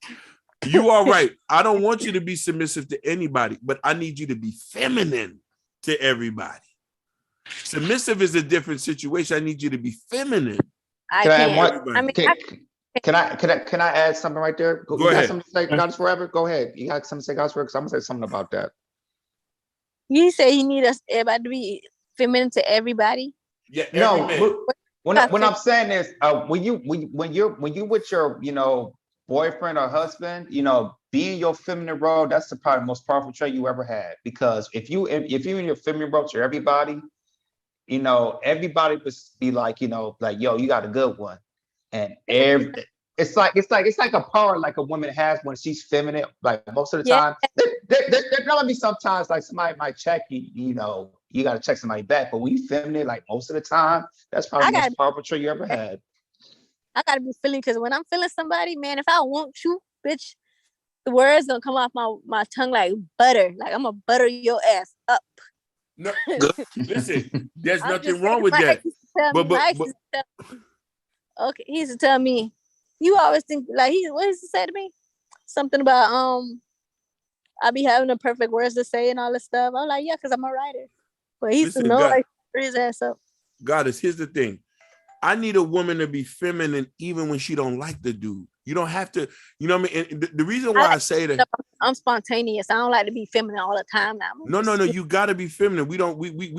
S1: You are right. I don't want you to be submissive to anybody, but I need you to be feminine to everybody. Submissive is a different situation. I need you to be feminine.
S4: I
S2: Can I add
S4: can't.
S2: one?
S4: I mean,
S2: Can I add something right there?
S1: Go
S2: You got
S1: ahead.
S2: something to say, God's forever? Go ahead. You got something to say, God's forever? Because I'm gonna say something about that.
S4: you say you need us everybody to be feminine to everybody.
S1: Yeah, every
S2: No,
S1: man.
S2: when I'm saying this, when you with your boyfriend or husband, being your feminine role, that's the probably most powerful trait you ever had. Because if you in your feminine role to everybody, everybody would be like, like, yo, you got a good one. And it's like a power like a woman has when she's feminine, like most of the
S4: Yeah.
S2: time. There gonna be sometimes like somebody might check you, you gotta check somebody back, but when you feminine, like most of the time, that's probably the most powerful trait you ever had.
S4: I gotta be feeling, because when I'm feeling somebody, man, if I want you, bitch, the words don't come off my tongue like butter. Like I'm gonna butter your ass up.
S1: No, listen, there's
S4: I'm
S1: nothing
S4: just
S1: wrong
S4: saying,
S1: with
S4: my
S1: that.
S4: ex used to tell me-
S1: But-
S4: my ex used to tell me- Okay, he used to tell me, you always think like what used to say to me? Something about I be having the perfect words to say and all this stuff. I'm like, yeah, because I'm a writer. But he used to
S1: Listen,
S4: know
S1: God-
S4: like his ass up.
S1: Goddess, here's the thing. I need a woman to be feminine even when she don't like the dude. You don't have to, you know what I mean? And the reason why I say that,
S4: I'm spontaneous. I don't like to be feminine all the time now.
S1: no, you gotta be feminine. We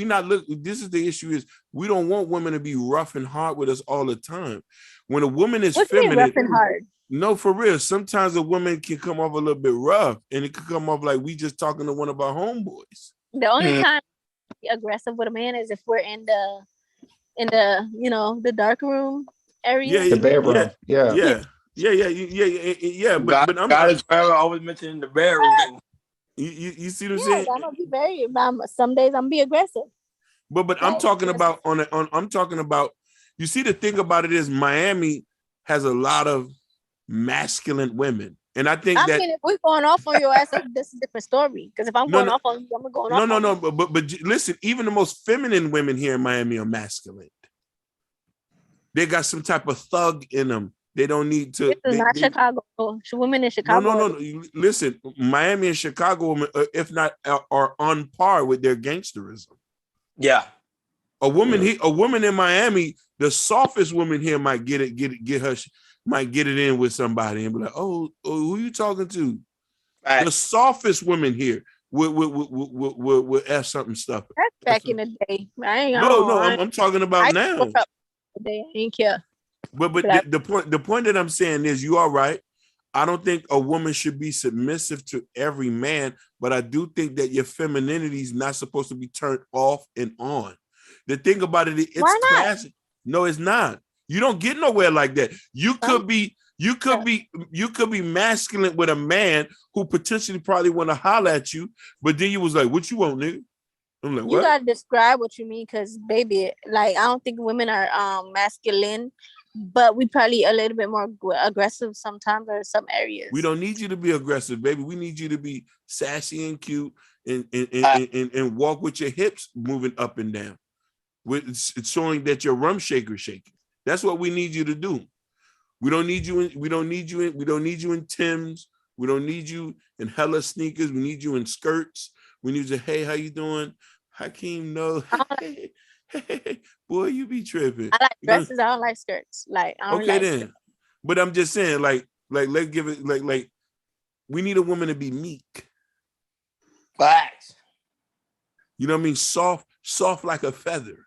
S1: not look. This is the issue: is we don't want women to be rough and hard with us all the time. When a woman is
S4: What do you mean
S1: feminine,
S4: rough and hard?
S1: no, for real. Sometimes a woman can come off a little bit rough, and it could come off like we just talking to one of our homeboys.
S4: The only time I be aggressive with a man is if we're in the the dark room area.
S2: The bedroom,
S1: Yeah. But I'm
S3: God is forever always mentioning the bedroom.
S1: you see what I'm
S4: Yeah,
S1: saying?
S4: I'm gonna be very. Some days I'm gonna be aggressive.
S1: But I'm talking about I'm talking about. You see, the thing about it is Miami has a lot of masculine women, and I think that.
S4: mean, if we're going off on your ass, that's a different story. Because if I'm going off on you, I'm going off.
S1: No. But listen, even the most feminine women here in Miami are masculine. They got some type of thug in them. They don't need to.
S4: This is not Chicago. Women in Chicago.
S1: No. Listen, Miami and Chicago women, if not, are on par with their gangsterism.
S3: Yeah.
S1: A woman in Miami, the softest woman here might get it in with somebody and be like, oh who you talking to?
S3: Right.
S1: The softest woman here will F something stuff.
S4: That's back in the day.
S1: I'm talking about now.
S4: They didn't care.
S1: But the point that I'm saying is you are right. I don't think a woman should be submissive to every man, but I do think that your femininity is not supposed to be turned off and on. The thing about it, it's classic. No, it's not. You don't get nowhere like that. You could be masculine with a man who potentially probably want to holler at you, but then you was like, "What you want, nigga?" I'm like, "What?"
S4: You gotta describe what you mean, because baby, like I don't think women are masculine, but we probably a little bit more aggressive sometimes or some areas.
S1: We don't need you to be aggressive, baby. We need you to be sassy and cute and walk with your hips moving up and down. It's showing that your rum shaker shaking. That's what we need you to do. We don't need you in Timbs. We don't need you in hella sneakers. We need you in skirts. We need you, hey, how you doing? Hakeem, no. Hey, boy, you be tripping.
S4: I like dresses. I don't like skirts. Like, I don't
S1: Okay,
S4: like
S1: then.
S4: skirts.
S1: But I'm just saying, like, let's give it, like, we need a woman to be meek.
S3: Facts.
S1: You know what I mean? Soft like a feather.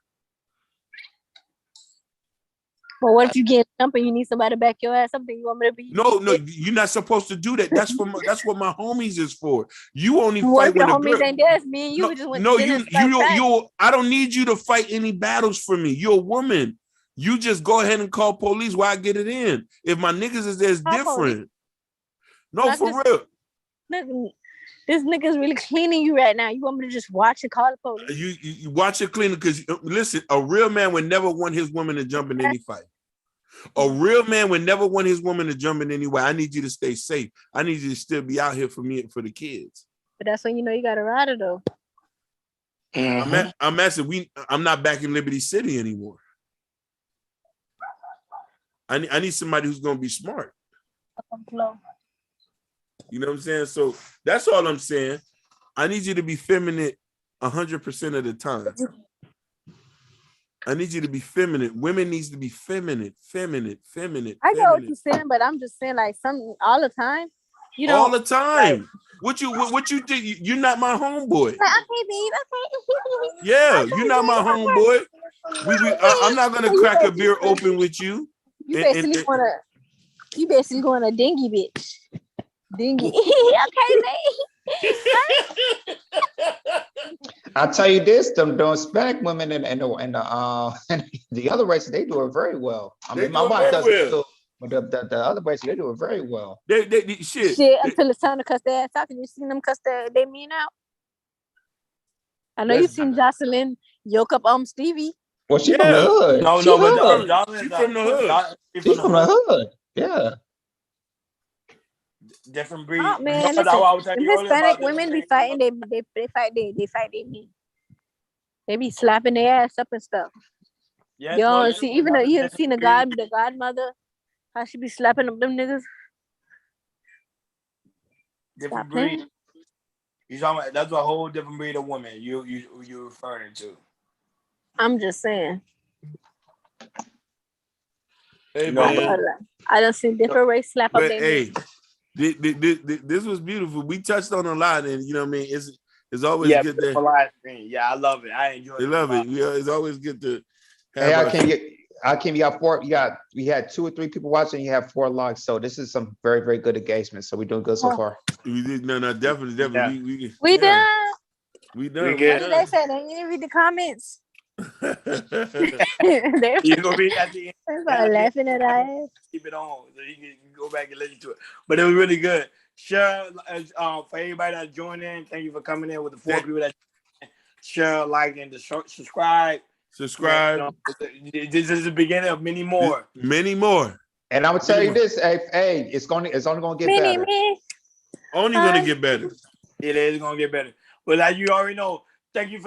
S4: But what if you get jumping? You need somebody to back your ass. Something you want me to be?
S1: No, you're not supposed to do that. That's what my homies is for. You only
S4: What
S1: fight
S4: if your
S1: when a
S4: homies
S1: girl.
S4: ain't there? It's me and you.
S1: No,
S4: We just went
S1: no,
S4: to dinner.
S1: you. I don't need you to fight any battles for me. You're a woman. You just go ahead and call police while I get it in. If my niggas is there, it's
S4: Call
S1: different. No,
S4: Not
S1: for
S4: just-
S1: real.
S4: Look, this nigga's really cleaning you right now. You want me to just watch and call the police?
S1: You watch your cleaner because listen, a real man would never want his woman to jump in any fight. A real man would never want his woman to jump in any way. I need you to stay safe. I need you to still be out here for me and for the kids.
S4: But that's when you know you got a rider though.
S1: I'm asking. I'm not back in Liberty City anymore. I need somebody who's gonna be smart. You know what I'm saying? So that's all I'm saying. I need you to be feminine 100% of the time. I need you to be feminine. Women needs to be feminine.
S4: I get what you're saying, but I'm just saying like all the time. You know,
S1: all the time. What you think? You're not my homeboy.
S4: like, okay, babe. Okay.
S1: Yeah, you're not my homeboy. I'm not gonna crack a beer open with you.
S4: You basically want a dingy bitch. Dingy. Okay, babe.
S2: I'll tell you this: them Hispanic women and the other races, they do it very well. I
S1: They
S2: mean, my
S1: do it
S2: wife
S1: very
S2: does
S1: well.
S2: it too, but the other races, they do it very well.
S1: They shit.
S4: Shit, until it's time to cuss their ass out. Can you seen them cuss they mean out? I know you
S1: That's-
S4: seen Jocelyn yoke up Stevie.
S2: Well, she
S1: Yeah.
S2: from the hood.
S3: No,
S2: She
S3: no, but
S2: hood.
S1: She from the hood.
S2: She from the hood. Yeah.
S3: Different breed.
S4: Oh man,
S3: That's
S4: listen,
S3: what I was telling
S4: them
S3: you earlier
S4: Hispanic
S3: about the
S4: women be
S3: Hispanic
S4: fighting. They fight they mean. They be slapping their ass up and stuff.
S3: Yeah,
S4: You
S3: well,
S4: don't see even though you seen the
S3: different
S4: godmother, how she be slapping up them niggas.
S3: different
S4: Stop
S3: breed.
S4: playing.
S3: You talking about that's a whole different breed of woman you referring to.
S4: I'm just saying.
S1: Hey,
S3: No,
S1: man.
S4: I done seen different race slap up
S1: But
S4: their
S1: hey,
S4: niggas.
S1: this was beautiful. We touched on a lot, and you know what I mean. It's always
S3: yeah,
S1: good to.
S3: for live stream. Yeah, I love it. I enjoy it.
S1: They love it. Yeah, it's always good to.
S2: Hey,
S1: have
S2: you got four. We had 2 or 3 people watching. You have 4 likes. So this is some very, very good engagement. So we're doing good so far.
S1: We did no, definitely.
S3: Yeah.
S1: yeah,
S4: We done.
S1: We done.
S3: We
S1: We
S3: good.
S4: What did
S1: done.
S4: they say? They didn't read the comments.
S1: Hey,
S4: They're
S3: You gonna be at the end.
S4: laughing at our ass.
S3: Keep it on so you can go back and listen to it. But it was really good. Share for everybody that joined in. Thank you for coming in with the 4 people that share, like, and subscribe.
S1: subscribe.
S3: This is the beginning of many more.
S1: Many more.
S2: And I would tell you this: hey, it's only gonna get better.
S4: Me.
S1: Only gonna get better.
S3: It is gonna get better. But like you already know, thank you for